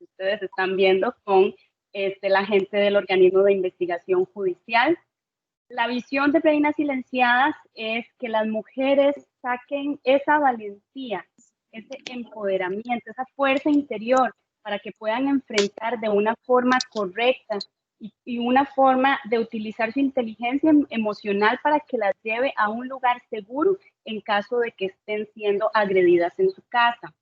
ustedes están viendo con la gente del organismo de investigación judicial. La visión de Reinas Silenciadas es que las mujeres saquen esa valentía, ese empoderamiento, esa fuerza interior para que puedan enfrentar de una forma correcta y una forma de utilizar su inteligencia emocional para que las lleve a un lugar seguro en caso de que estén siendo agredidas en su casa.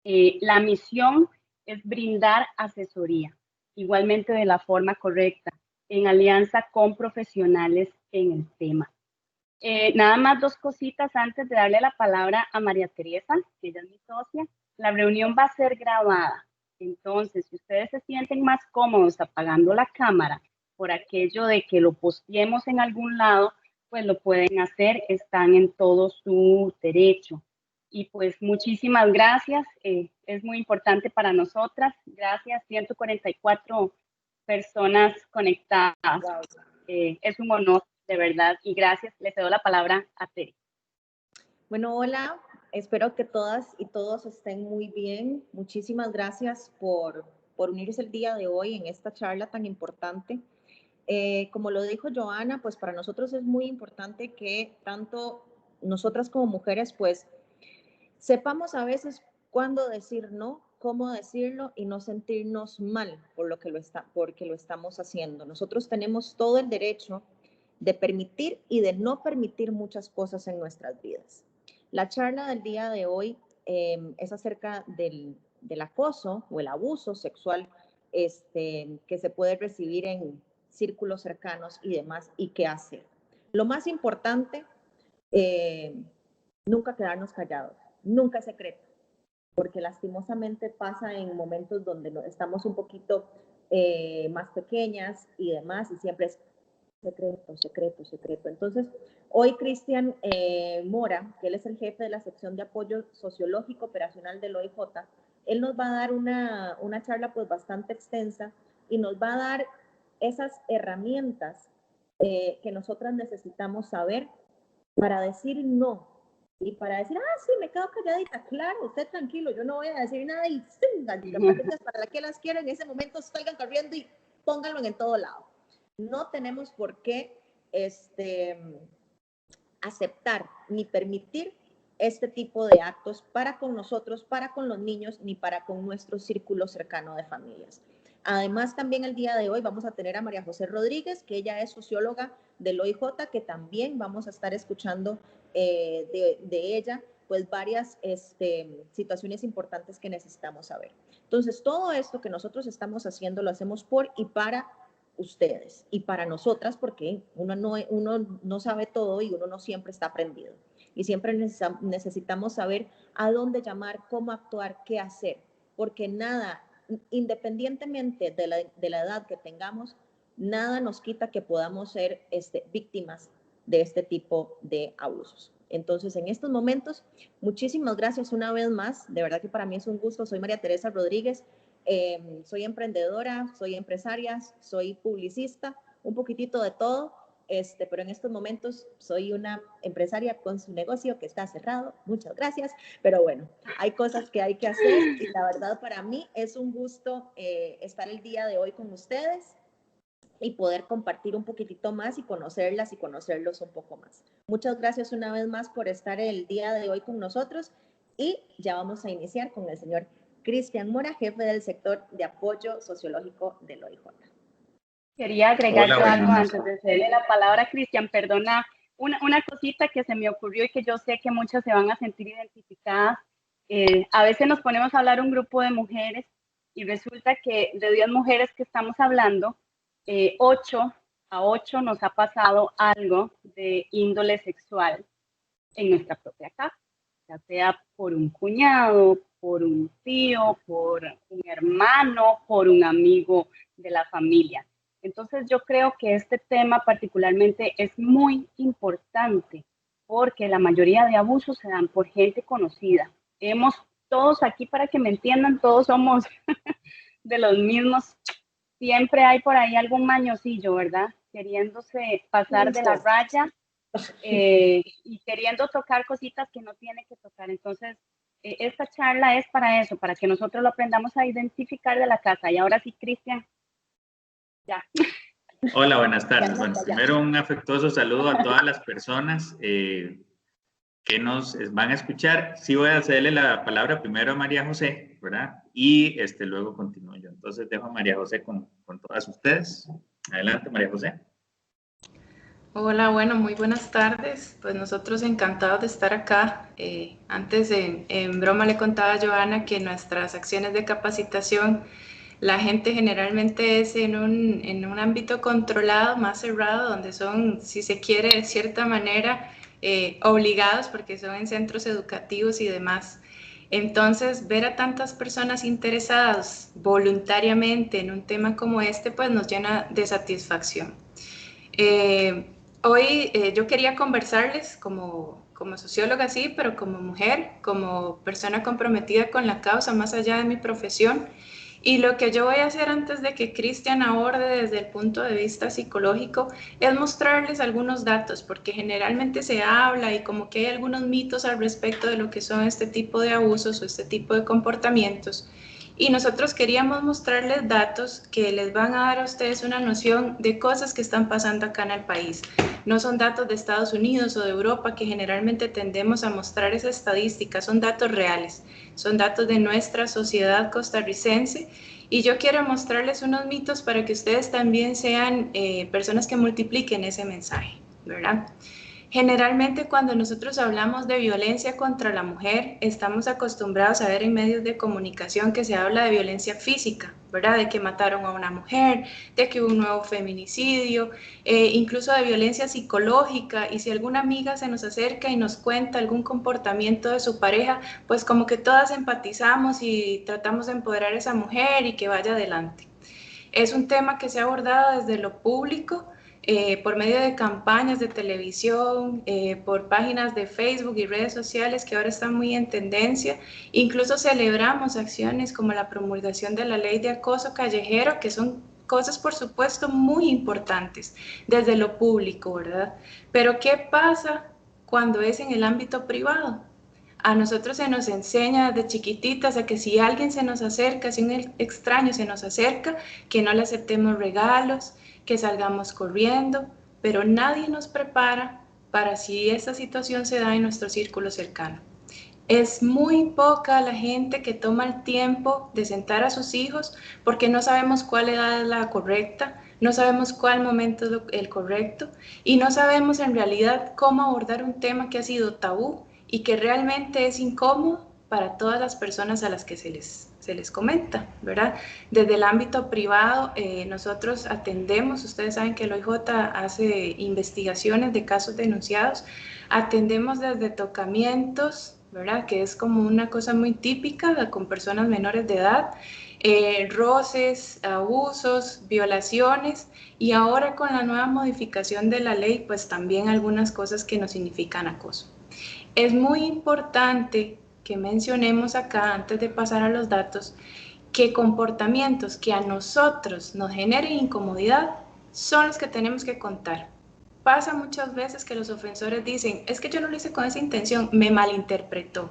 La misión es brindar asesoría, igualmente de la forma correcta, en alianza con profesionales en el tema. Nada más dos cositas antes de darle la palabra a María Teresa, que ella es mi socia. La reunión va a ser grabada, entonces si ustedes se sienten más cómodos apagando la cámara por aquello de que lo posteemos en algún lado, pues lo pueden hacer, están en todo su derecho. Y pues muchísimas gracias, es muy importante para nosotras. Gracias, 144 personas conectadas. Wow. Es un honor, de verdad, y gracias. Le cedo la palabra a Tere. Bueno, hola, espero que todas y todos estén muy bien. Muchísimas gracias por unirse el día de hoy en esta charla tan importante. Como lo dijo Joana, pues para nosotros es muy importante que tanto nosotras como mujeres, pues sepamos a veces cuándo decir no, cómo decirlo y no sentirnos mal porque lo estamos haciendo. Nosotros tenemos todo el derecho de permitir y de no permitir muchas cosas en nuestras vidas. La charla del día de hoy es acerca del acoso o el abuso sexual que se puede recibir en círculos cercanos y demás, y qué hacer. Lo más importante, nunca quedarnos callados, nunca es secreto, porque lastimosamente pasa en momentos donde estamos un poquito más pequeñas y demás, y siempre es secreto, secreto, secreto. Entonces, hoy Cristian Mora, que él es el jefe de la sección de apoyo sociológico operacional del OIJ, él nos va a dar una charla pues bastante extensa y nos va a dar esas herramientas que nosotras necesitamos saber para decir no y para decir, sí, me quedo calladita, claro, usted tranquilo, yo no voy a decir nada y para la que las quiera en ese momento salgan corriendo y pónganlo en todo lado. No tenemos por qué aceptar ni permitir este tipo de actos para con nosotros, para con los niños, ni para con nuestro círculo cercano de familias. Además, también el día de hoy vamos a tener a María José Rodríguez, que ella es socióloga del OIJ, que también vamos a estar escuchando de ella, pues varias situaciones importantes que necesitamos saber. Entonces, todo esto que nosotros estamos haciendo lo hacemos por y para ustedes y para nosotras, porque uno no sabe todo y uno no siempre está aprendido. Y siempre necesitamos saber a dónde llamar, cómo actuar, qué hacer, porque nada, independientemente de la edad que tengamos, nada nos quita que podamos ser víctimas de este tipo de abusos. Entonces, en estos momentos, muchísimas gracias una vez más. De verdad que para mí es un gusto. Soy María Teresa Rodríguez. Soy emprendedora, soy empresaria, soy publicista, un poquitito de todo, pero en estos momentos soy una empresaria con su negocio que está cerrado, muchas gracias, pero bueno, hay cosas que hay que hacer y la verdad para mí es un gusto estar el día de hoy con ustedes y poder compartir un poquitito más y conocerlas y conocerlos un poco más. Muchas gracias una vez más por estar el día de hoy con nosotros y ya vamos a iniciar con el señor Cristian Mora, jefe del sector de apoyo sociológico del OIJ. Quería agregar algo antes de cederle la palabra a Cristian. Perdona, una cosita que se me ocurrió y que yo sé que muchas se van a sentir identificadas. A veces nos ponemos a hablar un grupo de mujeres y resulta que de 10 mujeres que estamos hablando, 8 a 8 nos ha pasado algo de índole sexual en nuestra propia casa, ya sea por un cuñado, por un tío, por un hermano, por un amigo de la familia. Entonces yo creo que este tema particularmente es muy importante porque la mayoría de abusos se dan por gente conocida. Todos aquí, para que me entiendan, todos somos de los mismos. Siempre hay por ahí algún mañosillo, ¿verdad? Queriéndose pasar de la raya y queriendo tocar cositas que no tiene que tocar. Entonces, esta charla es para eso, para que nosotros lo aprendamos a identificar de la casa. Y ahora sí, Cristian, ya. Hola, buenas tardes. Bueno, primero un afectuoso saludo a todas las personas que nos van a escuchar. Sí voy a cederle la palabra primero a María José, ¿verdad? Y luego continúo yo. Entonces dejo a María José con todas ustedes. Adelante, María José. Hola, bueno, muy buenas tardes. Pues nosotros encantados de estar acá. Antes en broma le contaba a Joana que nuestras acciones de capacitación, la gente generalmente es en un ámbito controlado, más cerrado, donde son, si se quiere, de cierta manera obligados porque son en centros educativos y demás. Entonces, ver a tantas personas interesadas voluntariamente en un tema como este, pues nos llena de satisfacción. Hoy yo quería conversarles como socióloga, sí, pero como mujer, como persona comprometida con la causa más allá de mi profesión. Y lo que yo voy a hacer antes de que Cristian aborde desde el punto de vista psicológico es mostrarles algunos datos, porque generalmente se habla y como que hay algunos mitos al respecto de lo que son este tipo de abusos o este tipo de comportamientos. Y nosotros queríamos mostrarles datos que les van a dar a ustedes una noción de cosas que están pasando acá en el país. No son datos de Estados Unidos o de Europa que generalmente tendemos a mostrar esa estadística, son datos reales, son datos de nuestra sociedad costarricense. Y yo quiero mostrarles unos mitos para que ustedes también sean personas que multipliquen ese mensaje, ¿verdad? Generalmente cuando nosotros hablamos de violencia contra la mujer, estamos acostumbrados a ver en medios de comunicación que se habla de violencia física, ¿verdad? De que mataron a una mujer, de que hubo un nuevo feminicidio, incluso de violencia psicológica. Y si alguna amiga se nos acerca y nos cuenta algún comportamiento de su pareja, pues como que todas empatizamos y tratamos de empoderar a esa mujer y que vaya adelante. Es un tema que se ha abordado desde lo público, por medio de campañas de televisión, por páginas de Facebook y redes sociales que ahora están muy en tendencia. Incluso celebramos acciones como la promulgación de la ley de acoso callejero, que son cosas, por supuesto, muy importantes desde lo público, ¿verdad? Pero ¿qué pasa cuando es en el ámbito privado? A nosotros se nos enseña desde chiquititas a que si alguien se nos acerca, si un extraño se nos acerca, que no le aceptemos regalos, que salgamos corriendo, pero nadie nos prepara para si esta situación se da en nuestro círculo cercano. Es muy poca la gente que toma el tiempo de sentar a sus hijos porque no sabemos cuál edad es la correcta, no sabemos cuál momento es el correcto y no sabemos en realidad cómo abordar un tema que ha sido tabú y que realmente es incómodo para todas las personas a las que se les comenta, ¿verdad? Desde el ámbito privado, nosotros atendemos, ustedes saben que el OIJ hace investigaciones de casos denunciados, atendemos desde tocamientos, ¿verdad? Que es como una cosa muy típica con personas menores de edad, roces, abusos, violaciones y ahora con la nueva modificación de la ley, pues también algunas cosas que nos significan acoso. Es muy importante que mencionemos acá, antes de pasar a los datos, que comportamientos que a nosotros nos generen incomodidad son los que tenemos que contar. Pasa muchas veces que los ofensores dicen, es que yo no lo hice con esa intención, me malinterpretó.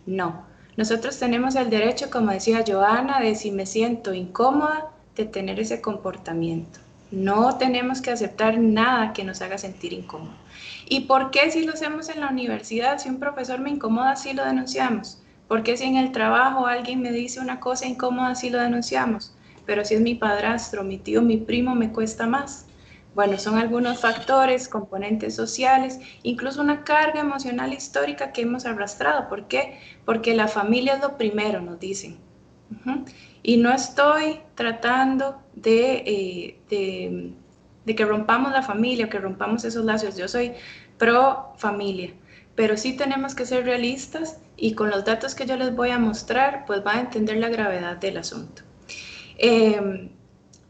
No, nosotros tenemos el derecho, como decía Joana, de si me siento incómoda, de tener ese comportamiento. No tenemos que aceptar nada que nos haga sentir incómodo. ¿Y por qué si lo hacemos en la universidad, si un profesor me incomoda, sí lo denunciamos? ¿Por qué si en el trabajo alguien me dice una cosa incómoda, sí lo denunciamos? Pero si es mi padrastro, mi tío, mi primo, me cuesta más. Bueno, son algunos factores, componentes sociales, incluso una carga emocional histórica que hemos arrastrado. ¿Por qué? Porque la familia es lo primero, nos dicen. Y no estoy tratando de que rompamos la familia o que rompamos esos lazos. Yo soy pro familia, pero sí tenemos que ser realistas y con los datos que yo les voy a mostrar, pues van a entender la gravedad del asunto.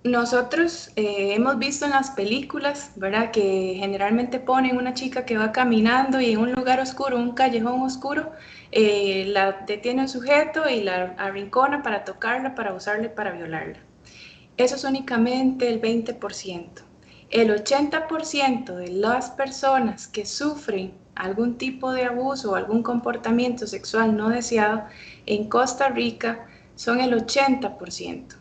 Nosotros hemos visto en las películas, ¿verdad? Que generalmente ponen una chica que va caminando y en un lugar oscuro, un callejón oscuro, la detiene un sujeto y la arrincona para tocarla, para abusarla, para violarla. Eso es únicamente el 20%. El 80% de las personas que sufren algún tipo de abuso o algún comportamiento sexual no deseado, en Costa Rica son el 80%.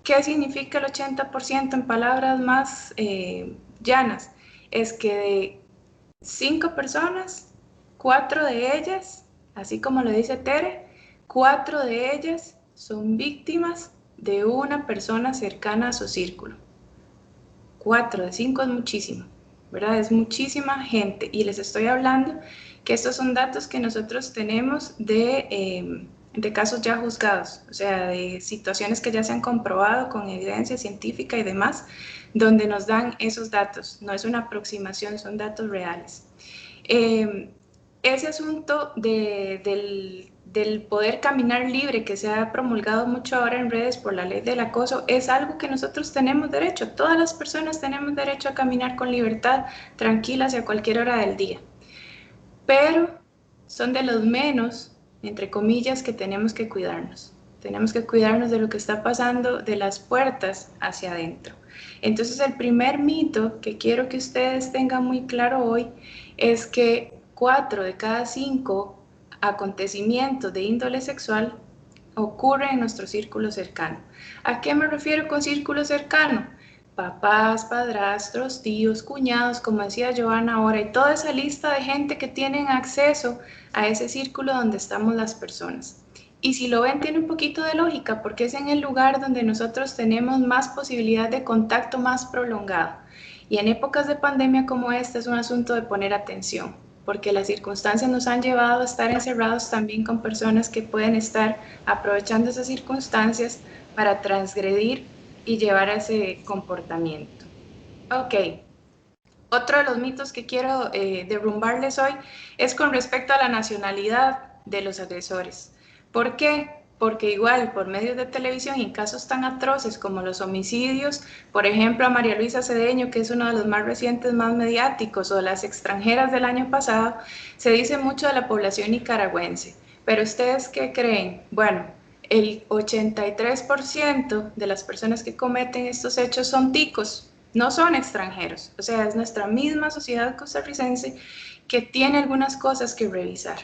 ¿Qué significa el 80% en palabras más llanas? Es que de 5 personas, 4 de ellas, así como lo dice Tere, 4 de ellas son víctimas de una persona cercana a su círculo. 4 de 5 es muchísimo, ¿verdad? Es muchísima gente, y les estoy hablando que estos son datos que nosotros tenemos de casos ya juzgados, o sea, de situaciones que ya se han comprobado con evidencia científica y demás, donde nos dan esos datos. No es una aproximación, son datos reales. Ese asunto del poder caminar libre, que se ha promulgado mucho ahora en redes por la ley del acoso, es algo que nosotros tenemos derecho. Todas las personas tenemos derecho a caminar con libertad, tranquilas y a cualquier hora del día. Pero son de los menos, entre comillas, que tenemos que cuidarnos. Tenemos que cuidarnos de lo que está pasando de las puertas hacia adentro. Entonces, el primer mito que quiero que ustedes tengan muy claro hoy es que 4 de cada 5 acontecimientos de índole sexual ocurren en nuestro círculo cercano. ¿A qué me refiero con círculo cercano? Papás, padrastros, tíos, cuñados, como decía Joana ahora, y toda esa lista de gente que tienen acceso a ese círculo donde estamos las personas. Y si lo ven, tiene un poquito de lógica, porque es en el lugar donde nosotros tenemos más posibilidad de contacto más prolongado. Y en épocas de pandemia como esta es un asunto de poner atención, porque las circunstancias nos han llevado a estar encerrados también con personas que pueden estar aprovechando esas circunstancias para transgredir y llevar a ese comportamiento. Ok, otro de los mitos que quiero derrumbarles hoy es con respecto a la nacionalidad de los agresores. ¿Por qué? Porque igual por medios de televisión y en casos tan atroces como los homicidios, por ejemplo a María Luisa Cedeño, que es uno de los más recientes, más mediáticos, o las extranjeras del año pasado, se dice mucho de la población nicaragüense. Pero ¿ustedes qué creen? Bueno, el 83% de las personas que cometen estos hechos son ticos, no son extranjeros. O sea, es nuestra misma sociedad costarricense que tiene algunas cosas que revisar.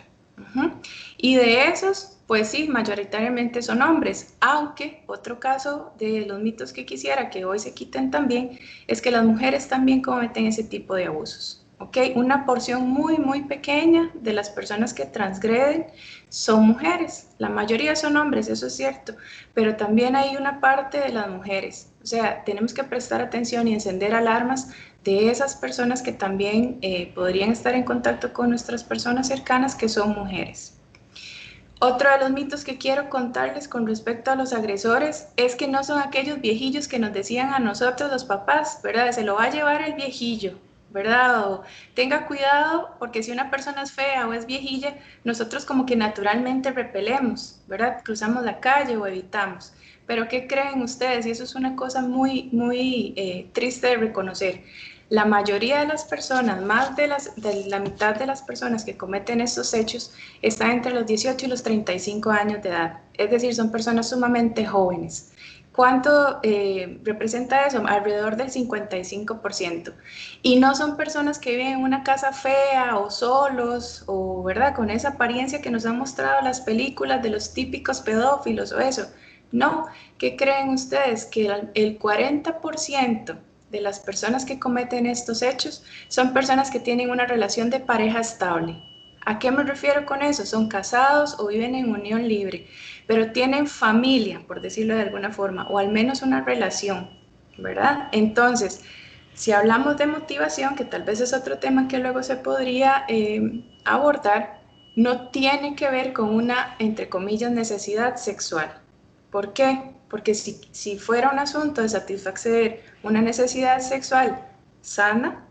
Y de esos, pues sí, mayoritariamente son hombres, aunque otro caso de los mitos que quisiera que hoy se quiten también es que las mujeres también cometen ese tipo de abusos. ¿Okay? Una porción muy, muy pequeña de las personas que transgreden son mujeres. La mayoría son hombres, eso es cierto, pero también hay una parte de las mujeres. O sea, tenemos que prestar atención y encender alarmas de esas personas que también podrían estar en contacto con nuestras personas cercanas, que son mujeres. Otro de los mitos que quiero contarles con respecto a los agresores es que no son aquellos viejillos que nos decían a nosotros los papás, ¿verdad? Se lo va a llevar el viejillo, ¿verdad? O tenga cuidado porque si una persona es fea o es viejilla, nosotros como que naturalmente repelemos, ¿verdad? Cruzamos la calle o evitamos. Pero ¿qué creen ustedes? Y eso es una cosa muy, muy triste de reconocer. La mayoría de las personas, más de la mitad de las personas que cometen estos hechos, están entre los 18 y los 35 años de edad. Es decir, son personas sumamente jóvenes. ¿Cuánto representa eso? Alrededor del 55%. Y no son personas que viven en una casa fea o solos o, ¿verdad?, con esa apariencia que nos han mostrado las películas de los típicos pedófilos o eso. No, ¿qué creen ustedes? Que el 40% de las personas que cometen estos hechos son personas que tienen una relación de pareja estable. ¿A qué me refiero con eso? Son casados o viven en unión libre, pero tienen familia, por decirlo de alguna forma, o al menos una relación, ¿verdad? Entonces, si hablamos de motivación, que tal vez es otro tema que luego se podría abordar, no tiene que ver con una, entre comillas, necesidad sexual. ¿Por qué? Porque si fuera un asunto de satisfacer una necesidad sexual sana,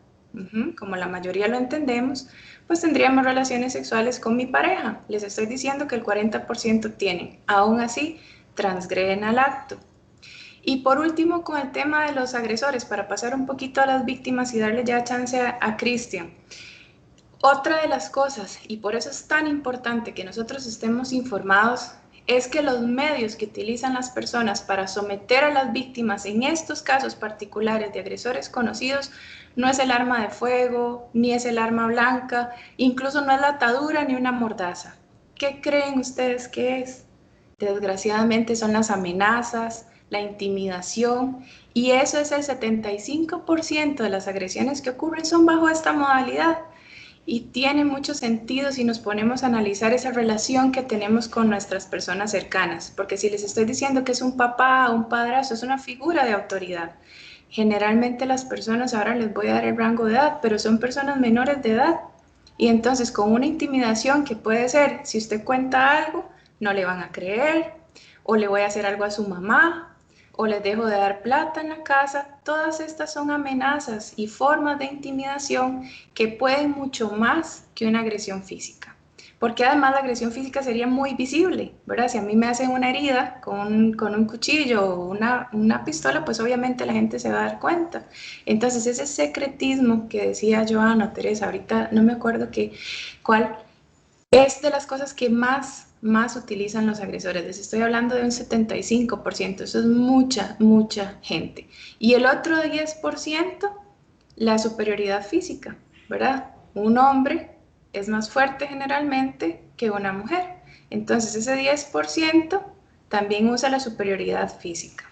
como la mayoría lo entendemos, pues tendríamos relaciones sexuales con mi pareja. Les estoy diciendo que el 40% tienen. Aún así, transgreden al acto. Y por último, con el tema de los agresores, para pasar un poquito a las víctimas y darle ya chance a Cristian. Otra de las cosas, y por eso es tan importante que nosotros estemos informados, es que los medios que utilizan las personas para someter a las víctimas en estos casos particulares de agresores conocidos no es el arma de fuego, ni es el arma blanca, incluso no es la atadura ni una mordaza. ¿Qué creen ustedes que es? Desgraciadamente son las amenazas, la intimidación, y eso es el 75% de las agresiones que ocurren son bajo esta modalidad. Y tiene mucho sentido si nos ponemos a analizar esa relación que tenemos con nuestras personas cercanas, porque si les estoy diciendo que es un papá o un padrastro, es una figura de autoridad. Generalmente las personas, ahora les voy a dar el rango de edad, pero son personas menores de edad, y entonces con una intimidación que puede ser, si usted cuenta algo, no le van a creer, o le voy a hacer algo a su mamá, o les dejo de dar plata en la casa. Todas estas son amenazas y formas de intimidación que pueden mucho más que una agresión física. Porque además la agresión física sería muy visible, ¿verdad? Si a mí me hacen una herida con un cuchillo o una pistola, pues obviamente la gente se va a dar cuenta. Entonces ese secretismo que decía Joana o Teresa, ahorita no me acuerdo cuál, es de las cosas que más utilizan los agresores. Les estoy hablando de un 75%, eso es mucha gente. Y el otro 10%, la superioridad física, ¿verdad? Un hombre es más fuerte generalmente que una mujer. Entonces ese 10% también usa la superioridad física.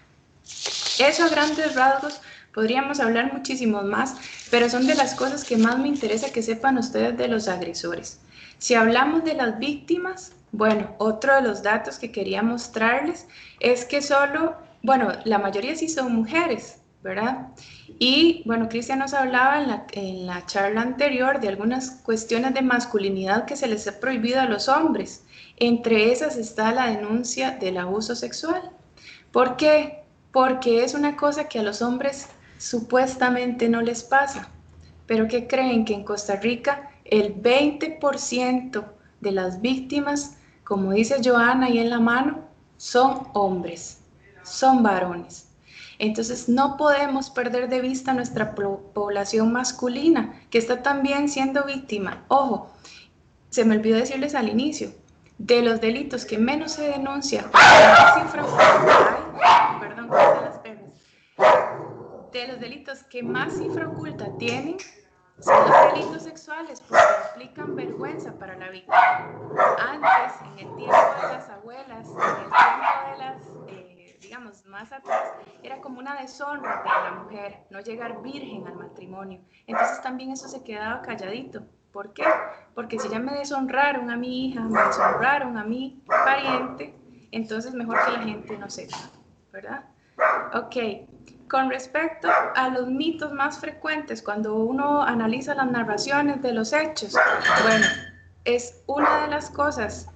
Eso a grandes rasgos, podríamos hablar muchísimos más, pero son de las cosas que más me interesa que sepan ustedes de los agresores. Si hablamos de las víctimas, bueno, otro de los datos que quería mostrarles es que la mayoría sí son mujeres, ¿verdad? Y bueno, Cristian nos hablaba en la charla anterior de algunas cuestiones de masculinidad que se les ha prohibido a los hombres. Entre esas está la denuncia del abuso sexual. ¿Por qué? Porque es una cosa que a los hombres supuestamente no les pasa. Pero ¿qué creen? Que en Costa Rica el 20% de las víctimas, como dice Joana ahí en la mano, son hombres, son varones. Entonces no podemos perder de vista nuestra población masculina, que está también siendo víctima. Ojo, se me olvidó decirles al inicio, de los delitos que menos se denuncia, de los delitos que más cifra oculta tienen, son los delitos sexuales, porque implican vergüenza para la víctima. Antes, en el tiempo de las abuelas, en el tiempo de las, digamos, más atrás, era como una deshonra para la mujer no llegar virgen al matrimonio. Entonces también eso se quedaba calladito. ¿Por qué? Porque si ya me deshonraron a mi hija, me deshonraron a mi pariente, entonces mejor que la gente no sepa, ¿verdad? Ok. Con respecto a los mitos más frecuentes cuando uno analiza las narraciones de los hechos, bueno, es una de las cosas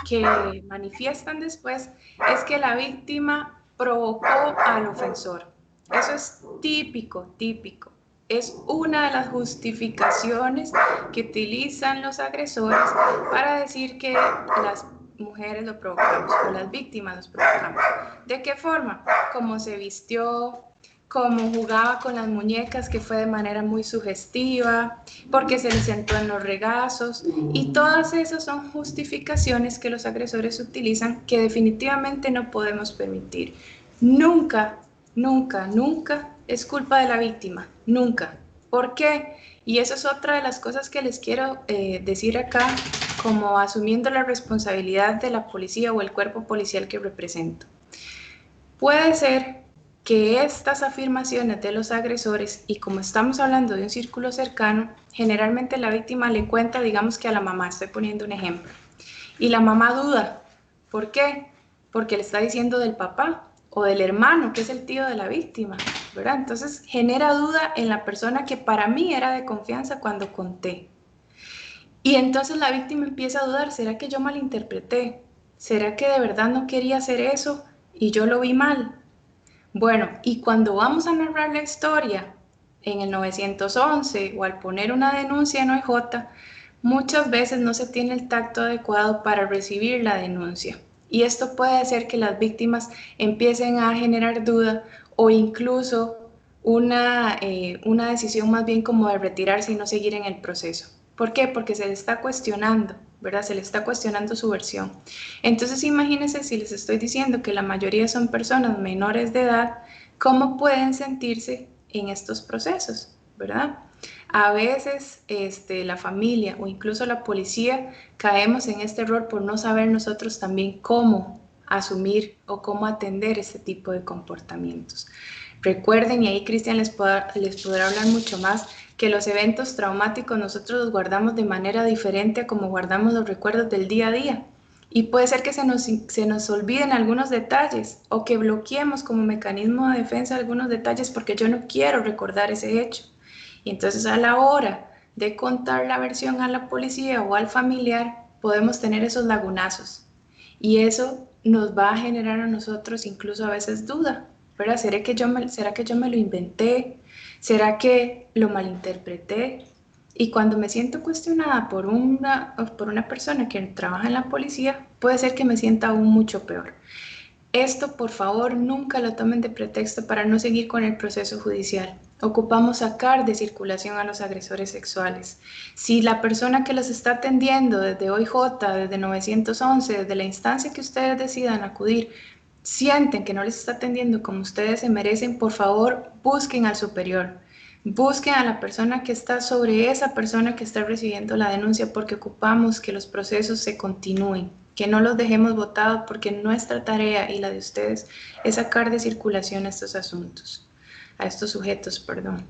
que manifiestan después es que la víctima provocó al ofensor. Eso es típico. Es una de las justificaciones que utilizan los agresores para decir que las mujeres lo provocamos o las víctimas los provocamos. ¿De qué forma? Cómo se vistió, cómo jugaba con las muñecas, que fue de manera muy sugestiva, porque se le sentó en los regazos, y todas esas son justificaciones que los agresores utilizan que definitivamente no podemos permitir. Nunca es culpa de la víctima, nunca. ¿Por qué? Y eso es otra de las cosas que les quiero decir acá, como asumiendo la responsabilidad de la policía o el cuerpo policial que represento. Puede ser que estas afirmaciones de los agresores, y como estamos hablando de un círculo cercano, generalmente la víctima le cuenta, digamos que a la mamá, estoy poniendo un ejemplo, y la mamá duda. ¿Por qué? Porque le está diciendo del papá o del hermano, que es el tío de la víctima, ¿verdad? Entonces genera duda en la persona que para mí era de confianza cuando conté. Y entonces la víctima empieza a dudar, ¿será que yo malinterpreté? ¿Será que de verdad no quería hacer eso y yo lo vi mal? Bueno, y cuando vamos a narrar la historia en el 911 o al poner una denuncia en OIJ, muchas veces no se tiene el tacto adecuado para recibir la denuncia. Y esto puede hacer que las víctimas empiecen a generar duda o incluso una decisión más bien como de retirarse y no seguir en el proceso. ¿Por qué? Porque se le está cuestionando ¿verdad? Se le está cuestionando su versión. Entonces, imagínense si les estoy diciendo que la mayoría son personas menores de edad, ¿cómo pueden sentirse en estos procesos, ¿verdad? A veces la familia o incluso la policía caemos en este error por no saber nosotros también cómo asumir o cómo atender este tipo de comportamientos. Recuerden, y ahí Cristian les podrá hablar mucho más, que los eventos traumáticos nosotros los guardamos de manera diferente a como guardamos los recuerdos del día a día. Y puede ser que se nos olviden algunos detalles o que bloqueemos como mecanismo de defensa algunos detalles porque yo no quiero recordar ese hecho. Y entonces a la hora de contar la versión a la policía o al familiar, podemos tener esos lagunazos. Y eso nos va a generar a nosotros incluso a veces duda, ¿verdad? ¿Será que yo me lo inventé? ¿Será que lo malinterpreté? Y cuando me siento cuestionada por una persona que trabaja en la policía, puede ser que me sienta aún mucho peor. Esto, por favor, nunca lo tomen de pretexto para no seguir con el proceso judicial. Ocupamos sacar de circulación a los agresores sexuales. Si la persona que los está atendiendo desde OIJ, desde 911, desde la instancia que ustedes decidan acudir, sienten que no les está atendiendo como ustedes se merecen, por favor, busquen al superior. Busquen a la persona que está sobre esa persona que está recibiendo la denuncia porque ocupamos que los procesos se continúen, que no los dejemos botados porque nuestra tarea y la de ustedes es sacar de circulación estos asuntos, a estos sujetos, perdón.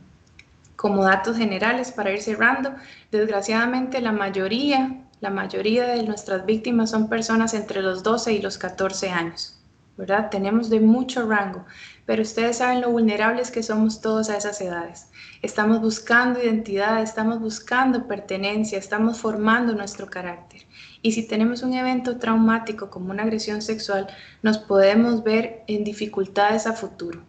Como datos generales para ir cerrando, desgraciadamente la mayoría de nuestras víctimas son personas entre los 12 y los 14 años, ¿verdad? Tenemos de mucho rango, pero ustedes saben lo vulnerables que somos todos a esas edades. Estamos buscando identidad, estamos buscando pertenencia, estamos formando nuestro carácter. Y si tenemos un evento traumático como una agresión sexual, nos podemos ver en dificultades a futuro.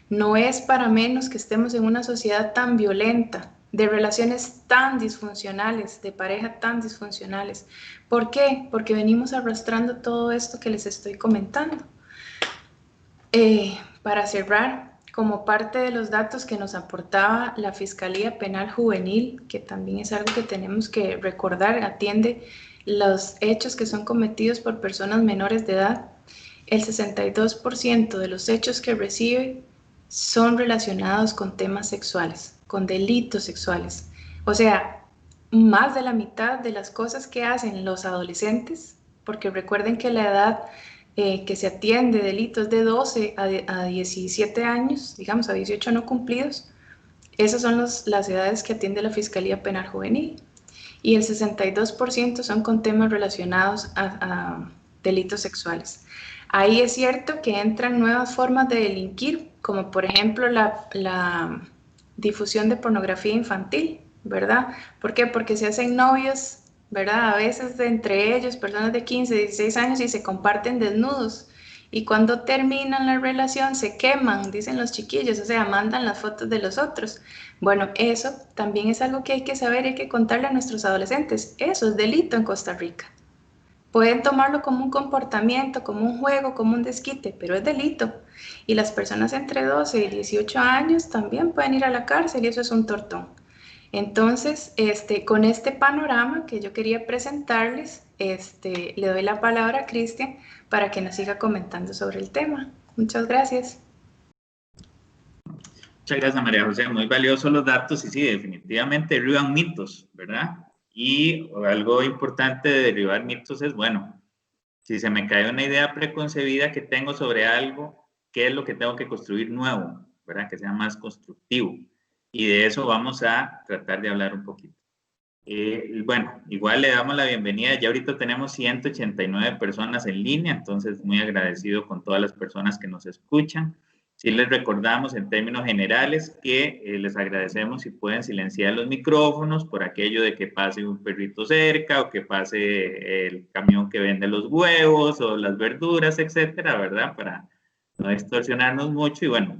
No es para menos que estemos en una sociedad tan violenta, de relaciones tan disfuncionales, de pareja tan disfuncionales. ¿Por qué? Porque venimos arrastrando todo esto que les estoy comentando. Para cerrar, como parte de los datos que nos aportaba la Fiscalía Penal Juvenil, que también es algo que tenemos que recordar, atiende los hechos que son cometidos por personas menores de edad, el 62% de los hechos que recibe son relacionados con temas sexuales, con delitos sexuales. O sea, más de la mitad de las cosas que hacen los adolescentes, porque recuerden que la edad que se atiende delitos de 12 a 17 años, digamos a 18 no cumplidos, esas son las edades que atiende la Fiscalía Penal Juvenil. Y el 62% son con temas relacionados a delitos sexuales. Ahí es cierto que entran nuevas formas de delinquir, como por ejemplo la difusión de pornografía infantil, ¿verdad? ¿Por qué? Porque se hacen novios, ¿verdad? A veces entre ellos, personas de 15, 16 años y se comparten desnudos. Y cuando terminan la relación se queman, dicen los chiquillos, o sea, mandan las fotos de los otros. Bueno, eso también es algo que hay que saber, hay que contarle a nuestros adolescentes. Eso es delito en Costa Rica. Pueden tomarlo como un comportamiento, como un juego, como un desquite, pero es delito. Y las personas entre 12 y 18 años también pueden ir a la cárcel y eso es un tortón. Entonces, con este panorama que yo quería presentarles, le doy la palabra a Cristian para que nos siga comentando sobre el tema. Muchas gracias. Muchas gracias, María José. Muy valiosos los datos y sí, definitivamente derriban mitos, ¿verdad? Y algo importante de derribar mitos es, bueno, si se me cae una idea preconcebida que tengo sobre algo, ¿qué es lo que tengo que construir nuevo? ¿Verdad? Que sea más constructivo. Y de eso vamos a tratar de hablar un poquito. Bueno, igual le damos la bienvenida. Ya ahorita tenemos 189 personas en línea, entonces muy agradecido con todas las personas que nos escuchan. Sí les recordamos en términos generales que les agradecemos si pueden silenciar los micrófonos por aquello de que pase un perrito cerca o que pase el camión que vende los huevos o las verduras, etcétera, ¿verdad? Para no distorsionarnos mucho y bueno,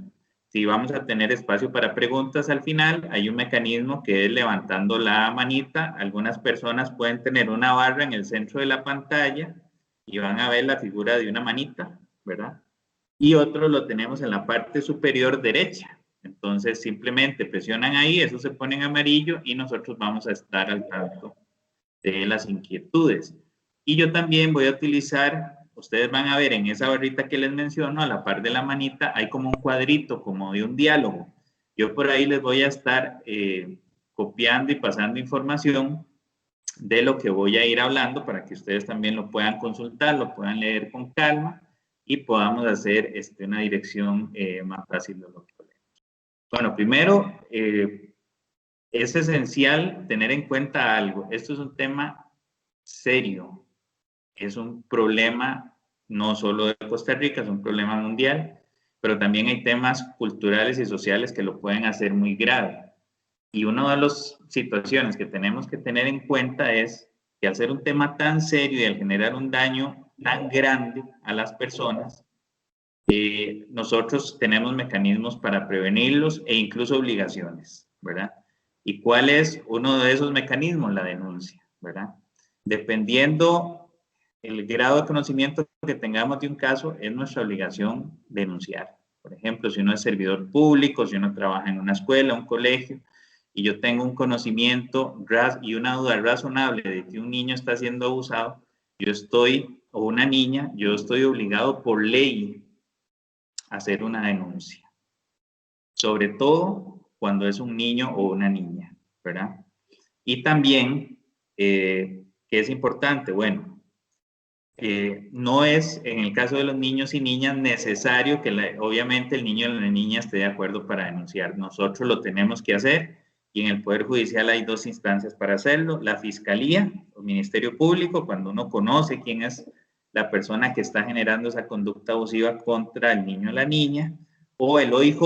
si vamos a tener espacio para preguntas al final, hay un mecanismo que es levantando la manita. Algunas personas pueden tener una barra en el centro de la pantalla y van a ver la figura de una manita, ¿verdad? Y otros lo tenemos en la parte superior derecha. Entonces simplemente presionan ahí, eso se pone en amarillo y nosotros vamos a estar al tanto de las inquietudes. Y yo también voy a utilizar, ustedes van a ver en esa barrita que les menciono, a la par de la manita, hay como un cuadrito, como de un diálogo. Yo por ahí les voy a estar copiando y pasando información de lo que voy a ir hablando para que ustedes también lo puedan consultar, lo puedan leer con calma y podamos hacer una dirección más fácil de lo que hablemos. Bueno, primero, es esencial tener en cuenta algo. Esto es un tema serio. Es un problema no solo de Costa Rica, es un problema mundial, pero también hay temas culturales y sociales que lo pueden hacer muy grave. Y una de las situaciones que tenemos que tener en cuenta es que al ser un tema tan serio y al generar un daño tan grande a las personas, nosotros tenemos mecanismos para prevenirlos e incluso obligaciones, ¿verdad? ¿Y cuál es uno de esos mecanismos? La denuncia, ¿verdad? Dependiendo el grado de conocimiento que tengamos de un caso, es nuestra obligación denunciar. Por ejemplo, si uno es servidor público, si uno trabaja en una escuela, un colegio, y yo tengo un conocimiento y una duda razonable de que un niño está siendo abusado, o una niña, yo estoy obligado por ley a hacer una denuncia. Sobre todo cuando es un niño o una niña, ¿verdad? Y también, ¿qué es importante? Bueno, no es, en el caso de los niños y niñas, necesario que obviamente el niño o la niña esté de acuerdo para denunciar. Nosotros lo tenemos que hacer y en el Poder Judicial hay dos instancias para hacerlo. La Fiscalía o Ministerio Público, cuando uno conoce quién es la persona que está generando esa conducta abusiva contra el niño o la niña, o el OIJ,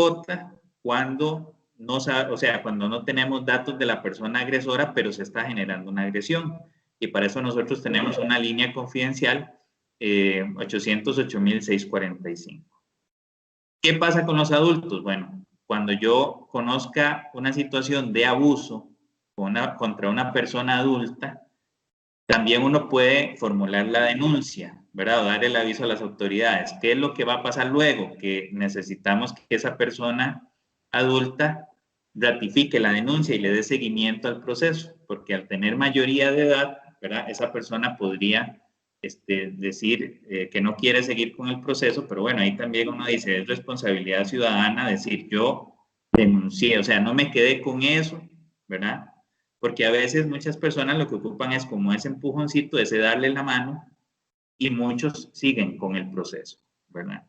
cuando no sabe, o sea, cuando no tenemos datos de la persona agresora, pero se está generando una agresión. Y para eso nosotros tenemos una línea confidencial 808.645. ¿Qué pasa con los adultos? Bueno, cuando yo conozca una situación de abuso contra una persona adulta, también uno puede formular la denuncia, ¿verdad? O dar el aviso a las autoridades. ¿Qué es lo que va a pasar luego? Que necesitamos que esa persona adulta ratifique la denuncia y le dé seguimiento al proceso, porque al tener mayoría de edad, ¿verdad? Esa persona podría decir que no quiere seguir con el proceso, pero bueno, ahí también uno dice, es responsabilidad ciudadana decir, yo denuncié, o sea, no me quedé con eso, ¿verdad? Porque a veces muchas personas lo que ocupan es como ese empujoncito, ese darle la mano, y muchos siguen con el proceso, ¿verdad?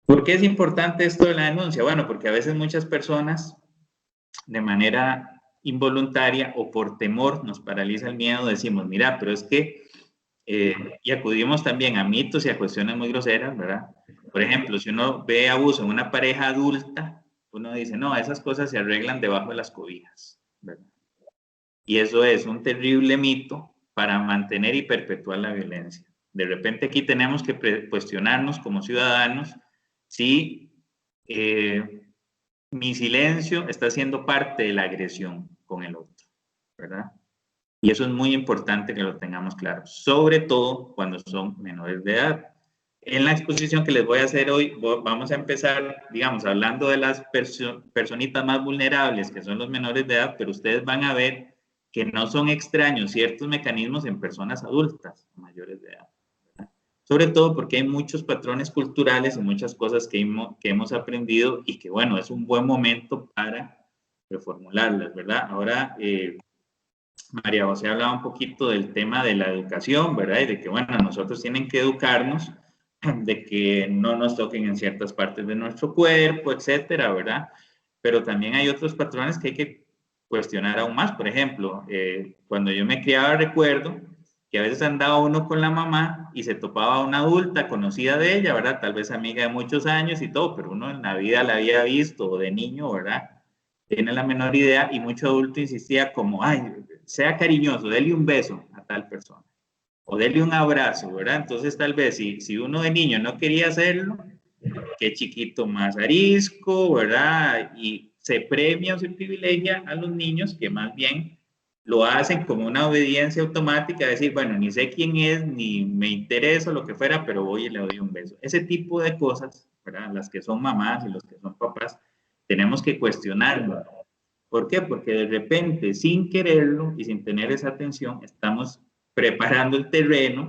¿Por qué es importante esto de la denuncia? Bueno, porque a veces muchas personas, de manera involuntaria o por temor, nos paraliza el miedo, decimos, mira, pero es que, y acudimos también a mitos y a cuestiones muy groseras, ¿verdad? Por ejemplo, si uno ve abuso en una pareja adulta, uno dice, no, esas cosas se arreglan debajo de las cobijas, ¿verdad? Y eso es un terrible mito para mantener y perpetuar la violencia. De repente aquí tenemos que cuestionarnos como ciudadanos si mi silencio está siendo parte de la agresión con el otro, ¿verdad? Y eso es muy importante que lo tengamos claro, sobre todo cuando son menores de edad. En la exposición que les voy a hacer hoy, vamos a empezar, digamos, hablando de las personitas más vulnerables, que son los menores de edad, pero ustedes van a ver que no son extraños ciertos mecanismos en personas adultas, mayores de edad, ¿verdad? Sobre todo porque hay muchos patrones culturales y muchas cosas que hemos aprendido y que, bueno, es un buen momento para reformularlas, ¿verdad? Ahora, María José hablaba un poquito del tema de la educación, ¿verdad? Y de que, bueno, nosotros tienen que educarnos de que no nos toquen en ciertas partes de nuestro cuerpo, etcétera, ¿verdad? Pero también hay otros patrones que hay que cuestionar aún más. Por ejemplo, cuando yo me criaba, recuerdo que a veces andaba uno con la mamá y se topaba una adulta conocida de ella, ¿verdad? Tal vez amiga de muchos años y todo, pero uno en la vida la había visto de niño, ¿verdad? Tiene la menor idea y mucho adulto insistía como, ay, sea cariñoso, dele un beso a tal persona o dele un abrazo, ¿verdad? Entonces tal vez si uno de niño no quería hacerlo, qué chiquito más arisco, ¿verdad? Y se premia o se privilegia a los niños que más bien lo hacen como una obediencia automática, decir, bueno, ni sé quién es, ni me interesa lo que fuera, pero voy y le doy un beso. Ese tipo de cosas, ¿verdad? Las que son mamás y los que son papás, tenemos que cuestionarlo, ¿Por qué? Porque de repente, sin quererlo y sin tener esa atención, estamos preparando el terreno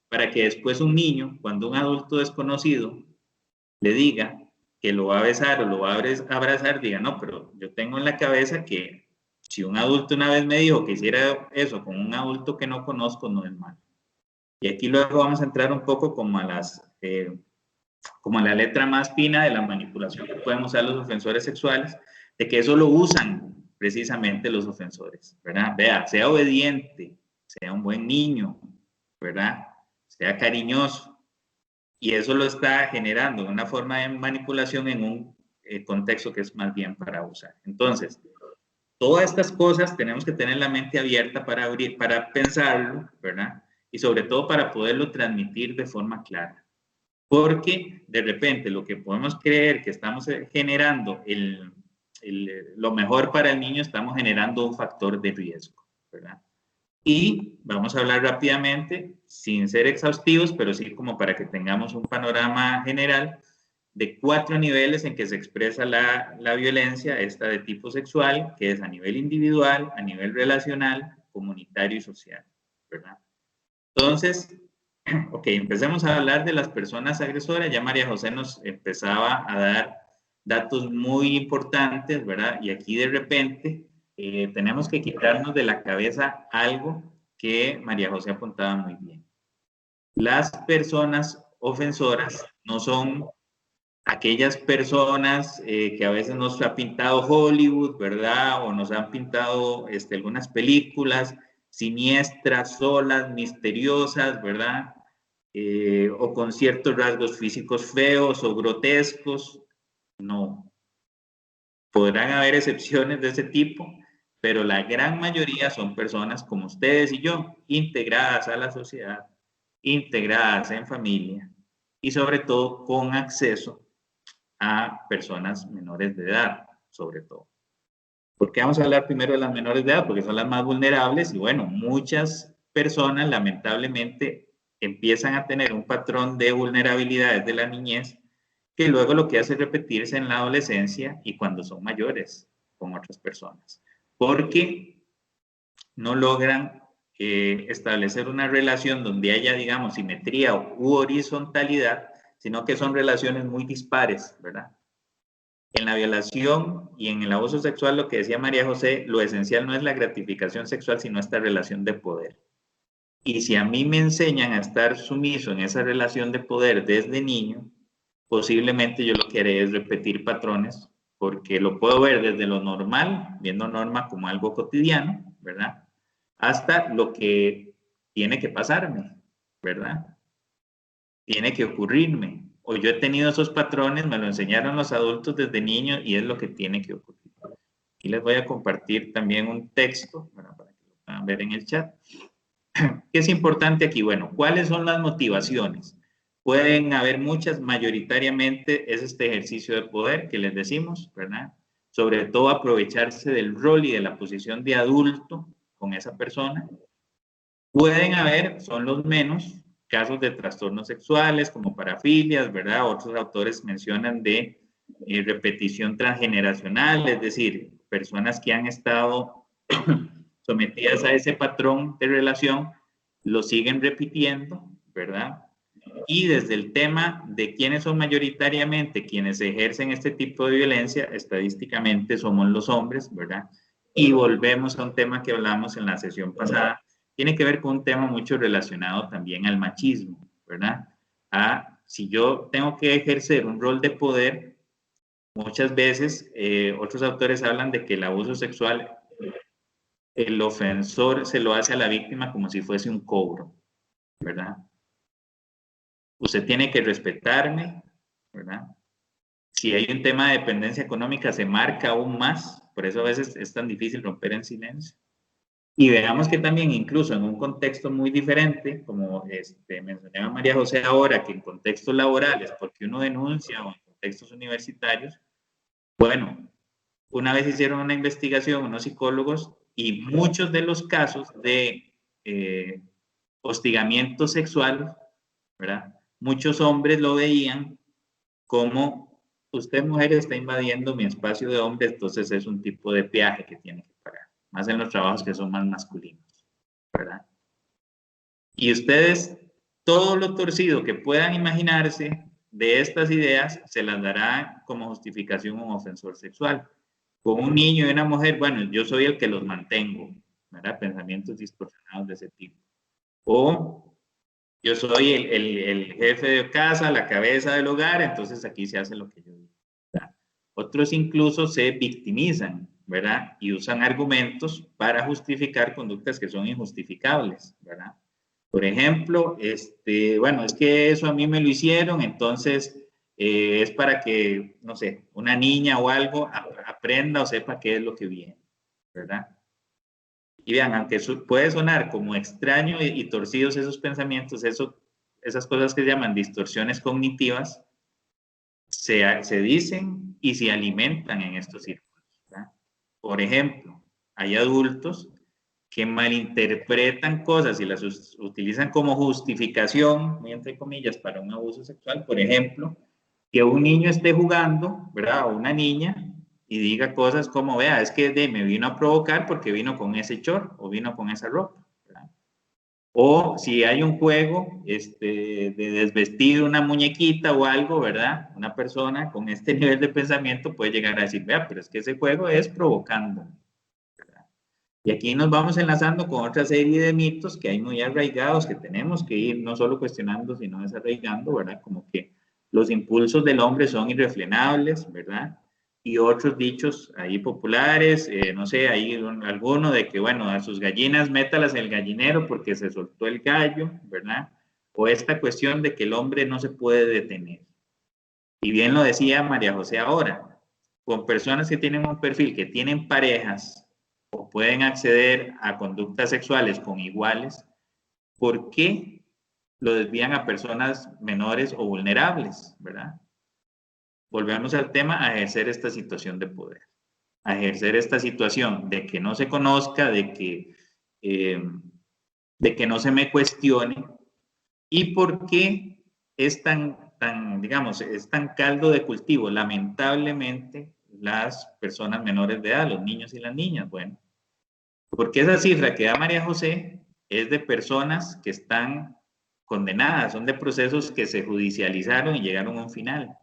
para que después un niño, cuando un adulto desconocido le diga que lo va a besar o lo va a abrazar, diga, no, pero yo tengo en la cabeza que si un adulto una vez me dijo que hiciera eso con un adulto que no conozco, no es malo. Y aquí luego vamos a entrar un poco como a como a la letra más fina de la manipulación que pueden usar los ofensores sexuales, de que eso lo usan precisamente los ofensores, ¿verdad? Vea, sea obediente, sea un buen niño, ¿verdad? Sea cariñoso. Y eso lo está generando una forma de manipulación en un contexto que es más bien para abusar. Entonces, todas estas cosas tenemos que tener la mente abierta para abrir, para pensarlo, ¿verdad? Y sobre todo para poderlo transmitir de forma clara. Porque de repente lo que podemos creer que estamos generando lo mejor para el niño, estamos generando un factor de riesgo, ¿verdad? Y vamos a hablar rápidamente, sin ser exhaustivos, pero sí como para que tengamos un panorama general de 4 niveles en que se expresa la violencia, esta de tipo sexual, que es a nivel individual, a nivel relacional, comunitario y social, ¿verdad? Entonces, ok, empecemos a hablar de las personas agresoras. Ya María José nos empezaba a dar datos muy importantes, ¿verdad? Y aquí de repente tenemos que quitarnos de la cabeza algo que María José apuntaba muy bien. Las personas ofensoras no son aquellas personas que a veces nos ha pintado Hollywood, ¿verdad? O nos han pintado algunas películas siniestras, solas, misteriosas, ¿verdad? O con ciertos rasgos físicos feos o grotescos. No. Podrán haber excepciones de ese tipo, pero la gran mayoría son personas como ustedes y yo, integradas a la sociedad, integradas en familia y sobre todo con acceso a personas menores de edad, sobre todo. ¿Por qué vamos a hablar primero de las menores de edad? Porque son las más vulnerables y bueno, muchas personas lamentablemente empiezan a tener un patrón de vulnerabilidad desde la niñez que luego lo que hace es repetirse en la adolescencia y cuando son mayores con otras personas. Porque no logran establecer una relación donde haya, digamos, simetría u horizontalidad, sino que son relaciones muy dispares, ¿verdad? En la violación y en el abuso sexual, lo que decía María José, lo esencial no es la gratificación sexual, sino esta relación de poder. Y si a mí me enseñan a estar sumiso en esa relación de poder desde niño, posiblemente yo lo que haré es repetir patrones, porque lo puedo ver desde lo normal, viendo norma como algo cotidiano, ¿verdad? Hasta lo que tiene que pasarme, ¿verdad? Tiene que ocurrirme. O yo he tenido esos patrones, me lo enseñaron los adultos desde niño y es lo que tiene que ocurrir. Y les voy a compartir también un texto, bueno, para que lo puedan ver en el chat. ¿Qué es importante aquí? Bueno, ¿cuáles son las motivaciones? Pueden haber muchas, mayoritariamente es este ejercicio de poder que les decimos, ¿verdad? Sobre todo aprovecharse del rol y de la posición de adulto con esa persona. Pueden haber, son los menos, casos de trastornos sexuales como parafilias, ¿verdad? Otros autores mencionan de repetición transgeneracional, es decir, personas que han estado sometidas a ese patrón de relación, lo siguen repitiendo, ¿verdad? Y desde el tema de quiénes son mayoritariamente quienes ejercen este tipo de violencia, estadísticamente somos los hombres, ¿verdad? Y volvemos a un tema que hablamos en la sesión pasada, tiene que ver con un tema mucho relacionado también al machismo, ¿verdad? Si yo tengo que ejercer un rol de poder, muchas veces otros autores hablan de que el abuso sexual, el ofensor se lo hace a la víctima como si fuese un cobro, ¿verdad? Usted tiene que respetarme, ¿verdad? Si hay un tema de dependencia económica, se marca aún más, por eso a veces es tan difícil romper en silencio. Y veamos que también incluso en un contexto muy diferente, como mencionaba María José ahora, que en contextos laborales, porque uno denuncia o en contextos universitarios, bueno, una vez hicieron una investigación unos psicólogos y muchos de los casos de hostigamiento sexual, ¿verdad? Muchos hombres lo veían como usted mujer está invadiendo mi espacio de hombre, entonces es un tipo de peaje que tiene que pagar, más en los trabajos que son más masculinos, ¿verdad? Y ustedes, todo lo torcido que puedan imaginarse de estas ideas, se las dará como justificación a un ofensor sexual. Con un niño y una mujer, bueno, yo soy el que los mantengo, ¿verdad? Pensamientos distorsionados de ese tipo. O yo soy el jefe de casa, la cabeza del hogar, entonces aquí se hace lo que yo digo, ¿verdad? Otros incluso se victimizan, ¿verdad? Y usan argumentos para justificar conductas que son injustificables, ¿verdad? Por ejemplo, bueno, es que eso a mí me lo hicieron, entonces es para que, no sé, una niña o algo aprenda o sepa qué es lo que viene, ¿verdad? Y vean, aunque puede sonar como extraño y torcidos esos pensamientos, esas cosas que se llaman distorsiones cognitivas, se dicen y se alimentan en estos círculos, ¿verdad? Por ejemplo, hay adultos que malinterpretan cosas y las utilizan como justificación, muy entre comillas, para un abuso sexual. Por ejemplo, que un niño esté jugando, ¿verdad? O una niña, y diga cosas como, vea, es que me vino a provocar porque vino con ese short o vino con esa ropa, ¿verdad? O si hay un juego de desvestir una muñequita o algo, ¿verdad? Una persona con este nivel de pensamiento puede llegar a decir, vea, pero es que ese juego es provocando. Y aquí nos vamos enlazando con otra serie de mitos que hay muy arraigados, que tenemos que ir no solo cuestionando, sino desarraigando, ¿verdad? Como que los impulsos del hombre son irrefrenables, ¿verdad? Y otros dichos ahí populares, no sé, hay alguno de que, bueno, a sus gallinas métalas en el gallinero porque se soltó el gallo, ¿verdad? O esta cuestión de que el hombre no se puede detener. Y bien lo decía María José ahora, con personas que tienen un perfil, que tienen parejas, o pueden acceder a conductas sexuales con iguales, ¿por qué lo desvían a personas menores o vulnerables, verdad? Volvemos al tema, a ejercer esta situación de poder, a ejercer esta situación de que no se conozca, de que no se me cuestione, y por qué es digamos, es tan caldo de cultivo, lamentablemente, las personas menores de edad, los niños y las niñas. Bueno, porque esa cifra que da María José es de personas que están condenadas, son de procesos que se judicializaron y llegaron a un final.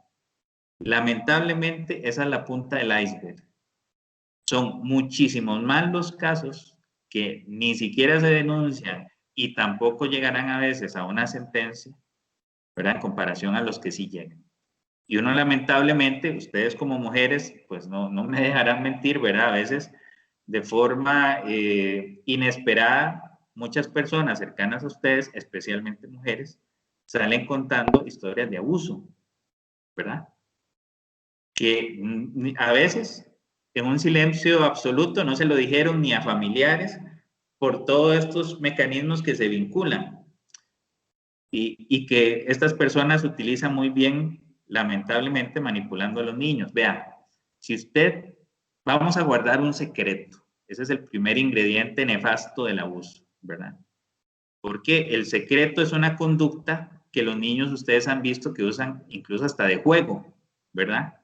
Lamentablemente, esa es la punta del iceberg. Son muchísimos más los casos que ni siquiera se denuncian y tampoco llegarán a veces a una sentencia, ¿verdad? En comparación a los que sí llegan. Y uno lamentablemente, ustedes como mujeres, pues no me dejarán mentir, ¿verdad? A veces de forma inesperada, muchas personas cercanas a ustedes, especialmente mujeres, salen contando historias de abuso, ¿verdad? Que a veces en un silencio absoluto no se lo dijeron ni a familiares por todos estos mecanismos que se vinculan y que estas personas utilizan muy bien, lamentablemente, manipulando a los niños. Vean, si usted, vamos a guardar un secreto, ese es el primer ingrediente nefasto del abuso, ¿verdad? Porque el secreto es una conducta que los niños ustedes han visto que usan incluso hasta de juego, ¿verdad?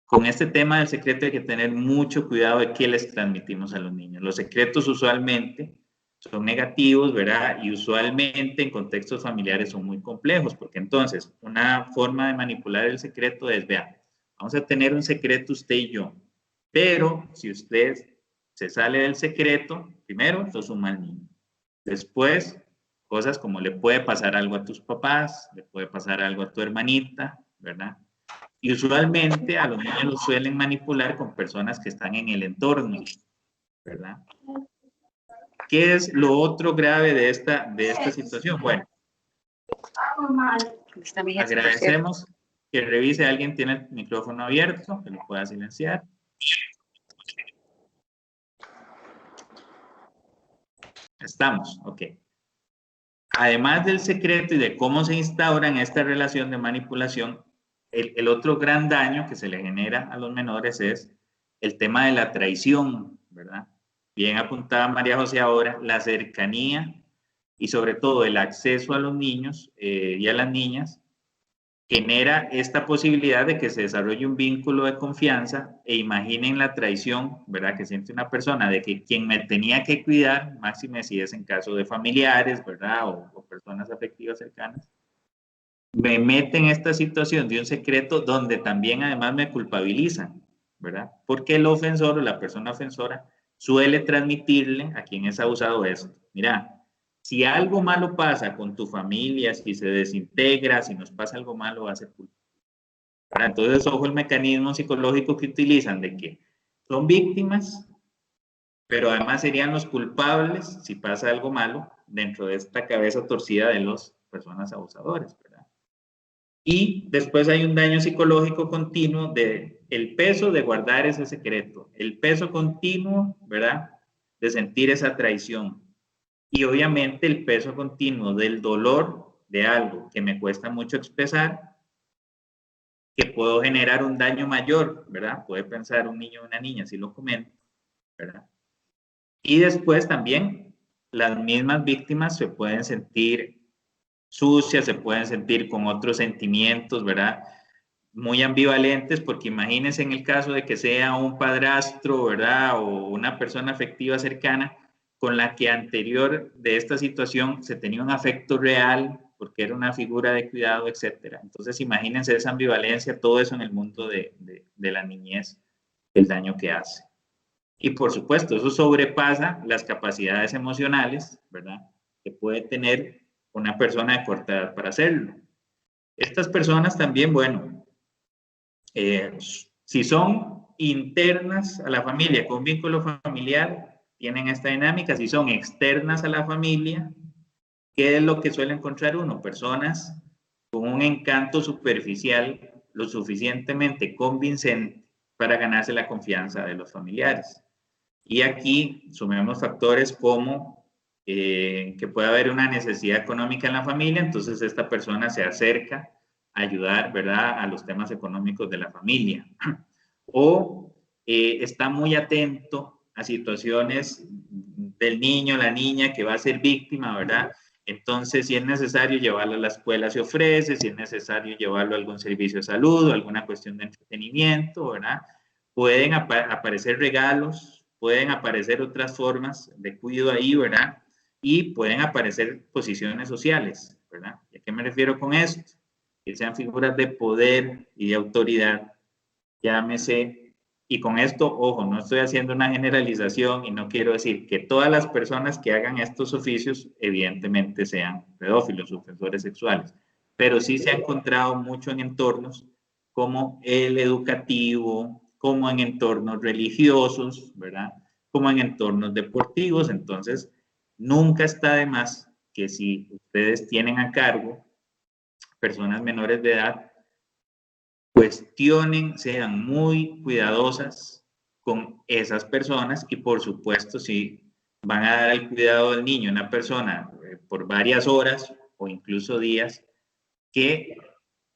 Con este tema del secreto hay que tener mucho cuidado de qué les transmitimos a los niños. Los secretos usualmente son negativos, ¿verdad? Y usualmente en contextos familiares son muy complejos, porque entonces una forma de manipular el secreto es, vean, vamos a tener un secreto usted y yo, pero si usted se sale del secreto, primero, sos un mal niño. Después, cosas como le puede pasar algo a tus papás, le puede pasar algo a tu hermanita, ¿verdad? Y usualmente a los niños los suelen manipular con personas que están en el entorno, ¿verdad? ¿Qué es lo otro grave de esta situación? Bueno, agradecemos que revise, alguien tiene el micrófono abierto, que lo pueda silenciar. Estamos, ok. Además del secreto y de cómo se instaura en esta relación de manipulación, el otro gran daño que se le genera a los menores es el tema de la traición, ¿verdad? Bien apuntada María José ahora, la cercanía y sobre todo el acceso a los niños y a las niñas genera esta posibilidad de que se desarrolle un vínculo de confianza e imaginen la traición, ¿verdad? Que siente una persona de que quien me tenía que cuidar, máxime si es en caso de familiares, ¿verdad? O personas afectivas cercanas, me mete en esta situación de un secreto donde también además me culpabilizan, ¿verdad? Porque el ofensor o la persona ofensora suele transmitirle a quien es abusado esto. Mira, si algo malo pasa con tu familia, si se desintegra, si nos pasa algo malo, va a ser culpa. Entonces, ojo el mecanismo psicológico que utilizan de que son víctimas, pero además serían los culpables si pasa algo malo dentro de esta cabeza torcida de las personas abusadoras, ¿verdad? Y después hay un daño psicológico continuo de el peso de guardar ese secreto, el peso continuo, ¿verdad? De sentir esa traición. Y obviamente el peso continuo del dolor de algo que me cuesta mucho expresar, que puedo generar un daño mayor, ¿verdad? Puede pensar un niño o una niña si lo comento, ¿verdad? Y después también las mismas víctimas se pueden sentir sucias, se pueden sentir con otros sentimientos, ¿verdad? Muy ambivalentes, porque imagínense en el caso de que sea un padrastro, ¿verdad? O una persona afectiva cercana con la que anterior de esta situación se tenía un afecto real, porque era una figura de cuidado, etcétera. Entonces imagínense esa ambivalencia, todo eso en el mundo de la niñez, el daño que hace. Y por supuesto, eso sobrepasa las capacidades emocionales, ¿verdad? Que puede tener una persona de corta edad para hacerlo. Estas personas también, bueno, si son internas a la familia, con vínculo familiar, tienen esta dinámica. Si son externas a la familia, ¿qué es lo que suele encontrar uno? Personas con un encanto superficial lo suficientemente convincente para ganarse la confianza de los familiares. Y aquí sumemos factores como que puede haber una necesidad económica en la familia, entonces esta persona se acerca a ayudar, ¿verdad?, a los temas económicos de la familia. O está muy atento a situaciones del niño, la niña que va a ser víctima, ¿verdad? Entonces, si es necesario llevarlo a la escuela, se ofrece, si es necesario llevarlo a algún servicio de salud o alguna cuestión de entretenimiento, ¿verdad? Pueden aparecer regalos, pueden aparecer otras formas de cuidado ahí, ¿verdad? Y pueden aparecer posiciones sociales, ¿verdad? ¿Y a qué me refiero con esto? Que sean figuras de poder y de autoridad, llámese, y con esto, ojo, no estoy haciendo una generalización y no quiero decir que todas las personas que hagan estos oficios evidentemente sean pedófilos, ofensores sexuales, pero sí se ha encontrado mucho en entornos como el educativo, como en entornos religiosos, ¿verdad? Como en entornos deportivos. Entonces, nunca está de más que si ustedes tienen a cargo personas menores de edad, cuestionen, sean muy cuidadosas con esas personas y por supuesto si van a dar el cuidado del niño a una persona por varias horas o incluso días, que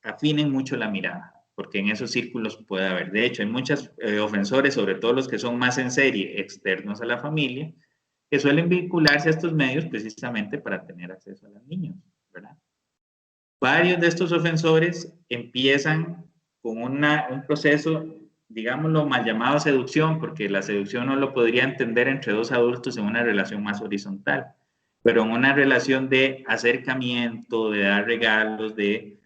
afinen mucho la mirada, porque en esos círculos puede haber. De hecho, hay muchos ofensores, sobre todo los que son más en serie, externos a la familia, que suelen vincularse a estos medios precisamente para tener acceso a los niños, ¿verdad? Varios de estos ofensores empiezan con un proceso, digámoslo, mal llamado seducción, porque la seducción no lo podría entender entre dos adultos en una relación más horizontal, pero en una relación de acercamiento, de dar regalos, de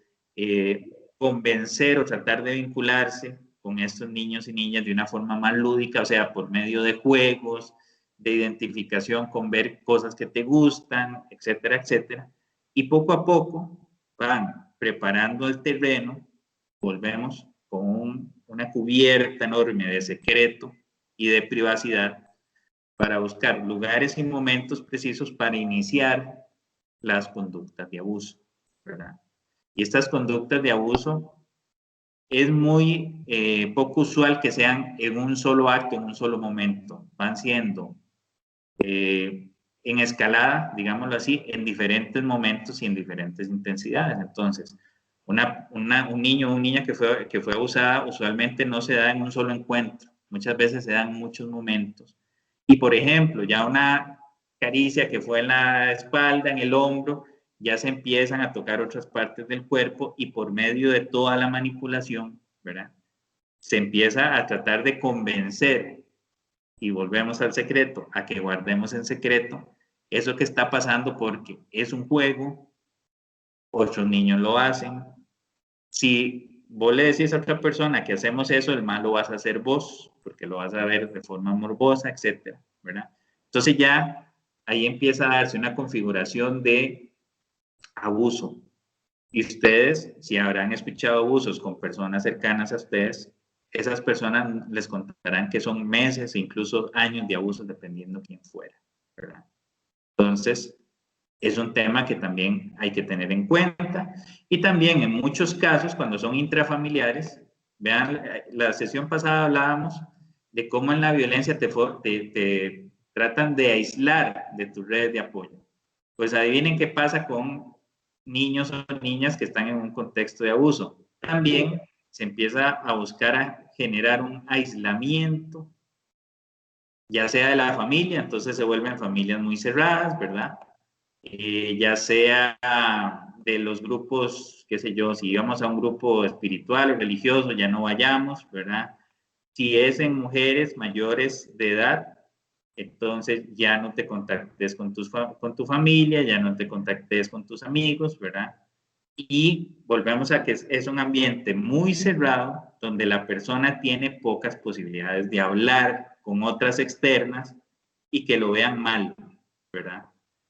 convencer o tratar de vincularse con estos niños y niñas de una forma más lúdica, o sea, por medio de juegos, de identificación con ver cosas que te gustan, etcétera, etcétera. Y poco a poco van preparando el terreno, volvemos con una cubierta enorme de secreto y de privacidad para buscar lugares y momentos precisos para iniciar las conductas de abuso, ¿verdad? Y estas conductas de abuso es muy poco usual que sean en un solo acto, en un solo momento. Van siendo en escalada, digámoslo así, en diferentes momentos y en diferentes intensidades. Entonces, un niño o una niña que fue abusada usualmente no se da en un solo encuentro, muchas veces se dan en muchos momentos. Y por ejemplo, ya una caricia que fue en la espalda, en el hombro, ya se empiezan a tocar otras partes del cuerpo y por medio de toda la manipulación, ¿verdad? Se empieza a tratar de convencer, y volvemos al secreto, a que guardemos en secreto eso que está pasando porque es un juego, otros niños lo hacen. Si vos le decís a otra persona que hacemos eso, el mal lo vas a hacer vos, porque lo vas a ver de forma morbosa, etcétera, ¿verdad? Entonces ya ahí empieza a darse una configuración de abuso. Y ustedes, si habrán escuchado abusos con personas cercanas a ustedes, esas personas les contarán que son meses e incluso años de abusos dependiendo quién fuera, ¿verdad? Entonces, es un tema que también hay que tener en cuenta. Y también en muchos casos, cuando son intrafamiliares, vean, la sesión pasada hablábamos de cómo en la violencia te tratan de aislar de tus redes de apoyo. Pues adivinen qué pasa con niños o niñas que están en un contexto de abuso. También se empieza a buscar a generar un aislamiento, ya sea de la familia, entonces se vuelven familias muy cerradas, ¿verdad? Ya sea de los grupos, qué sé yo, si íbamos a un grupo espiritual o religioso, ya no vayamos, ¿verdad? Si es en mujeres mayores de edad, entonces ya no te contactes con tu familia, ya no te contactes con tus amigos, ¿verdad? Y volvemos a que es un ambiente muy cerrado donde la persona tiene pocas posibilidades de hablar con otras externas y que lo vean mal, ¿verdad?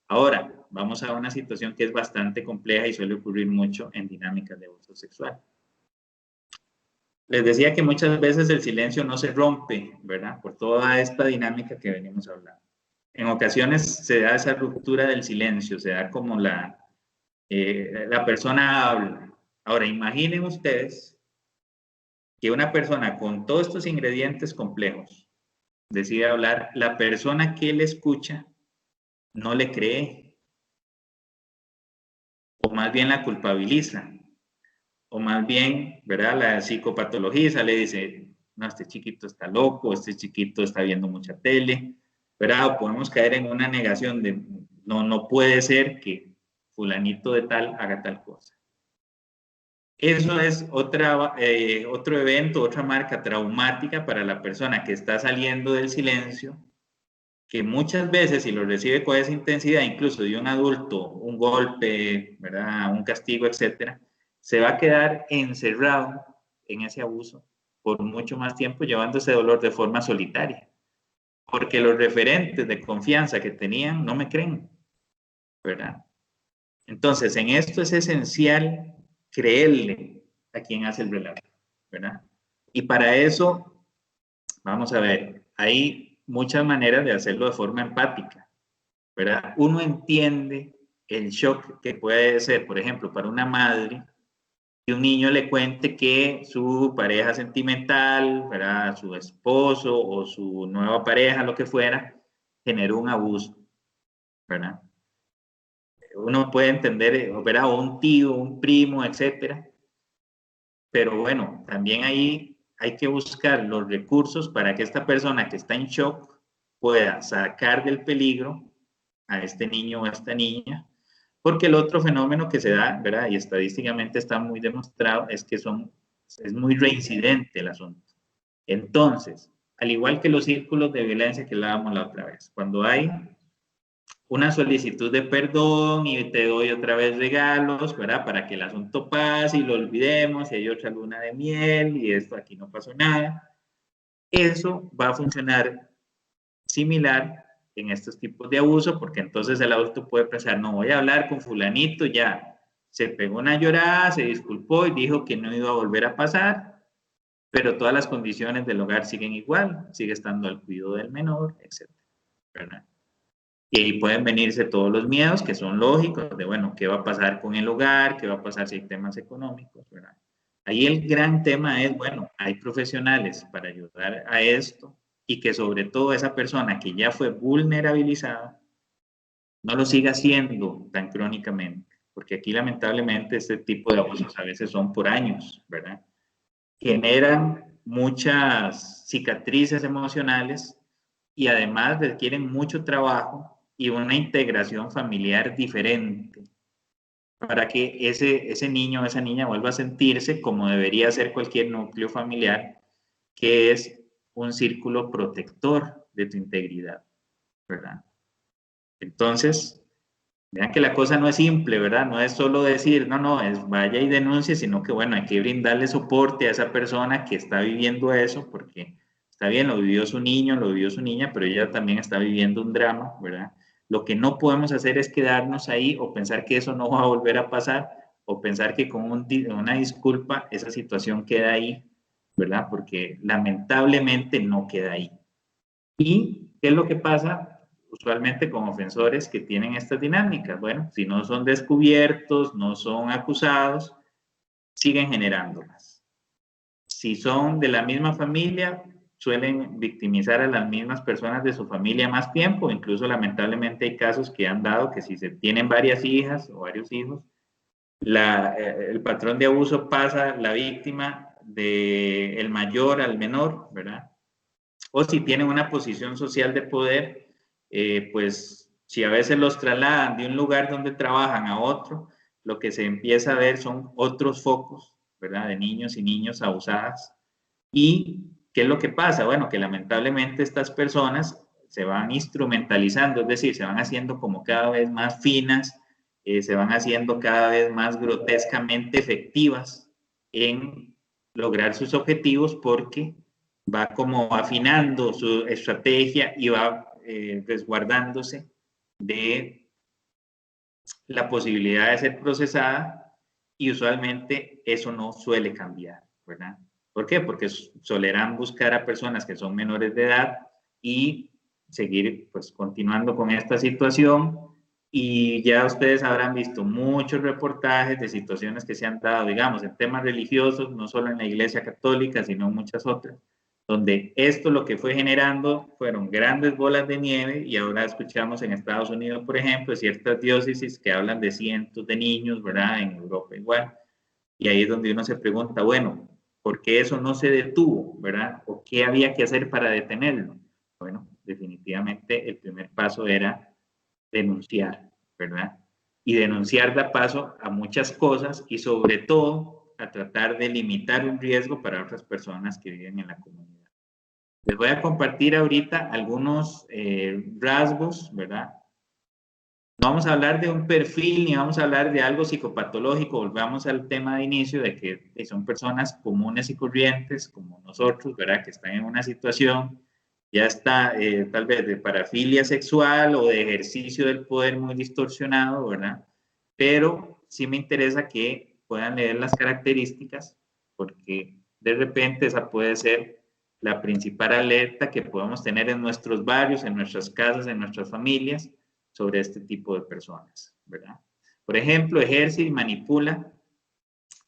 Ahora, vamos a una situación que es bastante compleja y suele ocurrir mucho en dinámicas de abuso sexual. Les decía que muchas veces el silencio no se rompe, ¿verdad? Por toda esta dinámica que venimos hablando. En ocasiones se da esa ruptura del silencio, se da como la persona habla. Ahora, imaginen ustedes que una persona con todos estos ingredientes complejos decide hablar, la persona que le escucha no le cree, o más bien la culpabiliza, o más bien, ¿verdad? La psicopatologiza, le dice, no, este chiquito está loco, este chiquito está viendo mucha tele, ¿verdad? O podemos caer en una negación de, no puede ser que fulanito de tal haga tal cosa. Eso es otro evento, otra marca traumática para la persona que está saliendo del silencio, que muchas veces, si lo recibe con esa intensidad, incluso de un adulto, un golpe, ¿verdad? Un castigo, etcétera, se va a quedar encerrado en ese abuso por mucho más tiempo, llevando ese dolor de forma solitaria. Porque los referentes de confianza que tenían no me creen, ¿verdad? Entonces, en esto es esencial creerle a quien hace el relato, ¿verdad? Y para eso, vamos a ver, hay muchas maneras de hacerlo de forma empática, ¿verdad? Uno entiende el shock que puede ser, por ejemplo, para una madre, que un niño le cuente que su pareja sentimental, ¿verdad? Su esposo o su nueva pareja, lo que fuera, generó un abuso, ¿verdad? Uno puede entender, ¿verdad? O un tío, un primo, etcétera. Pero bueno, también ahí hay que buscar los recursos para que esta persona que está en shock pueda sacar del peligro a este niño o a esta niña, porque el otro fenómeno que se da, ¿verdad? Y estadísticamente está muy demostrado, es que es muy reincidente el asunto. Entonces, al igual que los círculos de violencia que hablábamos la otra vez, cuando hay una solicitud de perdón y te doy otra vez regalos, ¿verdad? Para que el asunto pase y lo olvidemos y hay otra luna de miel y esto aquí no pasó nada. Eso va a funcionar similar en estos tipos de abuso porque entonces el adulto puede pensar, no voy a hablar con fulanito, ya se pegó una llorada, se disculpó y dijo que no iba a volver a pasar, pero todas las condiciones del hogar siguen igual, sigue estando al cuidado del menor, etc. ¿verdad? Y ahí pueden venirse todos los miedos que son lógicos, de bueno, ¿qué va a pasar con el hogar? ¿Qué va a pasar si hay temas económicos? ¿verdad? Ahí el gran tema es, bueno, hay profesionales para ayudar a esto y que sobre todo esa persona que ya fue vulnerabilizada no lo siga haciendo tan crónicamente, porque aquí lamentablemente este tipo de abusos a veces son por años, ¿verdad? Generan muchas cicatrices emocionales y además requieren mucho trabajo y una integración familiar diferente para que ese niño o esa niña vuelva a sentirse como debería ser cualquier núcleo familiar, que es un círculo protector de tu integridad, ¿verdad? Entonces, vean que la cosa no es simple, ¿verdad? No es solo decir, no, es vaya y denuncie, sino que, bueno, hay que brindarle soporte a esa persona que está viviendo eso, porque está bien, lo vivió su niño, lo vivió su niña, pero ella también está viviendo un drama, ¿verdad? Lo que no podemos hacer es quedarnos ahí o pensar que eso no va a volver a pasar o pensar que con una disculpa esa situación queda ahí, ¿verdad? Porque lamentablemente no queda ahí. ¿Y qué es lo que pasa usualmente con ofensores que tienen estas dinámicas? Bueno, si no son descubiertos, no son acusados, siguen generándolas. Si son de la misma familia, suelen victimizar a las mismas personas de su familia más tiempo. Incluso lamentablemente hay casos que han dado que si se tienen varias hijas o varios hijos, el patrón de abuso pasa la víctima del mayor al menor, ¿verdad? O si tienen una posición social de poder, pues si a veces los trasladan de un lugar donde trabajan a otro, lo que se empieza a ver son otros focos, ¿verdad? De niños y niñas abusadas. ¿Y qué es lo que pasa? Bueno, que lamentablemente estas personas se van instrumentalizando, es decir, se van haciendo como cada vez más finas, se van haciendo cada vez más grotescamente efectivas en lograr sus objetivos porque va como afinando su estrategia y va resguardándose de la posibilidad de ser procesada y usualmente eso no suele cambiar, ¿verdad? ¿Por qué? Porque solerán buscar a personas que son menores de edad y seguir pues continuando con esta situación y ya ustedes habrán visto muchos reportajes de situaciones que se han dado, digamos, en temas religiosos, no solo en la Iglesia Católica, sino en muchas otras, donde esto lo que fue generando fueron grandes bolas de nieve y ahora escuchamos en Estados Unidos, por ejemplo, ciertas diócesis que hablan de cientos de niños, ¿verdad? En Europa igual. Y ahí es donde uno se pregunta, bueno, ¿por qué eso no se detuvo, ¿verdad? ¿O qué había que hacer para detenerlo? Bueno, definitivamente el primer paso era denunciar, ¿verdad? Y denunciar da paso a muchas cosas y sobre todo a tratar de limitar un riesgo para otras personas que viven en la comunidad. Les voy a compartir ahorita algunos rasgos, ¿verdad? No vamos a hablar de un perfil ni vamos a hablar de algo psicopatológico, volvamos al tema de inicio de que son personas comunes y corrientes como nosotros, ¿verdad? Que están en una situación ya está tal vez de parafilia sexual o de ejercicio del poder muy distorsionado, ¿verdad? Pero sí me interesa que puedan leer las características porque de repente esa puede ser la principal alerta que podemos tener en nuestros barrios, en nuestras casas, en nuestras familias sobre este tipo de personas, ¿verdad? Por ejemplo, ejerce y manipula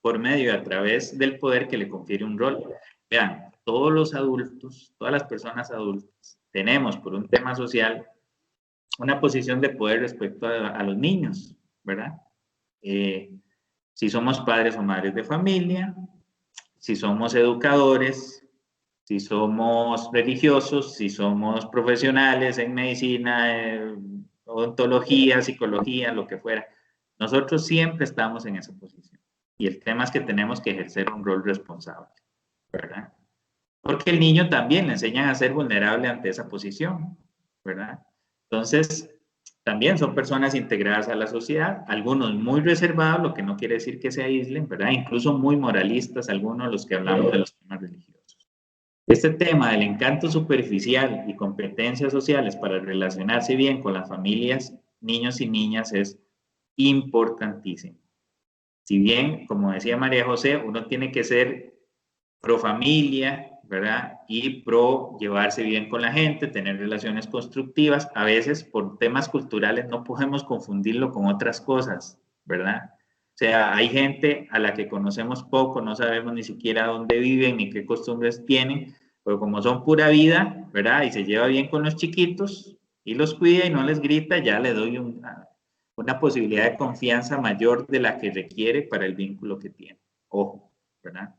por medio a través del poder que le confiere un rol. Vean, todos los adultos, todas las personas adultas, tenemos por un tema social una posición de poder respecto a los niños, ¿verdad? Si somos padres o madres de familia, si somos educadores, si somos religiosos, si somos profesionales en medicina, odontología, psicología, lo que fuera. Nosotros siempre estamos en esa posición. Y el tema es que tenemos que ejercer un rol responsable, ¿verdad? Porque el niño también le enseñan a ser vulnerable ante esa posición, ¿verdad? Entonces, también son personas integradas a la sociedad, algunos muy reservados, lo que no quiere decir que se aíslen, ¿verdad? Incluso muy moralistas, algunos los que hablamos de los temas religiosos. Este tema del encanto superficial y competencias sociales para relacionarse bien con las familias, niños y niñas es importantísimo. Si bien, como decía María José, uno tiene que ser pro familia, ¿verdad? Y pro llevarse bien con la gente, tener relaciones constructivas. A veces por temas culturales no podemos confundirlo con otras cosas, ¿verdad? O sea, hay gente a la que conocemos poco, no sabemos ni siquiera dónde viven ni qué costumbres tienen, pero como son pura vida, ¿verdad? Y se lleva bien con los chiquitos y los cuida y no les grita, ya le doy una posibilidad de confianza mayor de la que requiere para el vínculo que tiene. Ojo, ¿verdad?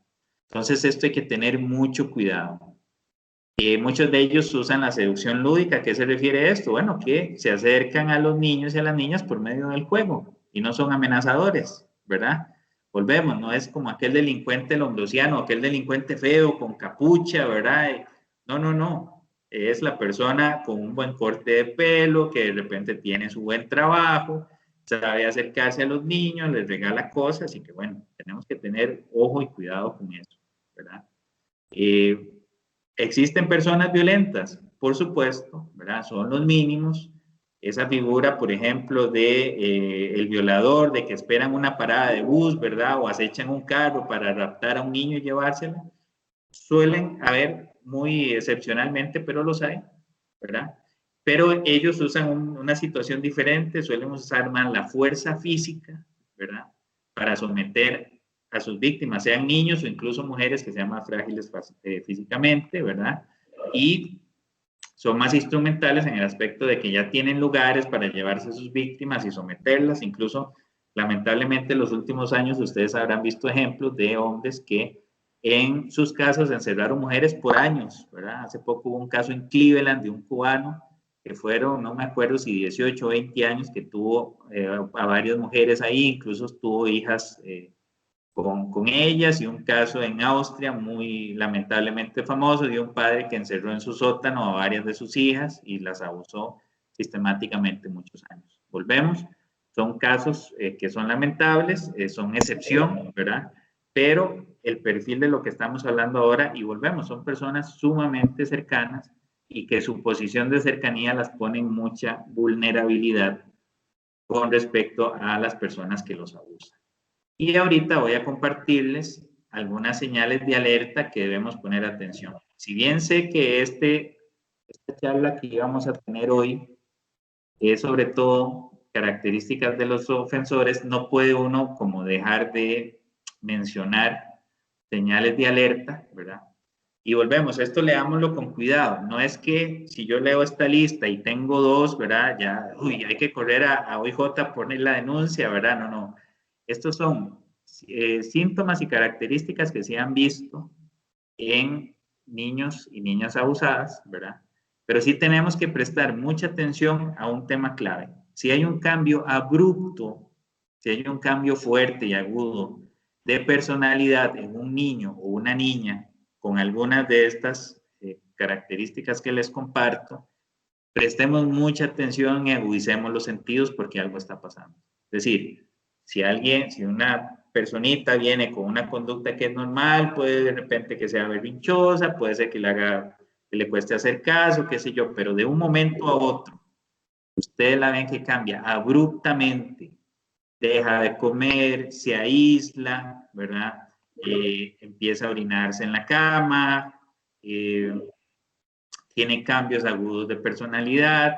Entonces esto hay que tener mucho cuidado. Muchos de ellos usan la seducción lúdica. ¿A qué se refiere esto? Bueno, que se acercan a los niños y a las niñas por medio del juego y no son amenazadores, ¿verdad? Volvemos, no es como aquel delincuente lombrosiano, aquel delincuente feo con capucha, ¿verdad? No, no, no. Es la persona con un buen corte de pelo, que de repente tiene su buen trabajo, sabe acercarse a los niños, les regala cosas y que bueno, tenemos que tener ojo y cuidado con eso, ¿verdad? ¿Existen personas violentas? Por supuesto, ¿verdad? Son los mínimos. Esa figura, por ejemplo, de el violador, de que esperan una parada de bus, ¿verdad? O acechan un carro para raptar a un niño y llevárselo. Suelen haber muy excepcionalmente, pero los hay, ¿verdad? Pero ellos usan una situación diferente, suelen usar más la fuerza física, ¿verdad? Para someter a sus víctimas, sean niños o incluso mujeres que sean más frágiles físicamente, ¿verdad? Y son más instrumentales en el aspecto de que ya tienen lugares para llevarse a sus víctimas y someterlas. Incluso, lamentablemente, en los últimos años ustedes habrán visto ejemplos de hombres que en sus casas encerraron mujeres por años, ¿verdad? Hace poco hubo un caso en Cleveland de un cubano que fueron, no me acuerdo si 18 o 20 años, que tuvo a varias mujeres ahí, incluso tuvo hijas con ellas, y un caso en Austria muy lamentablemente famoso de un padre que encerró en su sótano a varias de sus hijas y las abusó sistemáticamente muchos años. Volvemos, son casos que son lamentables, son excepción, ¿verdad? Pero el perfil de lo que estamos hablando ahora, y volvemos, son personas sumamente cercanas y que su posición de cercanía las pone en mucha vulnerabilidad con respecto a las personas que los abusan. Y ahorita voy a compartirles algunas señales de alerta que debemos poner atención. Si bien sé que esta charla que íbamos a tener hoy es sobre todo características de los ofensores, no puede uno como dejar de mencionar señales de alerta, ¿verdad? Y volvemos, esto leámoslo con cuidado. No es que si yo leo esta lista y tengo dos, ¿verdad? Ya, uy, hay que correr a OIJ a poner la denuncia, ¿verdad? No, no. Estos son síntomas y características que se han visto en niños y niñas abusadas, ¿verdad? Pero sí tenemos que prestar mucha atención a un tema clave. Si hay un cambio abrupto, si hay un cambio fuerte y agudo de personalidad en un niño o una niña con algunas de estas características que les comparto, prestemos mucha atención y agudicemos los sentidos porque algo está pasando. Es decir, si una personita viene con una conducta que es normal, puede de repente que sea berrinchosa, puede ser que le cueste hacer caso, qué sé yo, pero de un momento a otro, ustedes la ven que cambia abruptamente, deja de comer, se aísla, ¿verdad? Empieza a orinarse en la cama, tiene cambios agudos de personalidad,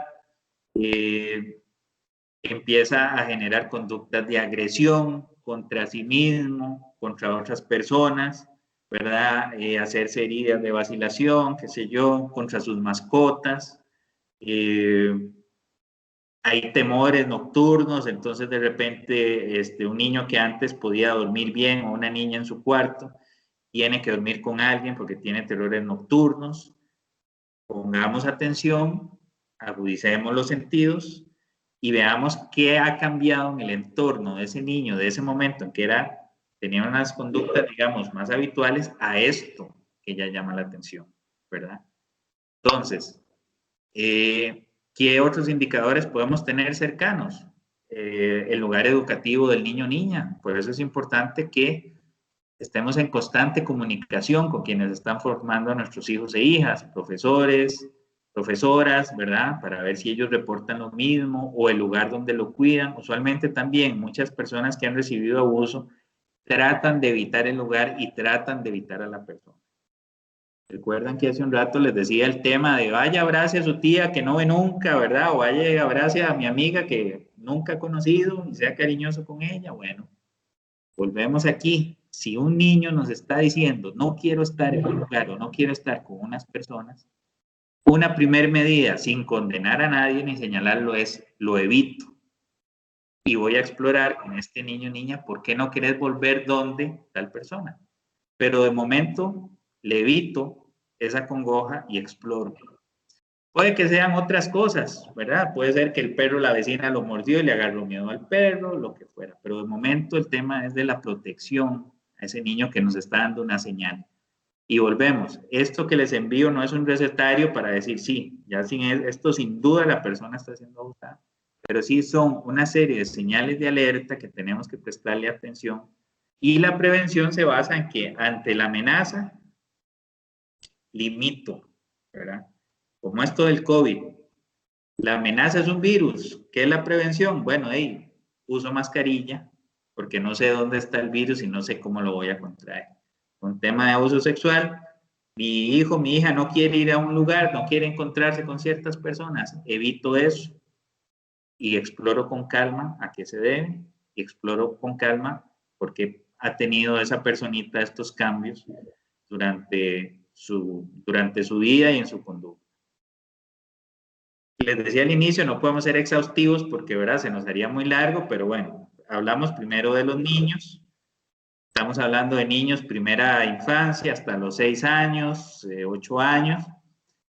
empieza a generar conductas de agresión contra sí mismo, contra otras personas, ¿verdad? Hacerse heridas de vacilación, qué sé yo, contra sus mascotas. Hay temores nocturnos, entonces de repente un niño que antes podía dormir bien o una niña en su cuarto tiene que dormir con alguien porque tiene terrores nocturnos. Pongamos atención, agudicemos los sentidos y veamos qué ha cambiado en el entorno de ese niño, de ese momento en que tenía unas conductas, digamos, más habituales, a esto que ya llama la atención, ¿verdad? Entonces, ¿qué otros indicadores podemos tener cercanos? El lugar educativo del niño o niña. Por eso es importante que estemos en constante comunicación con quienes están formando a nuestros hijos e hijas, profesores, profesoras, ¿verdad? Para ver si ellos reportan lo mismo o el lugar donde lo cuidan. Usualmente también muchas personas que han recibido abuso tratan de evitar el lugar y tratan de evitar a la persona. Recuerdan que hace un rato les decía el tema de vaya, abrace a su tía que no ve nunca, ¿verdad? O vaya, abrace a mi amiga que nunca ha conocido y sea cariñoso con ella. Bueno, volvemos aquí. Si un niño nos está diciendo no quiero estar en un lugar o no quiero estar con unas personas, una primer medida, sin condenar a nadie ni señalarlo, es lo evito. Y voy a explorar con este niño o niña por qué no querés volver donde tal persona. Pero de momento le evito esa congoja y exploro. Puede que sean otras cosas, ¿verdad? Puede ser que el perro, la vecina lo mordió y le agarró miedo al perro, lo que fuera. Pero de momento el tema es de la protección a ese niño que nos está dando una señal. Y volvemos, esto que les envío no es un recetario para decir, sí, ya sin esto sin duda la persona está siendo abusada, pero sí son una serie de señales de alerta que tenemos que prestarle atención, y la prevención se basa en que ante la amenaza, limito, ¿verdad? Como esto del COVID, la amenaza es un virus, ¿qué es la prevención? Bueno, hey, uso mascarilla, porque no sé dónde está el virus y no sé cómo lo voy a contraer. Un tema de abuso sexual, mi hijo, mi hija no quiere ir a un lugar, no quiere encontrarse con ciertas personas, evito eso y exploro con calma a qué se debe, y exploro con calma porque ha tenido esa personita estos cambios durante su vida y en su conducta. Les decía al inicio, no podemos ser exhaustivos porque, ¿verdad?, se nos haría muy largo, pero bueno, hablamos primero de los niños. Estamos hablando de niños primera infancia hasta los 6 años, 8 años.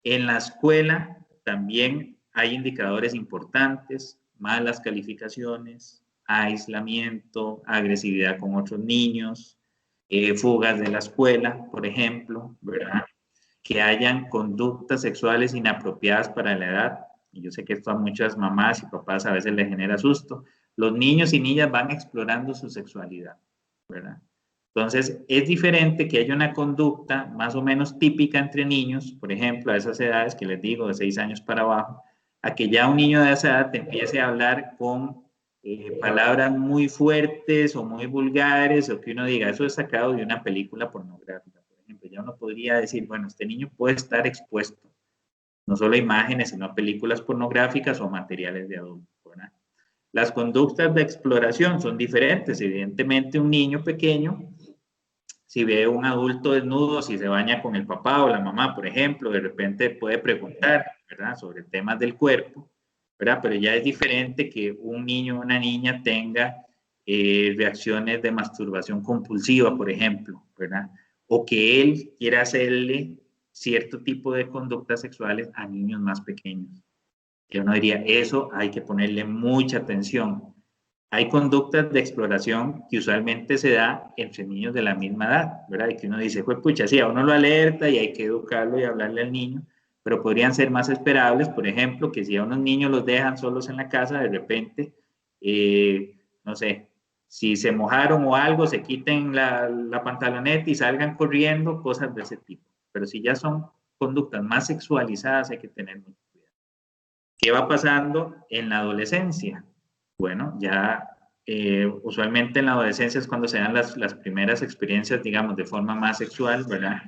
En la escuela también hay indicadores importantes, malas calificaciones, aislamiento, agresividad con otros niños, fugas de la escuela, por ejemplo, ¿verdad? Que hayan conductas sexuales inapropiadas para la edad. Y yo sé que esto a muchas mamás y papás a veces les genera susto. Los niños y niñas van explorando su sexualidad, ¿verdad? Entonces, es diferente que haya una conducta más o menos típica entre niños, por ejemplo, a esas edades que les digo, de 6 años para abajo, a que ya un niño de esa edad te empiece a hablar con palabras muy fuertes o muy vulgares, o que uno diga, eso es sacado de una película pornográfica, por ejemplo. Ya uno podría decir, bueno, este niño puede estar expuesto no solo a imágenes, sino a películas pornográficas o materiales de adultos, ¿verdad? Las conductas de exploración son diferentes. Evidentemente, un niño pequeño, si ve un adulto desnudo, si se baña con el papá o la mamá, por ejemplo, de repente puede preguntar, ¿verdad?, sobre temas del cuerpo, ¿verdad? Pero ya es diferente que un niño o una niña tenga reacciones de masturbación compulsiva, por ejemplo, ¿verdad? O que él quiera hacerle cierto tipo de conductas sexuales a niños más pequeños. Yo no diría, eso hay que ponerle mucha atención. Hay conductas de exploración que usualmente se da entre niños de la misma edad, ¿verdad? Y que uno dice, pues pucha, sí, a uno lo alerta y hay que educarlo y hablarle al niño, pero podrían ser más esperables, por ejemplo, que si a unos niños los dejan solos en la casa, de repente, no sé, si se mojaron o algo, se quiten la pantaloneta y salgan corriendo, cosas de ese tipo. Pero si ya son conductas más sexualizadas, hay que tener mucho cuidado. ¿Qué va pasando en la adolescencia? Bueno, ya usualmente en la adolescencia es cuando se dan las primeras experiencias, digamos, de forma más sexual, ¿verdad?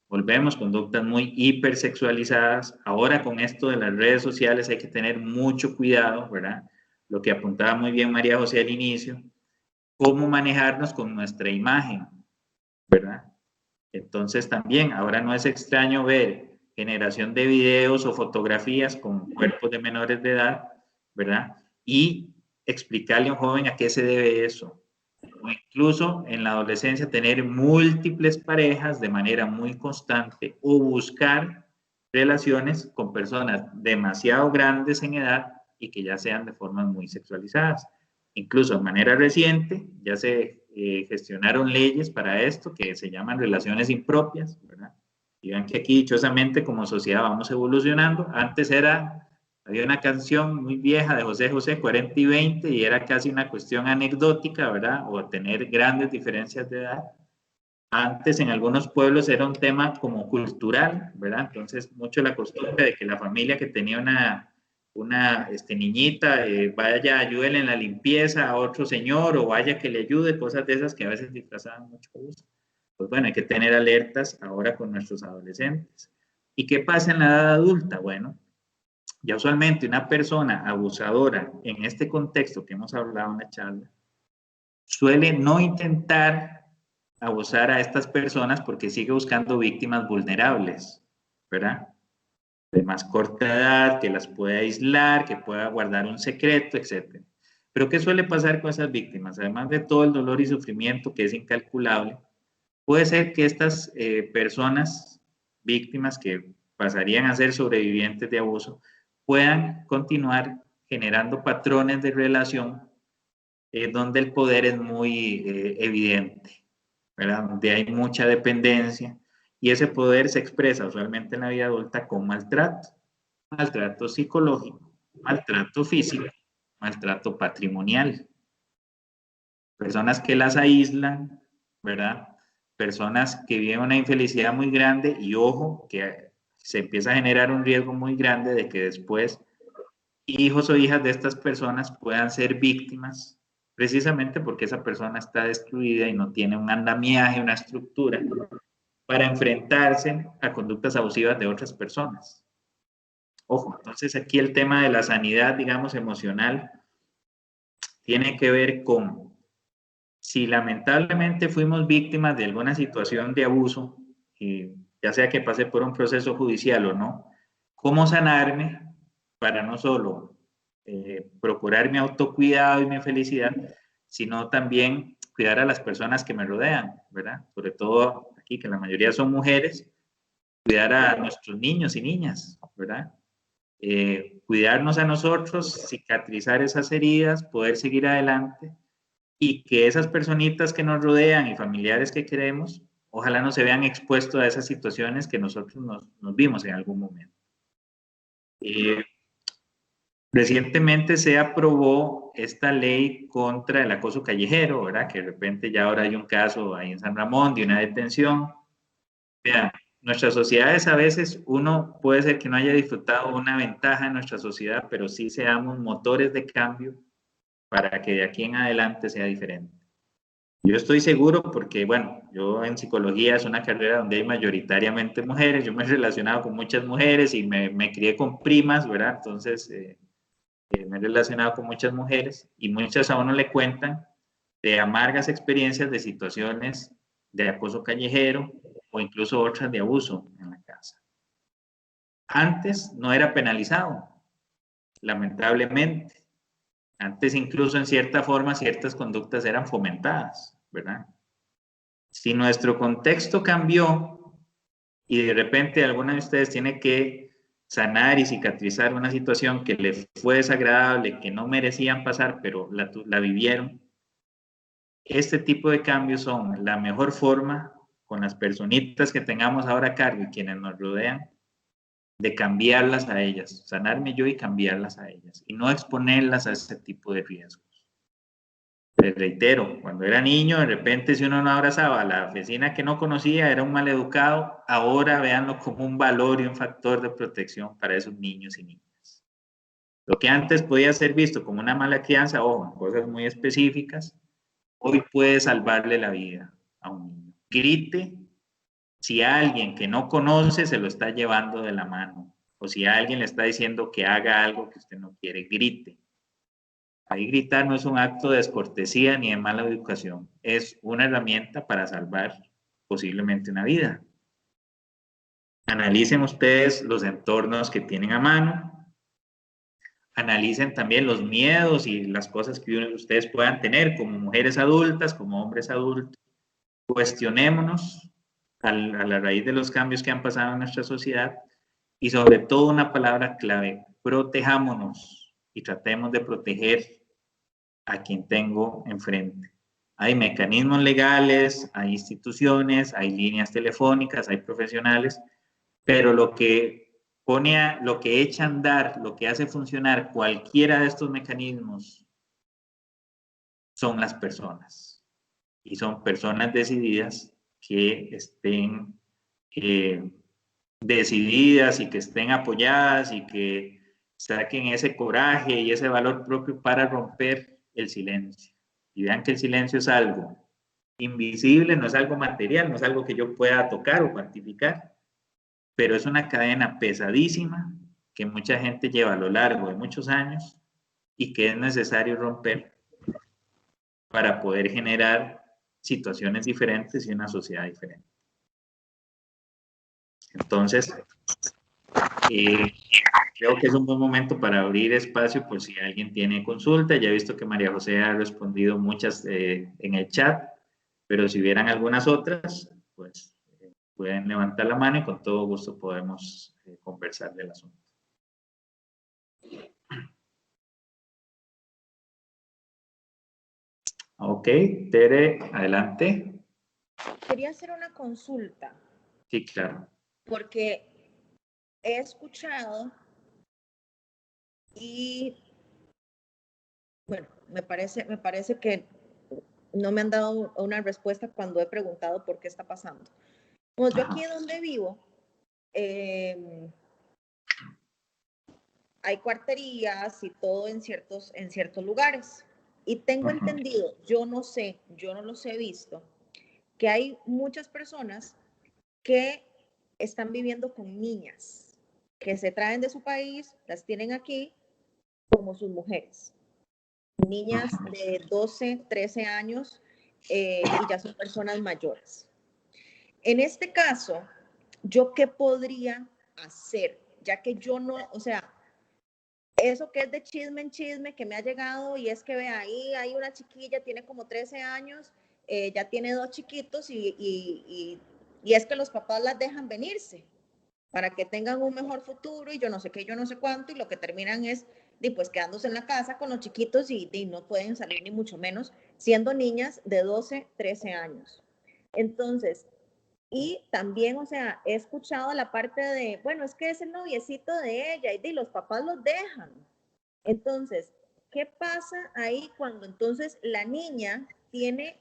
Volvemos, conductas muy hipersexualizadas. Ahora con esto de las redes sociales hay que tener mucho cuidado, ¿verdad? Lo que apuntaba muy bien María José al inicio, cómo manejarnos con nuestra imagen, ¿verdad? Entonces también, ahora no es extraño ver generación de videos o fotografías con cuerpos de menores de edad, ¿verdad? Y explicarle a un joven a qué se debe eso. O incluso en la adolescencia tener múltiples parejas de manera muy constante o buscar relaciones con personas demasiado grandes en edad y que ya sean de formas muy sexualizadas. Incluso de manera reciente ya se gestionaron leyes para esto que se llaman relaciones impropias, ¿verdad? Y vean que aquí dichosamente como sociedad vamos evolucionando. Antes había una canción muy vieja de José José, 40 y 20, y era casi una cuestión anecdótica, ¿verdad? O tener grandes diferencias de edad. Antes en algunos pueblos era un tema como cultural, ¿verdad? Entonces, mucho la costumbre de que la familia que tenía una niñita, vaya, ayúdenle en la limpieza a otro señor o vaya que le ayude, cosas de esas que a veces disfrazaban mucho gusto. Pues bueno, hay que tener alertas ahora con nuestros adolescentes. ¿Y qué pasa en la edad adulta? Bueno, ya usualmente una persona abusadora en este contexto que hemos hablado en la charla suele no intentar abusar a estas personas porque sigue buscando víctimas vulnerables, ¿verdad? De más corta edad, que las pueda aislar, que pueda guardar un secreto, etc. Pero ¿qué suele pasar con esas víctimas? Además de todo el dolor y sufrimiento que es incalculable, puede ser que estas personas, víctimas que pasarían a ser sobrevivientes de abuso, puedan continuar generando patrones de relación donde el poder es muy evidente, ¿verdad? Donde hay mucha dependencia y ese poder se expresa usualmente en la vida adulta con maltrato, maltrato psicológico, maltrato físico, maltrato patrimonial. Personas que las aíslan, ¿verdad? Personas que viven una infelicidad muy grande y ojo, que se empieza a generar un riesgo muy grande de que después hijos o hijas de estas personas puedan ser víctimas precisamente porque esa persona está destruida y no tiene un andamiaje, una estructura para enfrentarse a conductas abusivas de otras personas. Ojo, entonces aquí el tema de la sanidad, digamos, emocional, tiene que ver con si lamentablemente fuimos víctimas de alguna situación de abuso, ya sea que pase por un proceso judicial o no, ¿cómo sanarme para no solo procurar mi autocuidado y mi felicidad, sino también cuidar a las personas que me rodean, ¿verdad? Sobre todo aquí, que la mayoría son mujeres, cuidar a nuestros niños y niñas, ¿verdad? Cuidarnos a nosotros, cicatrizar esas heridas, poder seguir adelante y que esas personitas que nos rodean y familiares que queremos, ojalá no se vean expuestos a esas situaciones que nosotros nos vimos en algún momento. Recientemente se aprobó esta ley contra el acoso callejero, ¿verdad? Que de repente ya ahora hay un caso ahí en San Ramón de una detención. Vean, nuestras sociedades a veces uno puede ser que no haya disfrutado una ventaja en nuestra sociedad, pero sí seamos motores de cambio para que de aquí en adelante sea diferente. Yo estoy seguro porque, bueno, yo en psicología es una carrera donde hay mayoritariamente mujeres, yo me he relacionado con muchas mujeres y me crié con primas, ¿verdad? Entonces, me he relacionado con muchas mujeres y muchas a uno le cuentan de amargas experiencias de situaciones de acoso callejero o incluso otras de abuso en la casa. Antes no era penalizado, lamentablemente. Antes incluso en cierta forma ciertas conductas eran fomentadas, ¿verdad? Si nuestro contexto cambió y de repente alguna de ustedes tiene que sanar y cicatrizar una situación que les fue desagradable, que no merecían pasar, pero la vivieron, este tipo de cambios son la mejor forma con las personitas que tengamos ahora a cargo y quienes nos rodean, de cambiarlas a ellas, sanarme yo y cambiarlas a ellas, y no exponerlas a ese tipo de riesgos. Les reitero, cuando era niño, de repente si uno no abrazaba a la vecina que no conocía, era un maleducado, ahora véanlo como un valor y un factor de protección para esos niños y niñas. Lo que antes podía ser visto como una mala crianza, ojo, cosas muy específicas, hoy puede salvarle la vida a un niño. Grite si alguien que no conoce se lo está llevando de la mano, o si alguien le está diciendo que haga algo que usted no quiere, grite. Ahí gritar no es un acto de descortesía ni de mala educación, es una herramienta para salvar posiblemente una vida. Analicen ustedes los entornos que tienen a mano, analicen también los miedos y las cosas que ustedes puedan tener como mujeres adultas, como hombres adultos. Cuestionémonos a la raíz de los cambios que han pasado en nuestra sociedad y sobre todo una palabra clave, protejámonos y tratemos de proteger a quien tengo enfrente. Hay mecanismos legales, hay instituciones, hay líneas telefónicas, hay profesionales, pero lo que echa a andar, lo que hace funcionar cualquiera de estos mecanismos son las personas. Y son personas decididas que estén decididas y que estén apoyadas y que saquen ese coraje y ese valor propio para romper el silencio. Y vean que el silencio es algo invisible, no es algo material, no es algo que yo pueda tocar o cuantificar, pero es una cadena pesadísima que mucha gente lleva a lo largo de muchos años y que es necesario romper para poder generar situaciones diferentes y una sociedad diferente. Entonces, creo que es un buen momento para abrir espacio por si alguien tiene consulta. Ya he visto que María José ha respondido muchas en el chat, pero si hubieran algunas otras, pues pueden levantar la mano y con todo gusto podemos conversar del asunto. Ok, Tere, adelante. Quería hacer una consulta. Sí, claro. Porque he escuchado y, bueno, me parece que no me han dado una respuesta cuando he preguntado por qué está pasando. Pues yo aquí donde vivo, hay cuarterías y todo en ciertos lugares. Y tengo entendido, yo no sé, yo no los he visto, que hay muchas personas que están viviendo con niñas, que se traen de su país, las tienen aquí como sus mujeres. Niñas de 12, 13 años y ya son personas mayores. En este caso, ¿yo qué podría hacer? Ya que yo no, o sea, eso que es de chisme en chisme que me ha llegado y es que ve ahí, hay una chiquilla, tiene como 13 años, ya tiene 2 chiquitos y es que los papás las dejan venirse para que tengan un mejor futuro y yo no sé qué, yo no sé cuánto, y lo que terminan es pues quedándose en la casa con los chiquitos y no pueden salir ni mucho menos siendo niñas de 12, 13 años. Entonces, y también, o sea, he escuchado la parte de, bueno, es que es el noviecito de ella y los papás los dejan. Entonces, ¿qué pasa ahí cuando entonces la niña tiene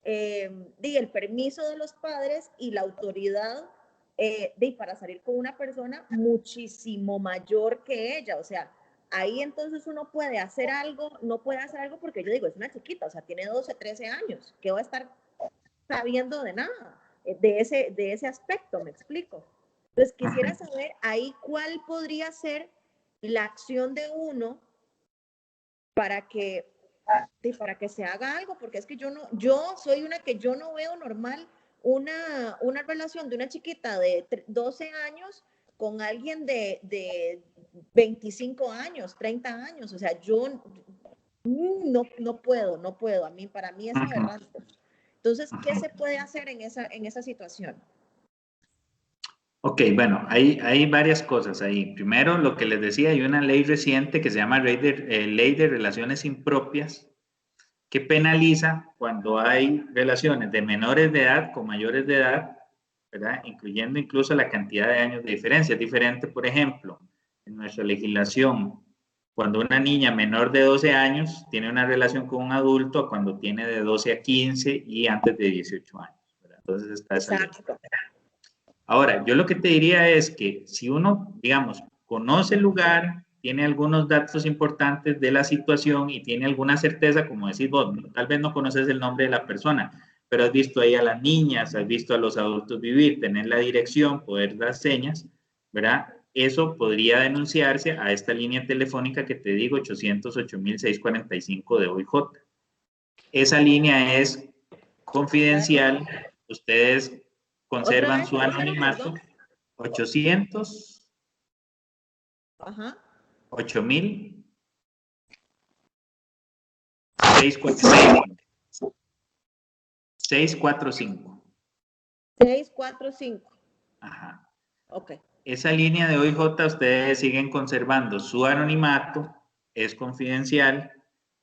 el permiso de los padres y la autoridad para salir con una persona muchísimo mayor que ella? O sea, ahí entonces uno puede hacer algo, no puede hacer algo porque yo digo, es una chiquita, o sea, tiene 12, 13 años, ¿qué va a estar sabiendo de nada de ese aspecto? ¿Me explico? Entonces quisiera saber ahí cuál podría ser la acción de uno para que se haga algo, porque es que yo soy una que yo no veo normal una relación de una chiquita de 12 años con alguien de 25 años, 30 años, o sea, yo no puedo, para mí es aberrante. Entonces, ¿qué se puede hacer en esa situación? Ok, bueno, hay varias cosas ahí. Primero, lo que les decía, hay una ley reciente que se llama Ley de Relaciones Impropias, que penaliza cuando hay relaciones de menores de edad con mayores de edad, ¿verdad? Incluyendo incluso la cantidad de años de diferencia. Es diferente, por ejemplo, en nuestra legislación, cuando una niña menor de 12 años tiene una relación con un adulto, cuando tiene de 12 a 15 y antes de 18 años, ¿verdad? Entonces está esa ley. Ahora, yo lo que te diría es que si uno, digamos, conoce el lugar, tiene algunos datos importantes de la situación y tiene alguna certeza, como decís vos, tal vez no conoces el nombre de la persona, pero has visto ahí a las niñas, has visto a los adultos vivir, tener la dirección, poder dar señas, ¿verdad? Eso podría denunciarse a esta línea telefónica que te digo, 808.645 de OIJ. Esa línea es confidencial, ustedes conservan su anonimato. 800 8.000 645 645. Ajá. Ok. Esa línea de OIJ ustedes siguen conservando su anonimato, es confidencial,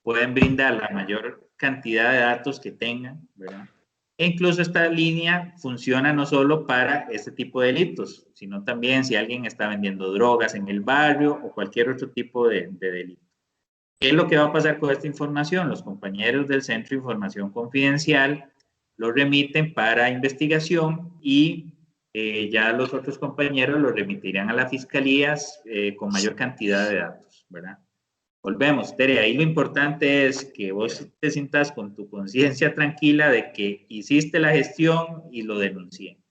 pueden brindar la mayor cantidad de datos que tengan, ¿verdad? E incluso esta línea funciona no solo para este tipo de delitos, sino también si alguien está vendiendo drogas en el barrio o cualquier otro tipo de delito. ¿Qué es lo que va a pasar con esta información? Los compañeros del Centro de Información Confidencial lo remiten para investigación y ya los otros compañeros lo remitirán a las fiscalías con mayor cantidad de datos, ¿verdad? Volvemos, Tere, ahí lo importante es que vos te sientas con tu conciencia tranquila de que hiciste la gestión y lo denuncié.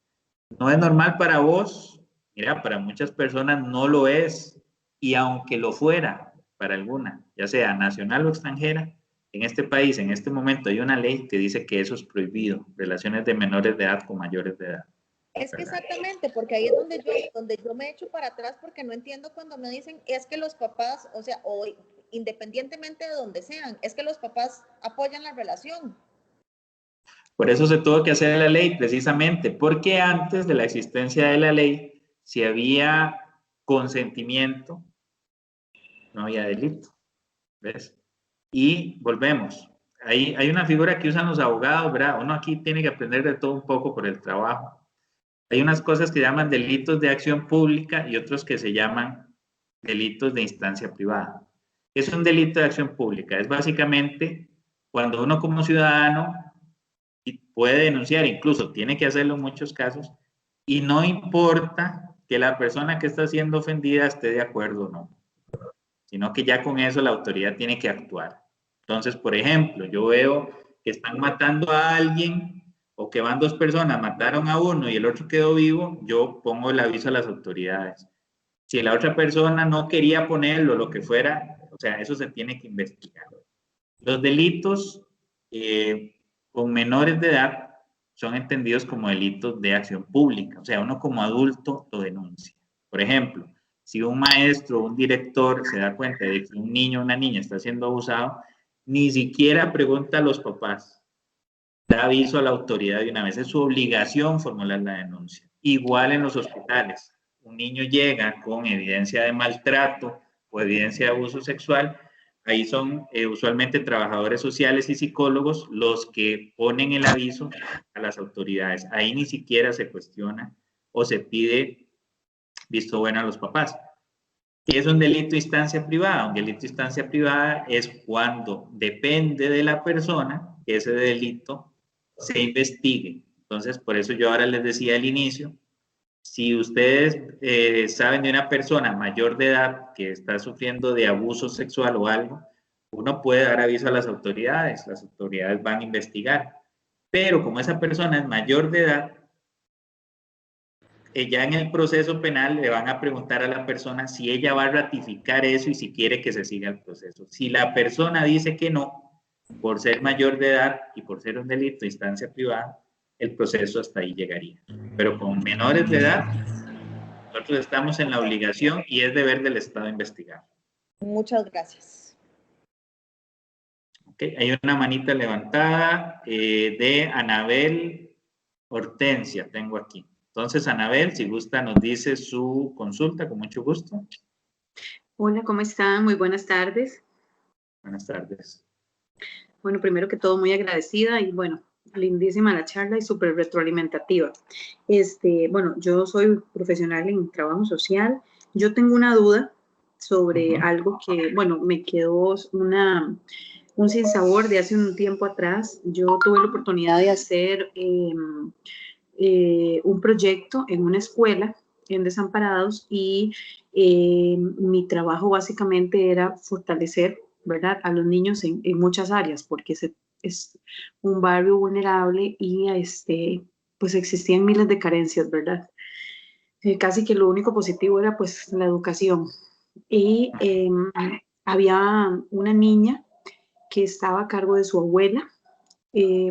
No es normal para vos, mira, para muchas personas no lo es, y aunque lo fuera para alguna, ya sea nacional o extranjera, en este país, en este momento, hay una ley que dice que eso es prohibido, relaciones de menores de edad con mayores de edad. Es que ¿verdad? exactamente, porque ahí es donde yo me echo para atrás porque no entiendo cuando me dicen, es que los papás, o sea, o independientemente de donde sean, es que los papás apoyan la relación. Por eso se tuvo que hacer la ley, precisamente, porque antes de la existencia de la ley, si había consentimiento, no había delito. ¿Ves? Y volvemos. Hay una figura que usan los abogados, ¿verdad? Uno aquí tiene que aprender de todo un poco por el trabajo. Hay unas cosas que llaman delitos de acción pública y otros que se llaman delitos de instancia privada. ¿Qué es un delito de acción pública? Es básicamente cuando uno como ciudadano puede denunciar, incluso tiene que hacerlo en muchos casos, y no importa que la persona que está siendo ofendida esté de acuerdo o no, sino que ya con eso la autoridad tiene que actuar. Entonces, por ejemplo, yo veo que están matando a alguien o que van dos personas, mataron a uno y el otro quedó vivo, yo pongo el aviso a las autoridades. Si la otra persona no quería ponerlo, lo que fuera, o sea, eso se tiene que investigar. Los delitos con menores de edad son entendidos como delitos de acción pública, o sea, uno como adulto lo denuncia. Por ejemplo, si un maestro o un director se da cuenta de que un niño o una niña está siendo abusado, ni siquiera pregunta a los papás, da aviso a la autoridad de una vez, es su obligación formular la denuncia. Igual en los hospitales, un niño llega con evidencia de maltrato o evidencia de abuso sexual, ahí son usualmente trabajadores sociales y psicólogos los que ponen el aviso a las autoridades. Ahí ni siquiera se cuestiona o se pide visto bueno a los papás. ¿Qué es un delito de instancia privada? Un delito de instancia privada es cuando depende de la persona que ese delito se investigue. Entonces, por eso yo ahora les decía al inicio, si ustedes saben de una persona mayor de edad que está sufriendo de abuso sexual o algo, uno puede dar aviso a las autoridades van a investigar. Pero como esa persona es mayor de edad, ya en el proceso penal le van a preguntar a la persona si ella va a ratificar eso y si quiere que se siga el proceso. Si la persona dice que no, por ser mayor de edad y por ser un delito de instancia privada, el proceso hasta ahí llegaría. Pero con menores de edad, nosotros estamos en la obligación y es deber del Estado investigar. Muchas gracias. Okay. Hay una manita levantada de Anabel Hortensia, tengo aquí. Entonces, Anabel, si gusta, nos dice su consulta, con mucho gusto. Hola, ¿cómo están? Muy buenas tardes. Buenas tardes. Bueno, primero que todo, muy agradecida y bueno, lindísima la charla y súper retroalimentativa. Bueno, yo soy profesional en trabajo social. Yo tengo una duda sobre algo que, bueno, me quedó un sinsabor de hace un tiempo atrás. Yo tuve la oportunidad de hacer un proyecto en una escuela en Desamparados y mi trabajo básicamente era fortalecer, ¿verdad?, a los niños en muchas áreas, porque es un barrio vulnerable y pues existían miles de carencias, ¿verdad? Casi que lo único positivo era pues la educación. Y había una niña que estaba a cargo de su abuela,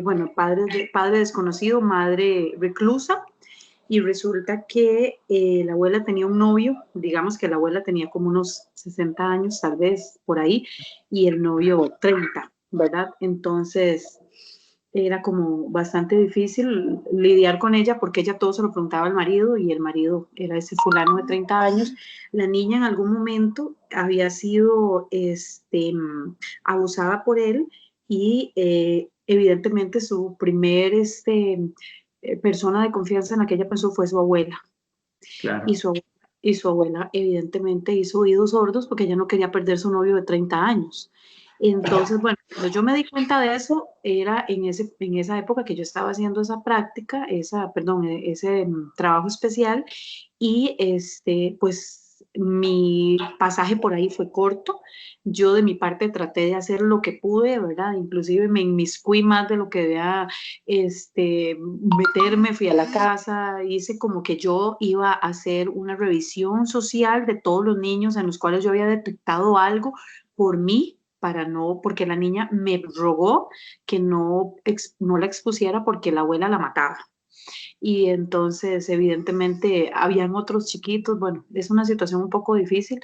bueno, padre desconocido, madre reclusa, y resulta que la abuela tenía un novio, digamos que la abuela tenía como unos 60 años, tal vez por ahí, y el novio 30, ¿verdad? Entonces era como bastante difícil lidiar con ella porque ella todo se lo preguntaba al marido y el marido era ese fulano de 30 años. La niña en algún momento había sido abusada por él y evidentemente su primer persona de confianza en la que ella pensó fue su abuela. Claro. Y su abuela evidentemente hizo oídos sordos porque ella no quería perder su novio de 30 años. Entonces, bueno, cuando yo me di cuenta de eso, era en esa época que yo estaba haciendo esa práctica, ese trabajo especial, y pues mi pasaje por ahí fue corto. Yo de mi parte traté de hacer lo que pude, ¿verdad? Inclusive me inmiscuí más de lo que debía meterme, fui a la casa, hice como que yo iba a hacer una revisión social de todos los niños en los cuales yo había detectado algo por mí, porque la niña me rogó que no la expusiera porque la abuela la mataba. Y entonces, evidentemente, habían otros chiquitos. Bueno, es una situación un poco difícil.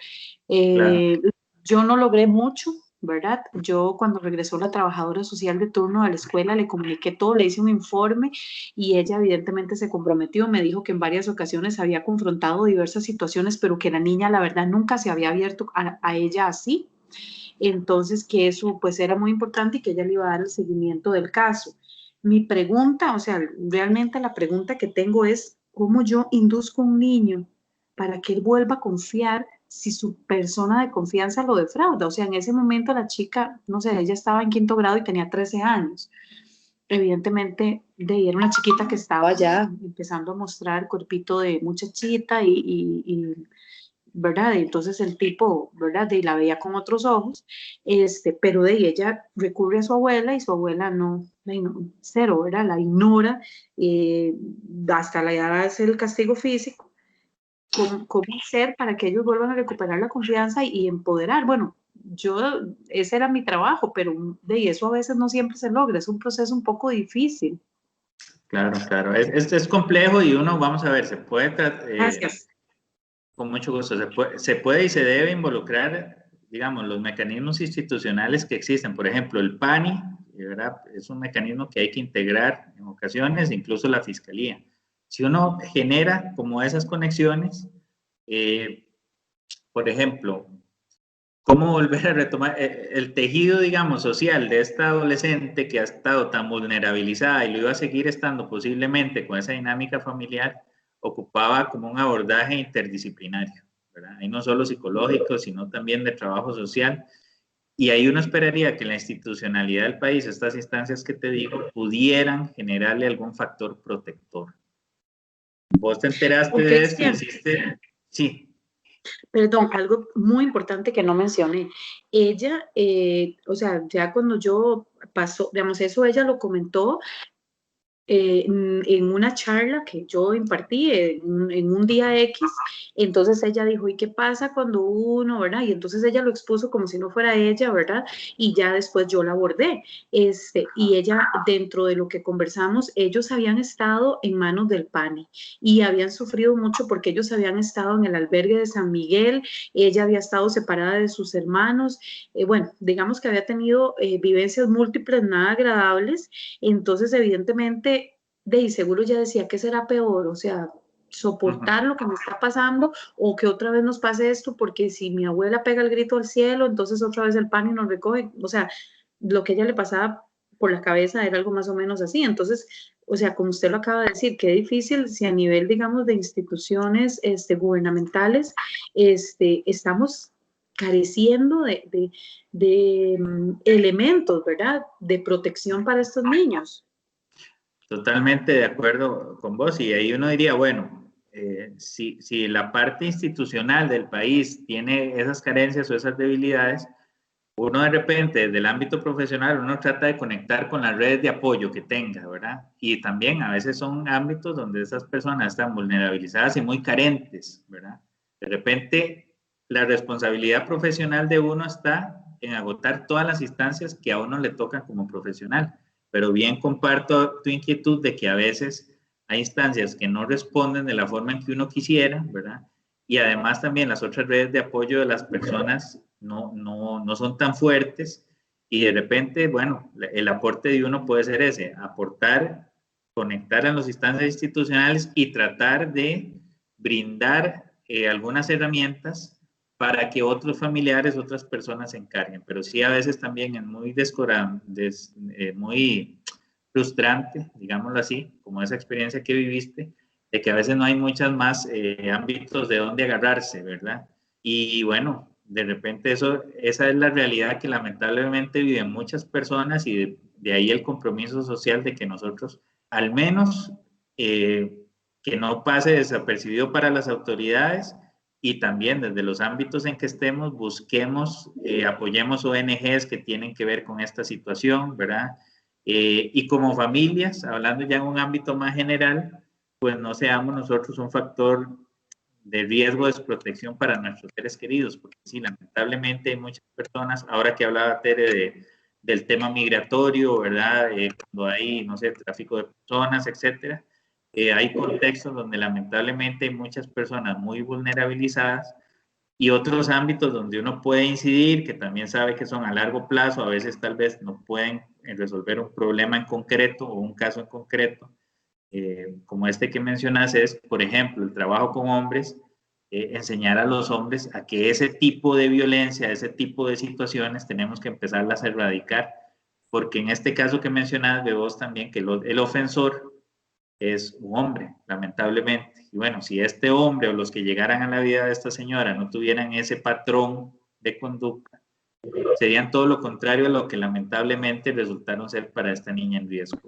Claro. Yo no logré mucho, ¿verdad? Yo cuando regresó la trabajadora social de turno a la escuela le comuniqué todo, le hice un informe y ella evidentemente se comprometió, me dijo que en varias ocasiones había confrontado diversas situaciones, pero que la niña la verdad nunca se había abierto a ella así. Entonces que eso pues era muy importante y que ella le iba a dar el seguimiento del caso. Mi pregunta, o sea, realmente la pregunta que tengo es, ¿cómo yo induzco a un niño para que él vuelva a confiar si su persona de confianza lo defrauda? O sea, en ese momento la chica, no sé, ella estaba en 5.º grado y tenía 13 años. Evidentemente, era una chiquita que estaba ya empezando a mostrar cuerpito de muchachita ¿verdad? Y entonces el tipo, ¿verdad? Y la veía con otros ojos, pero ella recurre a su abuela y su abuela no, cero, ¿verdad? La ignora, hasta la edad de hacer el castigo físico. ¿Cómo hacer para que ellos vuelvan a recuperar la confianza y empoderar? Bueno, ese era mi trabajo, pero de eso a veces no siempre se logra, es un proceso un poco difícil. Claro, claro, es complejo y uno, vamos a ver, se puede Gracias. con mucho gusto, se puede y se debe involucrar, digamos, los mecanismos institucionales que existen. Por ejemplo, el PANI, ¿verdad? Es un mecanismo que hay que integrar en ocasiones, incluso la fiscalía. Si uno genera como esas conexiones, por ejemplo, ¿cómo volver a retomar el tejido, digamos, social de esta adolescente que ha estado tan vulnerabilizada y lo iba a seguir estando posiblemente con esa dinámica familiar? Ocupaba como un abordaje interdisciplinario, ¿verdad? Y no solo psicológico, sino también de trabajo social. Y ahí uno esperaría que la institucionalidad del país, estas instancias que te digo, pudieran generarle algún factor protector. ¿Vos te enteraste de esto? ¿Hiciste? Sí. Perdón, algo muy importante que no mencioné. Ella, o sea, ya cuando yo pasó, digamos, eso ella lo comentó en una charla que yo impartí en un día X. Entonces ella dijo, ¿y qué pasa cuando uno, verdad? Y entonces ella lo expuso como si no fuera ella, ¿verdad? Y ya después yo la abordé. Y ella, dentro de lo que conversamos, ellos habían estado en manos del PANI y habían sufrido mucho porque ellos habían estado en el albergue de San Miguel, ella había estado separada de sus hermanos, bueno, digamos que había tenido vivencias múltiples, nada agradables. Entonces, evidentemente, seguro ya decía que será peor, o sea, soportar lo que me está pasando o que otra vez nos pase esto, porque si mi abuela pega el grito al cielo, entonces otra vez el PANI nos recoge, o sea, lo que ella le pasaba por la cabeza era algo más o menos así. Entonces, o sea, como usted lo acaba de decir, qué difícil si a nivel, digamos, de instituciones gubernamentales, estamos careciendo de elementos, ¿verdad?, de protección para estos niños. Totalmente de acuerdo con vos, y ahí uno diría, bueno, si la parte institucional del país tiene esas carencias o esas debilidades, uno de repente desde el ámbito profesional uno trata de conectar con las redes de apoyo que tenga, ¿verdad? Y también a veces son ámbitos donde esas personas están vulnerabilizadas y muy carentes, ¿verdad? De repente la responsabilidad profesional de uno está en agotar todas las instancias que a uno le tocan como profesional, pero bien comparto tu inquietud de que a veces hay instancias que no responden de la forma en que uno quisiera, ¿verdad? Y además también las otras redes de apoyo de las personas no son tan fuertes y de repente, bueno, el aporte de uno puede ser ese, aportar, conectar a las instancias institucionales y tratar de brindar algunas herramientas para que otros familiares, otras personas se encarguen. Pero sí a veces también es muy muy frustrante, digámoslo así, como esa experiencia que viviste, de que a veces no hay muchos más ámbitos de donde agarrarse, ¿verdad? Y bueno, de repente esa es la realidad que lamentablemente viven muchas personas y de ahí el compromiso social de que nosotros, al menos, que no pase desapercibido para las autoridades y también desde los ámbitos en que estemos, busquemos, apoyemos ONGs que tienen que ver con esta situación, ¿verdad? Y como familias, hablando ya en un ámbito más general, pues no seamos nosotros un factor de riesgo de desprotección para nuestros seres queridos, porque sí, lamentablemente hay muchas personas, ahora que hablaba Tere del tema migratorio, ¿verdad? Cuando hay, no sé, tráfico de personas, etcétera, hay contextos donde lamentablemente hay muchas personas muy vulnerabilizadas y otros ámbitos donde uno puede incidir, que también sabe que son a largo plazo, a veces tal vez no pueden resolver un problema en concreto o un caso en concreto, como este que mencionas, es, por ejemplo, el trabajo con hombres, enseñar a los hombres a que ese tipo de violencia, ese tipo de situaciones, tenemos que empezarlas a erradicar, porque en este caso que mencionas de vos también, que el ofensor es un hombre, lamentablemente. Y bueno, si este hombre o los que llegaran a la vida de esta señora no tuvieran ese patrón de conducta, serían todo lo contrario a lo que lamentablemente resultaron ser para esta niña en riesgo.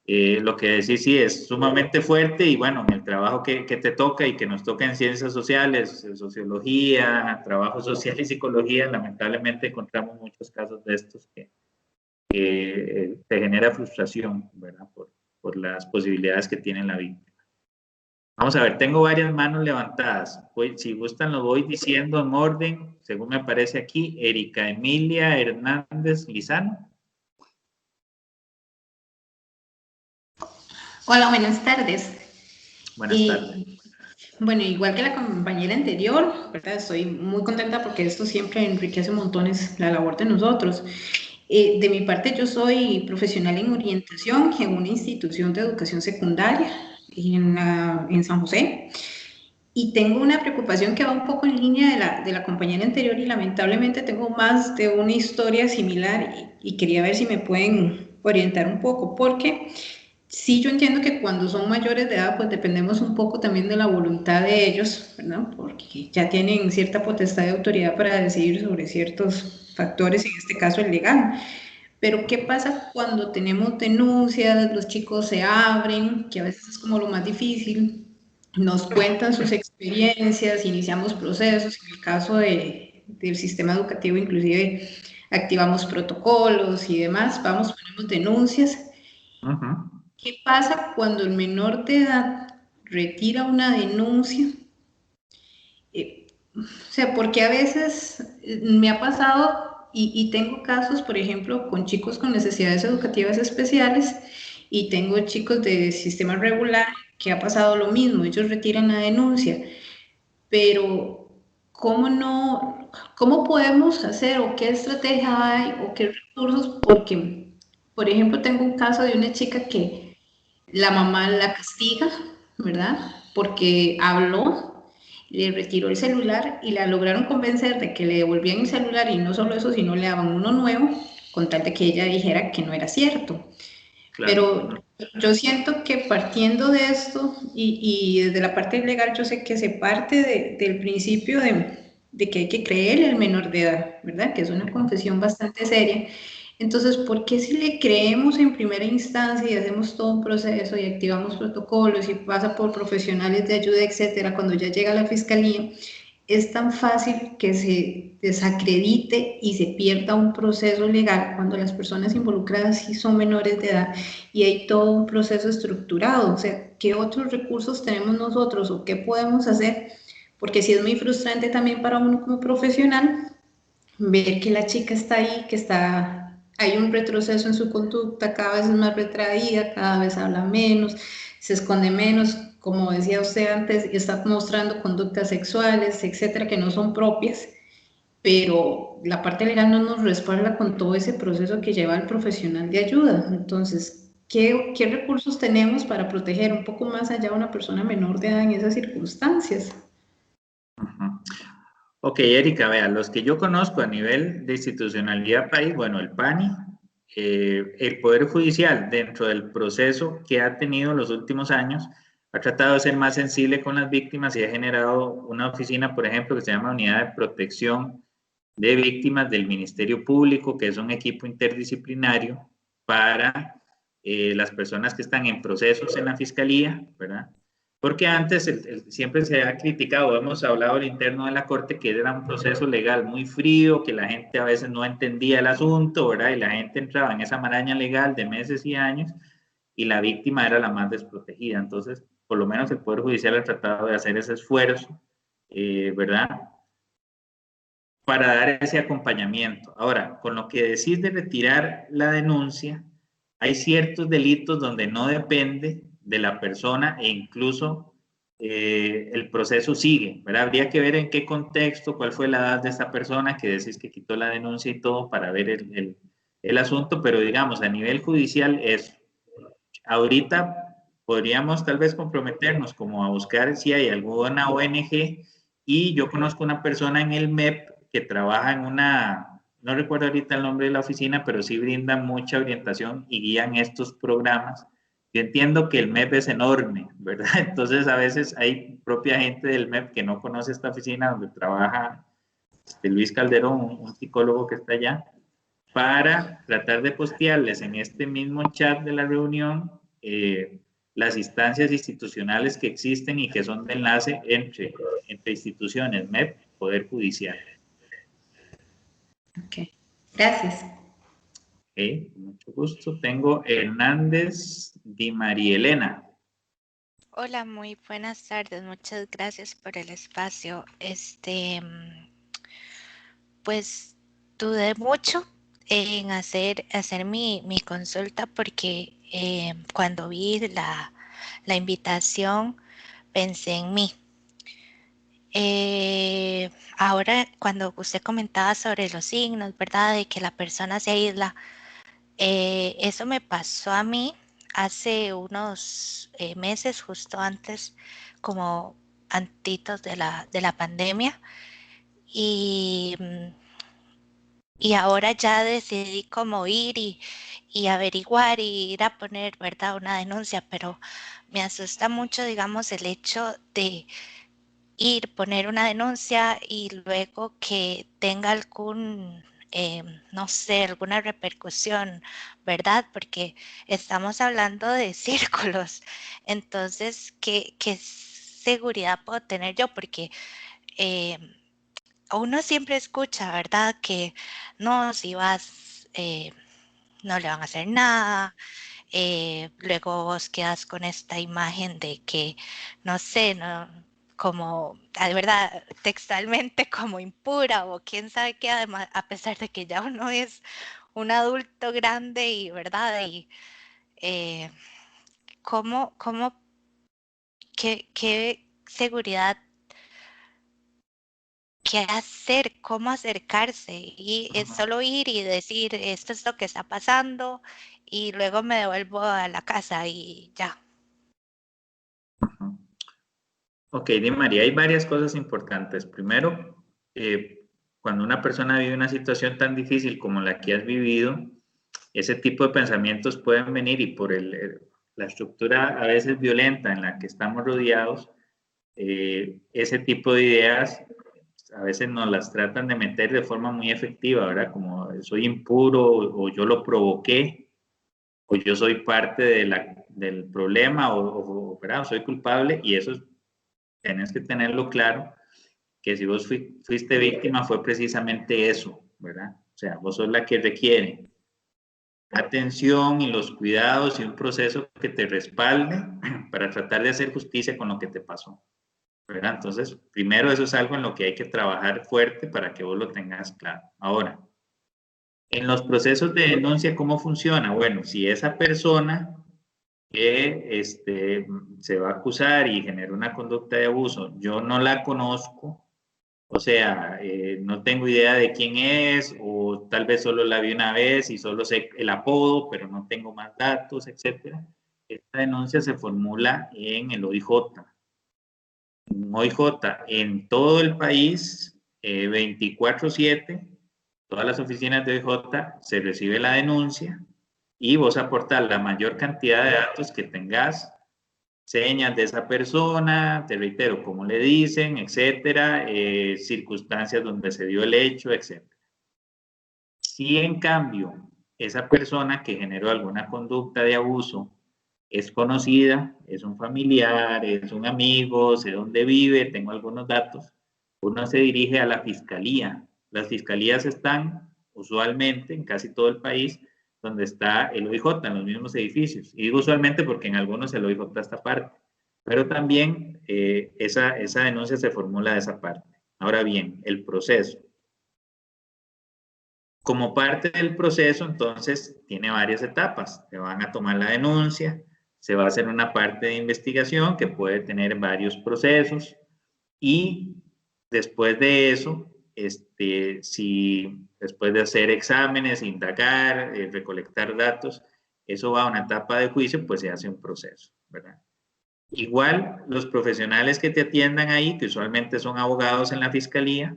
Lo que decís sí es sumamente fuerte y bueno, en el trabajo que te toca y que nos toca en ciencias sociales, sociología, trabajo social y psicología, lamentablemente encontramos muchos casos de estos que te genera frustración, ¿verdad? Por las posibilidades que tiene la víctima. Vamos a ver, tengo varias manos levantadas. Si gustan, lo voy diciendo en orden, según me aparece aquí. Erika Emilia Hernández Lizano. Hola, buenas tardes. Buenas tardes. Bueno, igual que la compañera anterior, ¿verdad? Estoy muy contenta porque esto siempre enriquece montones la labor de nosotros. De mi parte, yo soy profesional en orientación en una institución de educación secundaria en San José. Y tengo una preocupación que va un poco en línea de la compañera anterior y lamentablemente tengo más de una historia similar y quería ver si me pueden orientar un poco, porque sí, yo entiendo que cuando son mayores de edad, pues dependemos un poco también de la voluntad de ellos, ¿verdad? Porque ya tienen cierta potestad de autoridad para decidir sobre ciertos factores, en este caso el legal. Pero ¿qué pasa cuando tenemos denuncias, los chicos se abren, que a veces es como lo más difícil, nos cuentan sus experiencias, iniciamos procesos, en el caso del sistema educativo inclusive activamos protocolos y demás, ponemos denuncias. ¿Qué pasa cuando el menor de edad retira una denuncia? O sea, porque a veces me ha pasado y tengo casos, por ejemplo, con chicos con necesidades educativas especiales y tengo chicos de sistema regular que ha pasado lo mismo, ellos retiran la denuncia, pero ¿cómo podemos hacer o qué estrategia hay o qué recursos? Porque, por ejemplo, tengo un caso de una chica que la mamá la castiga, ¿verdad? Porque habló, le retiró el celular y la lograron convencer de que le devolvían el celular y no solo eso, sino le daban uno nuevo, con tal de que ella dijera que no era cierto. Claro. Pero yo siento que partiendo de esto y desde la parte legal yo sé que se parte del principio de que hay que creerle al menor de edad, ¿verdad? Que es una confesión bastante seria. Entonces, ¿por qué si le creemos en primera instancia y hacemos todo un proceso y activamos protocolos y pasa por profesionales de ayuda, etcétera, cuando ya llega a la fiscalía, es tan fácil que se desacredite y se pierda un proceso legal cuando las personas involucradas sí son menores de edad y hay todo un proceso estructurado? O sea, ¿qué otros recursos tenemos nosotros o qué podemos hacer? Porque sí es muy frustrante también para uno como profesional ver que la chica está ahí, hay un retroceso en su conducta, cada vez es más retraída, cada vez habla menos, se esconde menos, como decía usted antes, está mostrando conductas sexuales, etcétera, que no son propias, pero la parte legal no nos respalda con todo ese proceso que lleva el profesional de ayuda. Entonces, ¿qué recursos tenemos para proteger un poco más allá a una persona menor de edad en esas circunstancias? Ok, Erika, vea, los que yo conozco a nivel de institucionalidad país, bueno, el PANI, el Poder Judicial, dentro del proceso que ha tenido en los últimos años, ha tratado de ser más sensible con las víctimas y ha generado una oficina, por ejemplo, que se llama Unidad de Protección de Víctimas del Ministerio Público, que es un equipo interdisciplinario para las personas que están en procesos en la Fiscalía, ¿verdad? Porque antes siempre se ha criticado, hemos hablado al interno de la Corte, que era un proceso legal muy frío, que la gente a veces no entendía el asunto, ¿verdad? Y la gente entraba en esa maraña legal de meses y años y la víctima era la más desprotegida. Entonces, por lo menos el Poder Judicial ha tratado de hacer ese esfuerzo, ¿verdad? Para dar ese acompañamiento. Ahora, con lo que decís de retirar la denuncia, hay ciertos delitos donde no depende de la persona e incluso el proceso sigue, ¿verdad? Habría que ver en qué contexto, cuál fue la edad de esta persona que decís que quitó la denuncia y todo para ver el asunto, pero digamos, a nivel judicial es, ahorita podríamos tal vez comprometernos como a buscar si hay alguna ONG, y yo conozco una persona en el MEP que trabaja en una, no recuerdo ahorita el nombre de la oficina, pero sí brinda mucha orientación y guían estos programas. Yo entiendo que el MEP es enorme, ¿verdad? Entonces a veces hay propia gente del MEP que no conoce esta oficina donde trabaja Luis Calderón, un psicólogo que está allá, para tratar de postearles en este mismo chat de la reunión las instancias institucionales que existen y que son de enlace entre instituciones, MEP, Poder Judicial. Ok, gracias. Con mucho gusto. Tengo Hernández Di María Elena. Hola, muy buenas tardes. Muchas gracias por el espacio. Pues dudé mucho en hacer mi consulta porque cuando vi la invitación pensé en mí. Ahora, cuando usted comentaba sobre los signos, ¿verdad? De que la persona se aísla, eso me pasó a mí hace unos meses, justo antes, como antitos de la pandemia. Y, y ahora ya decidí como ir y averiguar y ir a poner, ¿verdad? Una denuncia, pero me asusta mucho, digamos, el hecho de ir, poner una denuncia y luego que tenga algún, no sé, alguna repercusión, ¿verdad? Porque estamos hablando de círculos. Entonces, ¿qué seguridad puedo tener yo? Porque uno siempre escucha, ¿verdad? Que no, si vas, no le van a hacer nada. Luego vos quedas con esta imagen de que, no sé, no, como, de verdad, textualmente como impura o quién sabe qué, además, a pesar de que ya uno es un adulto grande y, ¿verdad? Y eh, ¿cómo, qué seguridad, qué hacer, cómo acercarse? Y es solo ir y decir, esto es lo que está pasando y luego me devuelvo a la casa y ya. Ok, Di María, hay varias cosas importantes. Primero, cuando una persona vive una situación tan difícil como la que has vivido, ese tipo de pensamientos pueden venir y por la estructura a veces violenta en la que estamos rodeados, ese tipo de ideas a veces nos las tratan de meter de forma muy efectiva, ¿verdad? Como soy impuro o yo lo provoqué o yo soy parte del problema ¿verdad? O soy culpable, y eso tenés que tenerlo claro, que si vos fuiste víctima fue precisamente eso, ¿verdad? O sea, vos sos la que requiere atención y los cuidados y un proceso que te respalde para tratar de hacer justicia con lo que te pasó, ¿verdad? Entonces, primero eso es algo en lo que hay que trabajar fuerte para que vos lo tengas claro. Ahora, en los procesos de denuncia, ¿cómo funciona? Bueno, si esa persona que se va a acusar y genera una conducta de abuso, yo no la conozco, o sea, no tengo idea de quién es, o tal vez solo la vi una vez y solo sé el apodo, pero no tengo más datos, etcétera. Esta denuncia se formula en el OIJ. Un OIJ en todo el país, 24/7, todas las oficinas de OIJ se recibe la denuncia y vos aportar la mayor cantidad de datos que tengas, señas de esa persona, te reitero, cómo le dicen, etcétera, circunstancias donde se dio el hecho, etcétera. Si en cambio esa persona que generó alguna conducta de abuso es conocida, es un familiar, es un amigo, sé dónde vive, tengo algunos datos, uno se dirige a la fiscalía. Las fiscalías están usualmente en casi todo el país donde está el OIJ, en los mismos edificios. Y digo usualmente porque en algunos el OIJ está aparte, pero también esa denuncia se formula de esa parte. Ahora bien, el proceso. Como parte del proceso, entonces, tiene varias etapas. Te van a tomar la denuncia, se va a hacer una parte de investigación que puede tener varios procesos y después de eso, si después de hacer exámenes, indagar, recolectar datos, eso va a una etapa de juicio, pues se hace un proceso, ¿verdad? Igual, los profesionales que te atiendan ahí, que usualmente son abogados en la fiscalía,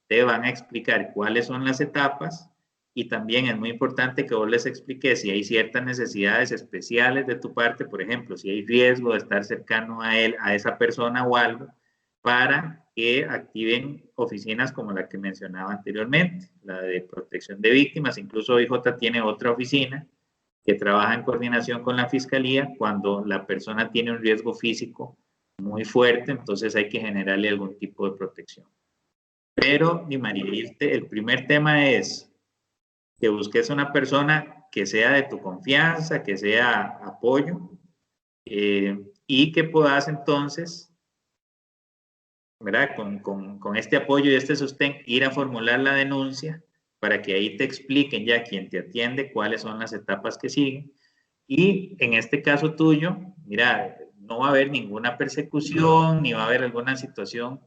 te van a explicar cuáles son las etapas y también es muy importante que vos les expliques si hay ciertas necesidades especiales de tu parte, por ejemplo, si hay riesgo de estar cercano a él, a esa persona o algo, para que activen oficinas como la que mencionaba anteriormente, la de protección de víctimas. Incluso OIJ tiene otra oficina que trabaja en coordinación con la fiscalía cuando la persona tiene un riesgo físico muy fuerte, entonces hay que generarle algún tipo de protección. Pero, mi María, el primer tema es que busques una persona que sea de tu confianza, que sea apoyo, y que puedas entonces, ¿verdad? Con este apoyo y este sostén, ir a formular la denuncia para que ahí te expliquen ya quien te atiende cuáles son las etapas que siguen. Y en este caso tuyo, mira, no va a haber ninguna persecución, ni va a haber alguna situación,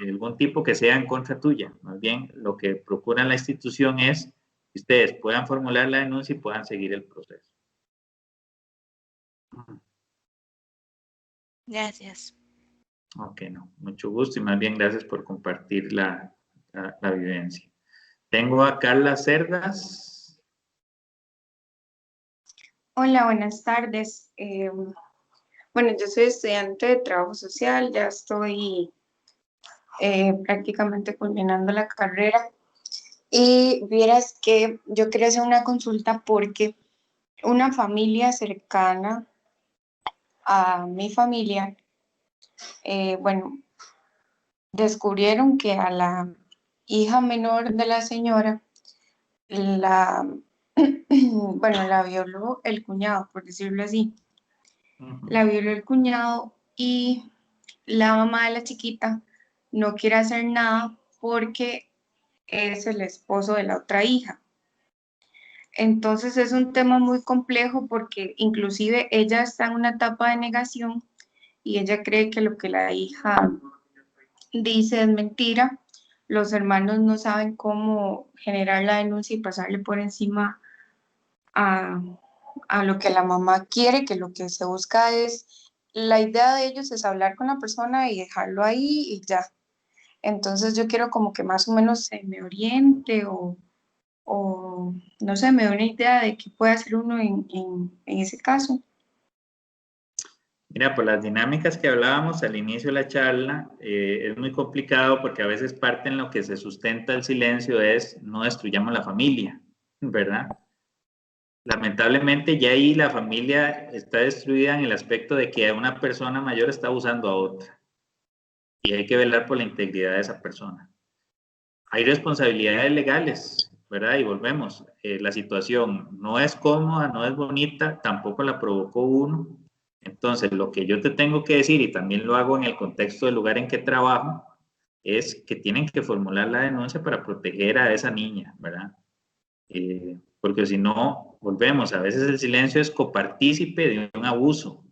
algún tipo que sea en contra tuya. Más bien, lo que procura la institución es que ustedes puedan formular la denuncia y puedan seguir el proceso. Gracias. Ok, no, mucho gusto y más bien gracias por compartir la vivencia. Tengo a Carla Cerdas. Hola, buenas tardes. Bueno, yo soy estudiante de trabajo social, ya estoy prácticamente culminando la carrera y vieras que yo quería hacer una consulta porque una familia cercana a mi familia, bueno, descubrieron que a la hija menor de la señora bueno, la violó el cuñado, por decirlo así. La violó el cuñado y la mamá de la chiquita no quiere hacer nada porque es el esposo de la otra hija. Entonces es un tema muy complejo porque inclusive ella está en una etapa de negación y ella cree que lo que la hija dice es mentira. Los hermanos no saben cómo generar la denuncia y pasarle por encima a lo que la mamá quiere, que lo que se busca es, la idea de ellos es hablar con la persona y dejarlo ahí y ya. Entonces yo quiero como que más o menos se me oriente o no sé, me dé una idea de qué puede hacer uno en ese caso. Mira, por las dinámicas que hablábamos al inicio de la charla, es muy complicado porque a veces parte en lo que se sustenta el silencio es no destruyamos la familia, ¿verdad? Lamentablemente ya ahí la familia está destruida en el aspecto de que una persona mayor está abusando a otra y hay que velar por la integridad de esa persona. Hay responsabilidades legales, ¿verdad? Y volvemos, la situación no es cómoda, no es bonita, tampoco la provocó uno. Entonces, lo que yo te tengo que decir, y también lo hago en el contexto del lugar en que trabajo, es que tienen que formular la denuncia para proteger a esa niña, ¿verdad? Porque si no, volvemos, a veces el silencio es copartícipe de un abuso.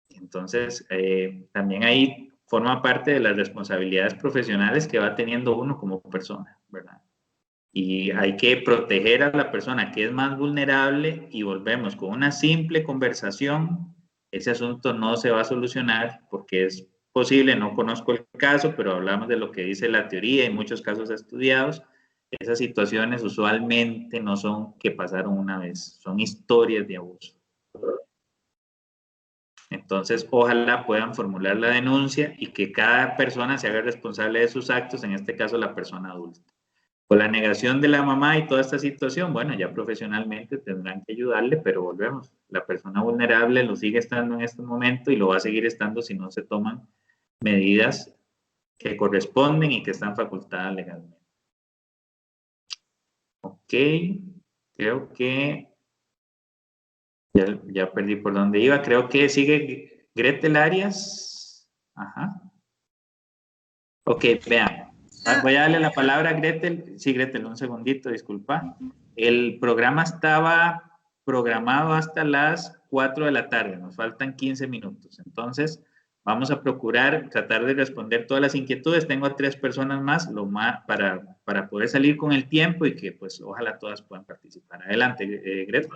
Entonces, también ahí forma parte de las responsabilidades profesionales que va teniendo uno como persona, ¿verdad? Y hay que proteger a la persona que es más vulnerable y volvemos, con una simple conversación, ese asunto no se va a solucionar porque es posible, no conozco el caso, pero hablamos de lo que dice la teoría y muchos casos estudiados. Esas situaciones usualmente no son que pasaron una vez, son historias de abuso. Entonces, ojalá puedan formular la denuncia y que cada persona se haga responsable de sus actos, en este caso la persona adulta. Con la negación de la mamá y toda esta situación, bueno, ya profesionalmente tendrán que ayudarle, pero volvemos. La persona vulnerable lo sigue estando en este momento y lo va a seguir estando si no se toman medidas que corresponden y que están facultadas legalmente. Ok, creo que ya perdí por dónde iba. Creo que sigue Gretel Arias. Ajá. Ok, vean. Voy a darle la palabra a Gretel. Sí, Gretel, un segundito, disculpa. El programa estaba programado hasta las 4 de la tarde, nos faltan 15 minutos. Entonces, vamos a procurar tratar de responder todas las inquietudes. Tengo a 3 personas más, para poder salir con el tiempo y que pues ojalá todas puedan participar. Adelante, Greta.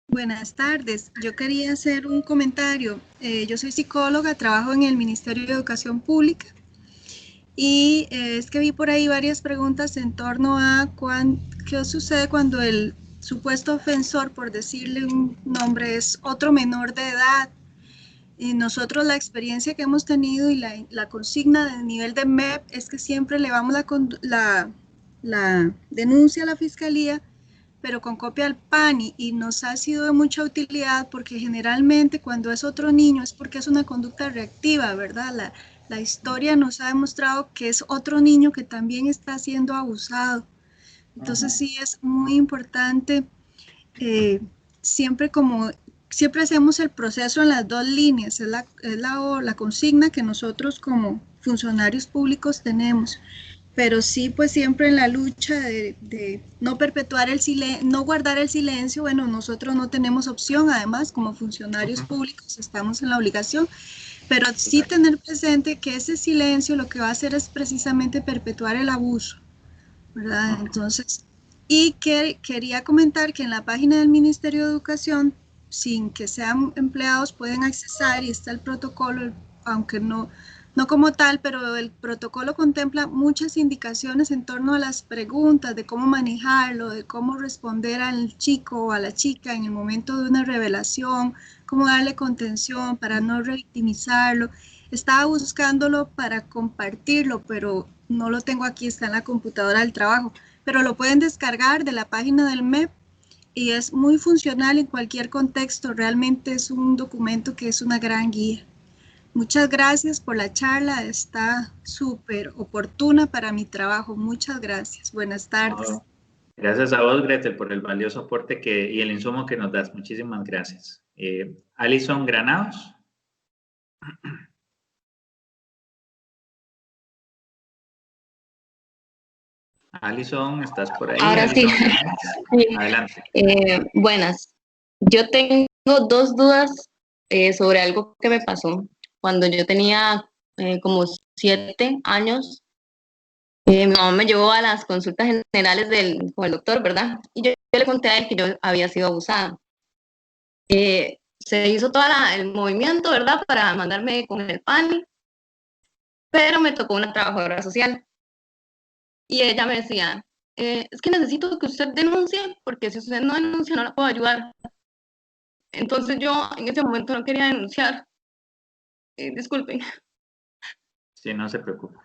Buenas tardes. Yo quería hacer un comentario. Yo soy psicóloga, trabajo en el Ministerio de Educación Pública y es que vi por ahí varias preguntas en torno a qué sucede cuando el supuesto ofensor, por decirle un nombre, es otro menor de edad. Y nosotros la experiencia que hemos tenido y la consigna del nivel de MEP es que siempre elevamos la denuncia a la Fiscalía, pero con copia al PANI, y nos ha sido de mucha utilidad porque generalmente cuando es otro niño es porque es una conducta reactiva, ¿verdad? La historia nos ha demostrado que es otro niño que también está siendo abusado. Entonces sí es muy importante, siempre hacemos el proceso en las 2 líneas, es la consigna que nosotros como funcionarios públicos tenemos. Pero sí, pues siempre en la lucha de no perpetuar el silencio, no guardar el silencio. Bueno, nosotros no tenemos opción, además, como funcionarios públicos estamos en la obligación, pero sí tener presente que ese silencio lo que va a hacer es precisamente perpetuar el abuso, ¿verdad? Entonces, y quería comentar que en la página del Ministerio de Educación, sin que sean empleados, pueden accesar y está el protocolo, aunque no como tal, pero el protocolo contempla muchas indicaciones en torno a las preguntas, de cómo manejarlo, de cómo responder al chico o a la chica en el momento de una revelación, cómo darle contención para no revictimizarlo. Estaba buscándolo para compartirlo, pero no lo tengo aquí, está en la computadora del trabajo, pero lo pueden descargar de la página del MEP y es muy funcional en cualquier contexto. Realmente es un documento que es una gran guía. Muchas gracias por la charla, está súper oportuna para mi trabajo. Muchas gracias. Buenas tardes. Oh, gracias a vos, Gretel, por el valioso aporte y el insumo que nos das. Muchísimas gracias. Alison Granados. Alison, ¿estás por ahí? Ahora Alison, sí. Adelante. Buenas. Yo tengo 2 dudas sobre algo que me pasó. Cuando yo tenía como 7 años, mi mamá me llevó a las consultas generales con el doctor, ¿verdad? Y yo le conté a él que yo había sido abusada. Se hizo todo el movimiento, ¿verdad? Para mandarme con el PANI, pero me tocó una trabajadora social. Y ella me decía, es que necesito que usted denuncie, porque si usted no denuncia no la puedo ayudar. Entonces yo en ese momento no quería denunciar. Disculpen. Sí, no se preocupe.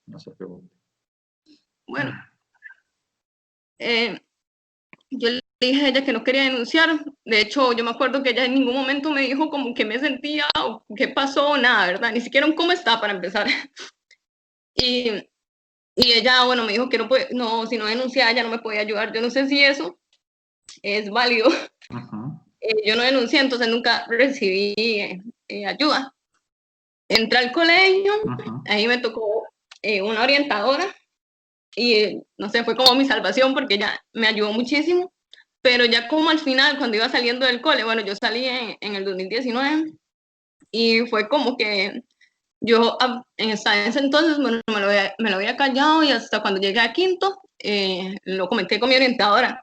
No se preocupe. Bueno, yo le dije a ella que no quería denunciar. De hecho, yo me acuerdo que ella en ningún momento me dijo como que me sentía o qué pasó, nada, ¿verdad? Ni siquiera un cómo está para empezar. Y ella, bueno, me dijo que no, si no denunciaba ella no me podía ayudar. Yo no sé si eso es válido. Yo no denuncié, entonces nunca recibí ayuda. Entré al colegio, ahí me tocó una orientadora y no sé, fue como mi salvación porque ella me ayudó muchísimo, pero ya como al final, cuando iba saliendo del cole, bueno, yo salí en el 2019 y fue como que yo en ese entonces bueno, me lo había callado y hasta cuando llegué a quinto lo comenté con mi orientadora.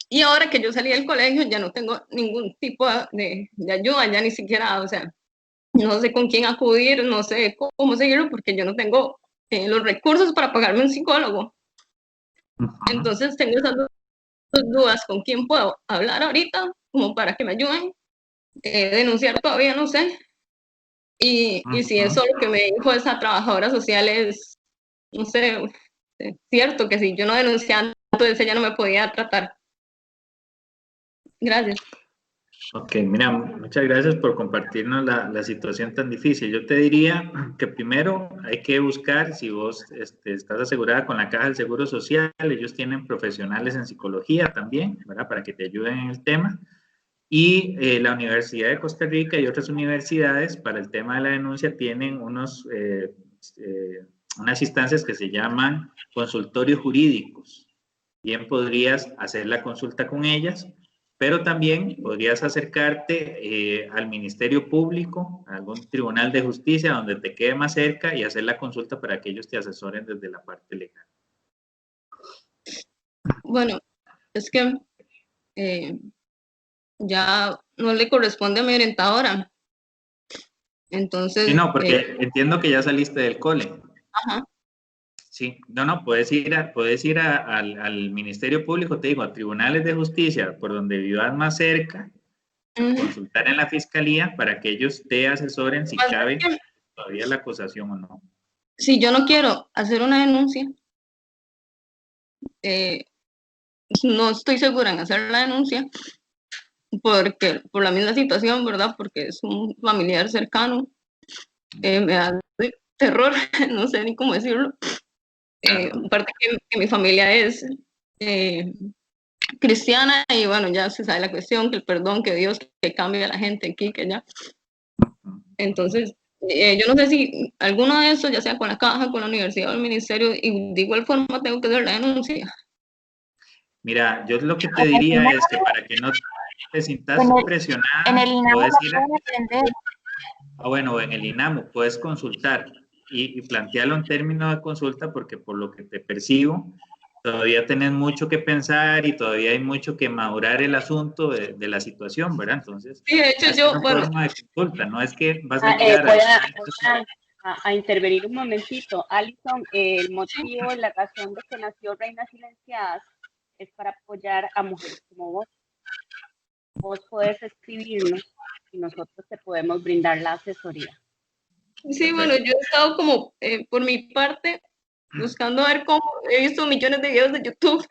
Y ahora que yo salí del colegio ya no tengo ningún tipo de ayuda, ya ni siquiera, o sea, no sé con quién acudir, no sé cómo seguirlo porque yo no tengo los recursos para pagarme un psicólogo. Entonces tengo esas dos dudas, ¿con quién puedo hablar ahorita como para que me ayuden? Denunciar todavía no sé. Y si eso lo que me dijo esa trabajadora social es, no sé, es cierto que si yo no denunciaba, entonces ella no me podía tratar. Gracias. Ok, mira, muchas gracias por compartirnos la situación tan difícil. Yo te diría que primero hay que buscar, si vos estás asegurada con la Caja del Seguro Social, ellos tienen profesionales en psicología también, ¿verdad? Para que te ayuden en el tema. Y la Universidad de Costa Rica y otras universidades para el tema de la denuncia tienen unas instancias que se llaman consultorios jurídicos. Bien podrías hacer la consulta con ellas pero también podrías acercarte al Ministerio Público, a algún tribunal de justicia donde te quede más cerca y hacer la consulta para que ellos te asesoren desde la parte legal. Bueno, es que ya no le corresponde a mi orientadora. Entonces... Sí, no, porque entiendo que ya saliste del cole. Ajá. Sí, no, puedes ir al Ministerio Público, te digo, a tribunales de justicia, por donde vivas más cerca, consultar en la fiscalía para que ellos te asesoren si cabe todavía la acusación o no. Si yo no quiero hacer una denuncia, no estoy segura en hacer la denuncia, porque por la misma situación, ¿verdad? Porque es un familiar cercano, me da terror, no sé ni cómo decirlo. Aparte que mi familia es cristiana y bueno, ya se sabe la cuestión, que el perdón, que Dios, que cambia a la gente aquí, que allá. Entonces, yo no sé si alguno de esos, ya sea con la caja, con la universidad o el ministerio, y de igual forma tengo que hacer la denuncia. Mira, yo lo que te diría es que para que no te sientas presionada, en el INAMU puedes ir pueden aprender. bueno, en el INAMU puedes consultar y plantearlo en términos de consulta porque por lo que te percibo, todavía tenés mucho que pensar y todavía hay mucho que madurar el asunto de la situación, ¿verdad? Entonces, sí, de hecho yo, bueno, forma de consulta, no es que vas a llegar voy a intervenir un momentito. Alison, el motivo, la razón de que nació Reinas Silenciadas es para apoyar a mujeres como vos. Vos podés escribirnos y nosotros te podemos brindar la asesoría. Sí, bueno, yo he estado como por mi parte buscando ver cómo, he visto millones de videos de YouTube,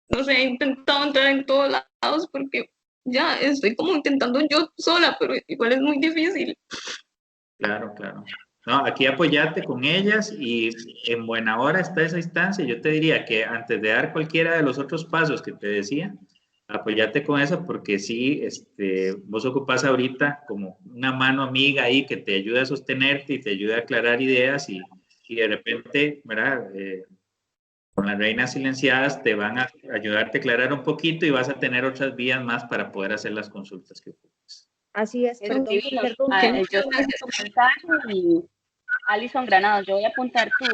no sé, he intentado entrar en todos lados porque ya estoy como intentando yo sola, pero igual es muy difícil. Claro. No, aquí apoyate con ellas y en buena hora está esa instancia. Yo te diría que antes de dar cualquiera de los otros pasos que te decía, apoyate con eso porque sí, vos ocupás ahorita como una mano amiga ahí que te ayude a sostenerte y te ayude a aclarar ideas y de repente, ¿verdad? Con las reinas silenciadas te van a ayudarte a aclarar un poquito y vas a tener otras vías más para poder hacer las consultas que ocupes. Así es, perdón. Yo y Alison Granados, yo voy a apuntar tu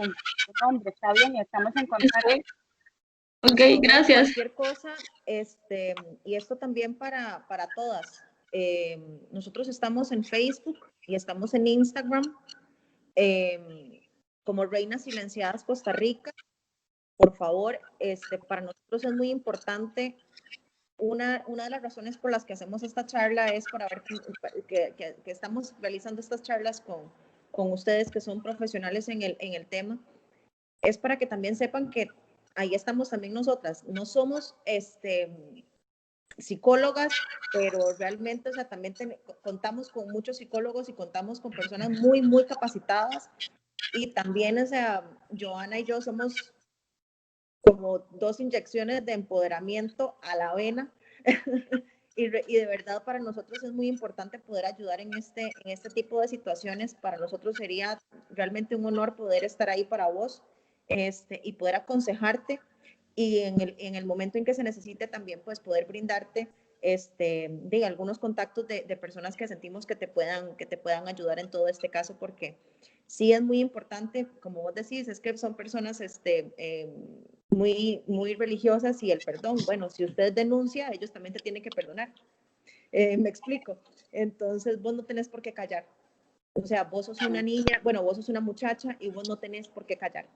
nombre, está bien, estamos en contacto. Ok, gracias. Cualquier cosa, y esto también para todas. Nosotros estamos en Facebook y estamos en Instagram como Reinas Silenciadas Costa Rica. Por favor, para nosotros es muy importante. Una de las razones por las que hacemos esta charla es para ver que estamos realizando estas charlas con ustedes que son profesionales en el tema. Es para que también sepan que ahí estamos también nosotras. No somos psicólogas, pero realmente, o sea, también contamos con muchos psicólogos y contamos con personas muy, muy capacitadas. Y también, o sea, Joana y yo somos como dos inyecciones de empoderamiento a la vena. y de verdad para nosotros es muy importante poder ayudar en este tipo de situaciones. Para nosotros sería realmente un honor poder estar ahí para vos y poder aconsejarte y en el momento en que se necesite también pues poder brindarte de algunos contactos de personas que sentimos que te puedan ayudar en todo este caso, porque sí es muy importante, como vos decís, es que son personas muy, muy religiosas y el perdón, bueno, si usted denuncia, ellos también te tienen que perdonar. Me explico. Entonces, vos no tenés por qué callar. O sea, vos sos una niña, bueno, vos sos una muchacha y vos no tenés por qué callar.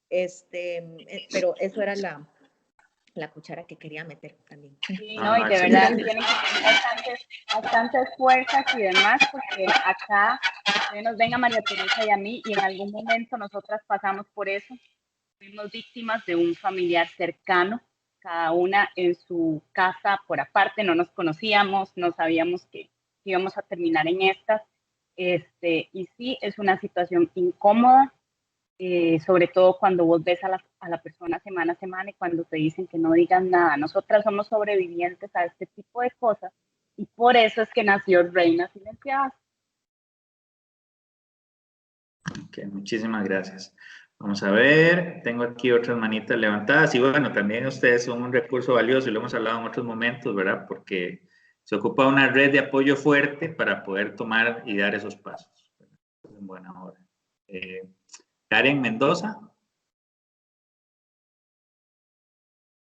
Pero eso era la cuchara que quería meter también. Sí, no, y de verdad tienen que tener bastantes fuerzas y demás, porque acá nos ven a María Teresa y a mí, y en algún momento nosotras pasamos por eso. Fuimos víctimas de un familiar cercano, cada una en su casa por aparte, no nos conocíamos, no sabíamos que íbamos a terminar en estas. Y sí, es una situación incómoda, sobre todo cuando vos ves a la persona semana a semana y cuando te dicen que no digas nada. Nosotras somos sobrevivientes a este tipo de cosas y por eso es que nació Reinas Silenciadas. Ok, muchísimas gracias. Vamos a ver, tengo aquí otras manitas levantadas y bueno, también ustedes son un recurso valioso y lo hemos hablado en otros momentos, ¿verdad? Porque se ocupa una red de apoyo fuerte para poder tomar y dar esos pasos. En buena hora. Karen Mendoza.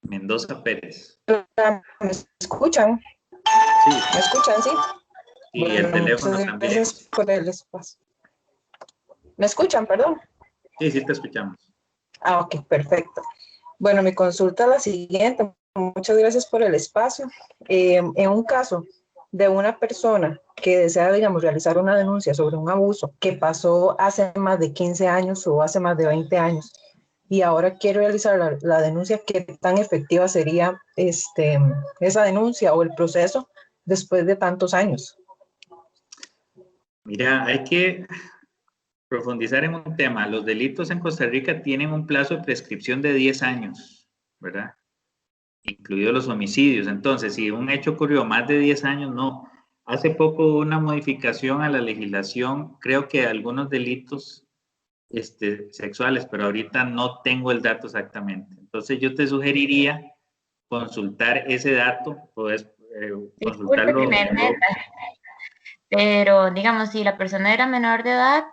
Mendoza Pérez. ¿Me escuchan? Sí. ¿Me escuchan, sí? Y bueno, el teléfono muchas también. Gracias por el espacio. ¿Me escuchan, perdón? Sí, sí te escuchamos. Ah, ok, perfecto. Bueno, mi consulta es la siguiente. Muchas gracias por el espacio. En un caso de una persona que desea, digamos, realizar una denuncia sobre un abuso que pasó hace más de 15 años o hace más de 20 años y ahora quiere realizar la denuncia, ¿qué tan efectiva sería esa denuncia o el proceso después de tantos años? Mira, hay que profundizar en un tema. Los delitos en Costa Rica tienen un plazo de prescripción de 10 años, ¿verdad? Incluidos los homicidios. Entonces, si un hecho ocurrió más de 10 años, no. Hace poco hubo una modificación a la legislación, creo que algunos delitos sexuales, pero ahorita no tengo el dato exactamente. Entonces, yo te sugeriría consultar ese dato, puedes consultarlo. Pero digamos, si la persona era menor de edad,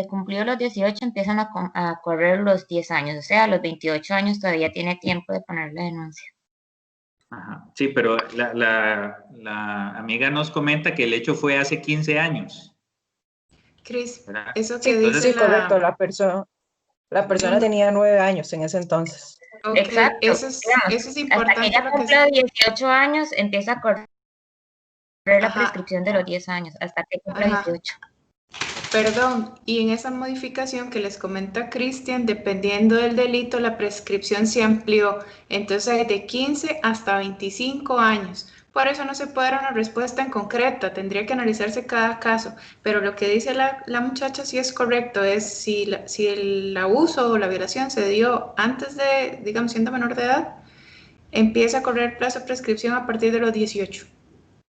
cumplido los 18, empiezan a correr los 10 años, o sea, a los 28 años todavía tiene tiempo de poner la denuncia. Ajá. Sí, pero la amiga nos comenta que el hecho fue hace 15 años. Cris, ¿verdad? eso que Sí, dice sí, correcto, la persona tenía 9 años en ese entonces. Okay, exacto. Eso es importante. Hasta que ella cumpla 18 años, empieza a correr la prescripción de los 10 años, hasta que cumpla 18. Perdón, y en esa modificación que les comenta Cristian, dependiendo del delito, la prescripción se amplió. Entonces hay de 15 hasta 25 años. Por eso no se puede dar una respuesta en concreta, tendría que analizarse cada caso. Pero lo que dice la muchacha sí es correcto, es si el abuso o la violación se dio antes de, digamos, siendo menor de edad, empieza a correr el plazo de prescripción a partir de los 18.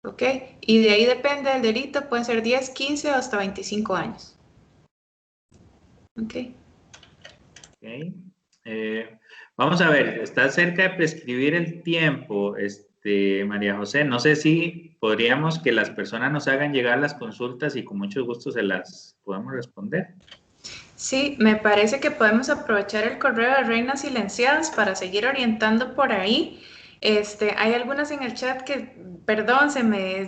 ¿Ok? Y de ahí depende del delito, pueden ser 10, 15 o hasta 25 años. ¿Ok? Okay. Vamos a ver, está cerca de prescribir el tiempo, María José. No sé si podríamos que las personas nos hagan llegar las consultas y con mucho gusto se las podamos responder. Sí, me parece que podemos aprovechar el correo de Reinas Silenciadas para seguir orientando por ahí. Hay algunas en el chat que, perdón,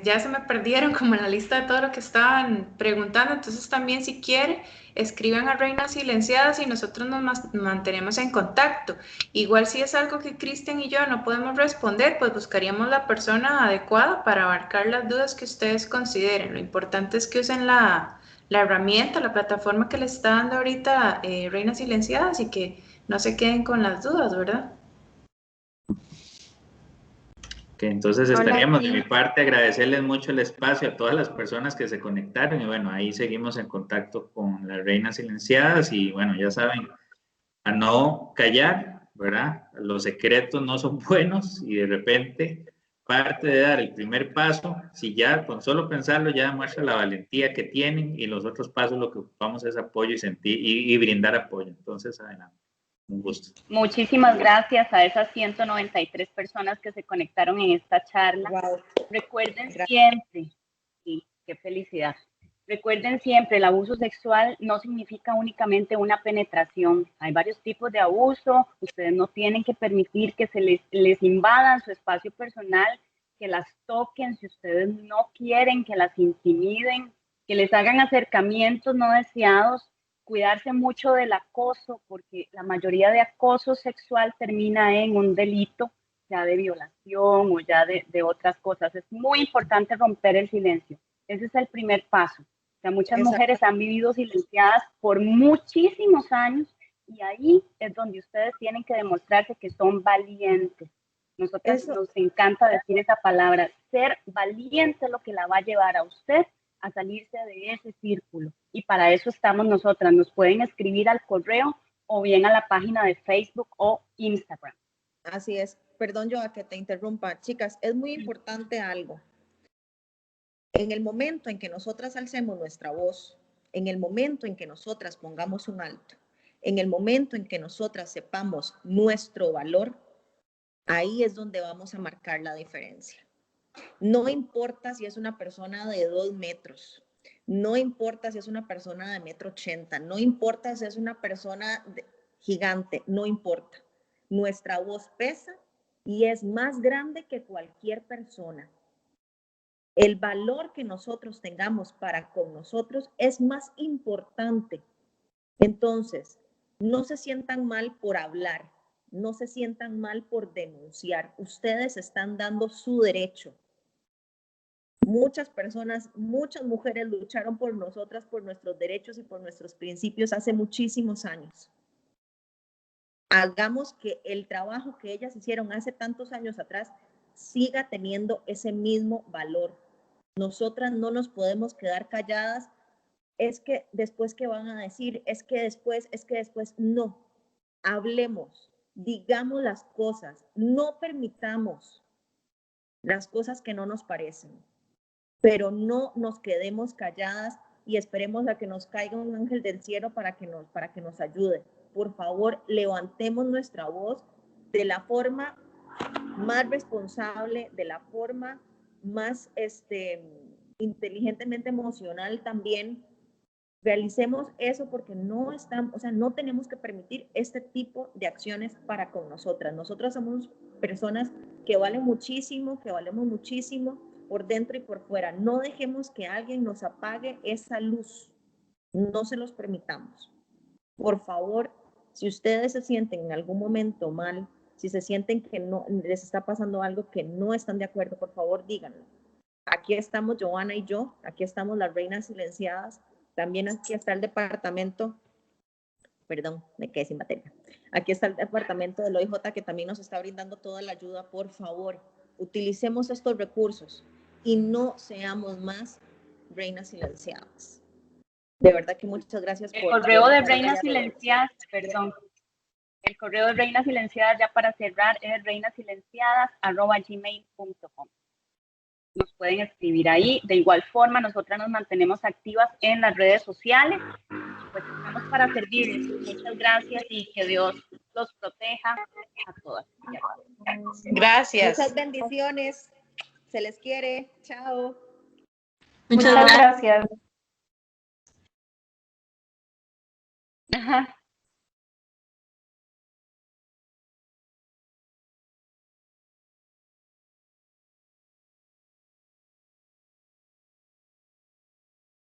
ya se me perdieron como en la lista de todo lo que estaban preguntando, entonces también si quiere, escriban a Reinas Silenciadas y nosotros nos mantenemos en contacto. Igual si es algo que Cristian y yo no podemos responder, pues buscaríamos la persona adecuada para abarcar las dudas que ustedes consideren. Lo importante es que usen la herramienta, la plataforma que les está dando ahorita Reinas Silenciadas y que no se queden con las dudas, ¿verdad? Que entonces estaríamos de mi parte agradecerles mucho el espacio a todas las personas que se conectaron y bueno, ahí seguimos en contacto con las Reinas Silenciadas y bueno, ya saben, a no callar, ¿verdad? Los secretos no son buenos y de repente parte de dar el primer paso, si ya con solo pensarlo ya demuestra la valentía que tienen y los otros pasos lo que ocupamos es apoyo y sentir y brindar apoyo. Entonces, adelante. Un gusto. Muchísimas gracias a esas 193 personas que se conectaron en esta charla. Wow. Recuerden siempre, sí, qué felicidad. Recuerden siempre, el abuso sexual no significa únicamente una penetración. Hay varios tipos de abuso. Ustedes no tienen que permitir que se les invadan su espacio personal, que las toquen si ustedes no quieren, que las intimiden, que les hagan acercamientos no deseados. Cuidarse mucho del acoso, porque la mayoría de acoso sexual termina en un delito ya de violación o ya de otras cosas. Es muy importante romper el silencio. Ese es el primer paso. O sea, muchas mujeres han vivido silenciadas por muchísimos años y ahí es donde ustedes tienen que demostrarse que son valientes. Nosotras nos encanta decir esa palabra. Ser valiente es lo que la va a llevar a usted a salirse de ese círculo. Y para eso estamos nosotras. Nos pueden escribir al correo o bien a la página de Facebook o Instagram. Así es. Perdón, yo a que te interrumpa. Chicas, es muy importante algo. En el momento en que nosotras alcemos nuestra voz, en el momento en que nosotras pongamos un alto, En el momento en que nosotras sepamos nuestro valor, ahí es donde vamos a marcar la diferencia. No importa si es una persona de 2 metros, no importa si es una persona de 1,80 m, no importa si es una persona gigante, no importa. Nuestra voz pesa y es más grande que cualquier persona. El valor que nosotros tengamos para con nosotros es más importante. Entonces, no se sientan mal por hablar, no se sientan mal por denunciar. Ustedes están dando su derecho. Muchas personas, muchas mujeres lucharon por nosotras, por nuestros derechos y por nuestros principios hace muchísimos años. Hagamos que el trabajo que ellas hicieron hace tantos años atrás siga teniendo ese mismo valor. Nosotras no nos podemos quedar calladas. Es que después, ¿qué van a decir? Es que después, no. Hablemos, digamos las cosas, no permitamos las cosas que no nos parecen, pero no nos quedemos calladas y esperemos a que nos caiga un ángel del cielo para que nos ayude. Por favor, levantemos nuestra voz de la forma más responsable, de la forma más inteligentemente emocional también. Realicemos eso porque no tenemos que permitir este tipo de acciones para con nosotras. Nosotras somos personas que valen muchísimo, que valemos muchísimo por dentro y por fuera. No dejemos que alguien nos apague esa luz. No se los permitamos. Por favor, si ustedes se sienten en algún momento mal, si se sienten que no les está pasando algo, que no están de acuerdo, por favor díganlo. Aquí estamos Joana y yo, aquí estamos las reinas silenciadas, también aquí está el departamento, perdón, me quedé sin batería. Aquí está el departamento del OIJ que también nos está brindando toda la ayuda. Por favor, utilicemos estos recursos y no seamos más reinas silenciadas. De verdad que muchas gracias por... El correo de reinas silenciadas, perdón. El correo de reinas silenciadas, ya para cerrar, es reinasilenciadas@gmail.com. Nos pueden escribir ahí. De igual forma, nosotras nos mantenemos activas en las redes sociales. Pues estamos para servirles. Muchas gracias y que Dios los proteja a todas. Gracias. Muchas bendiciones. Se les quiere. Chao. Muchas gracias. Ajá.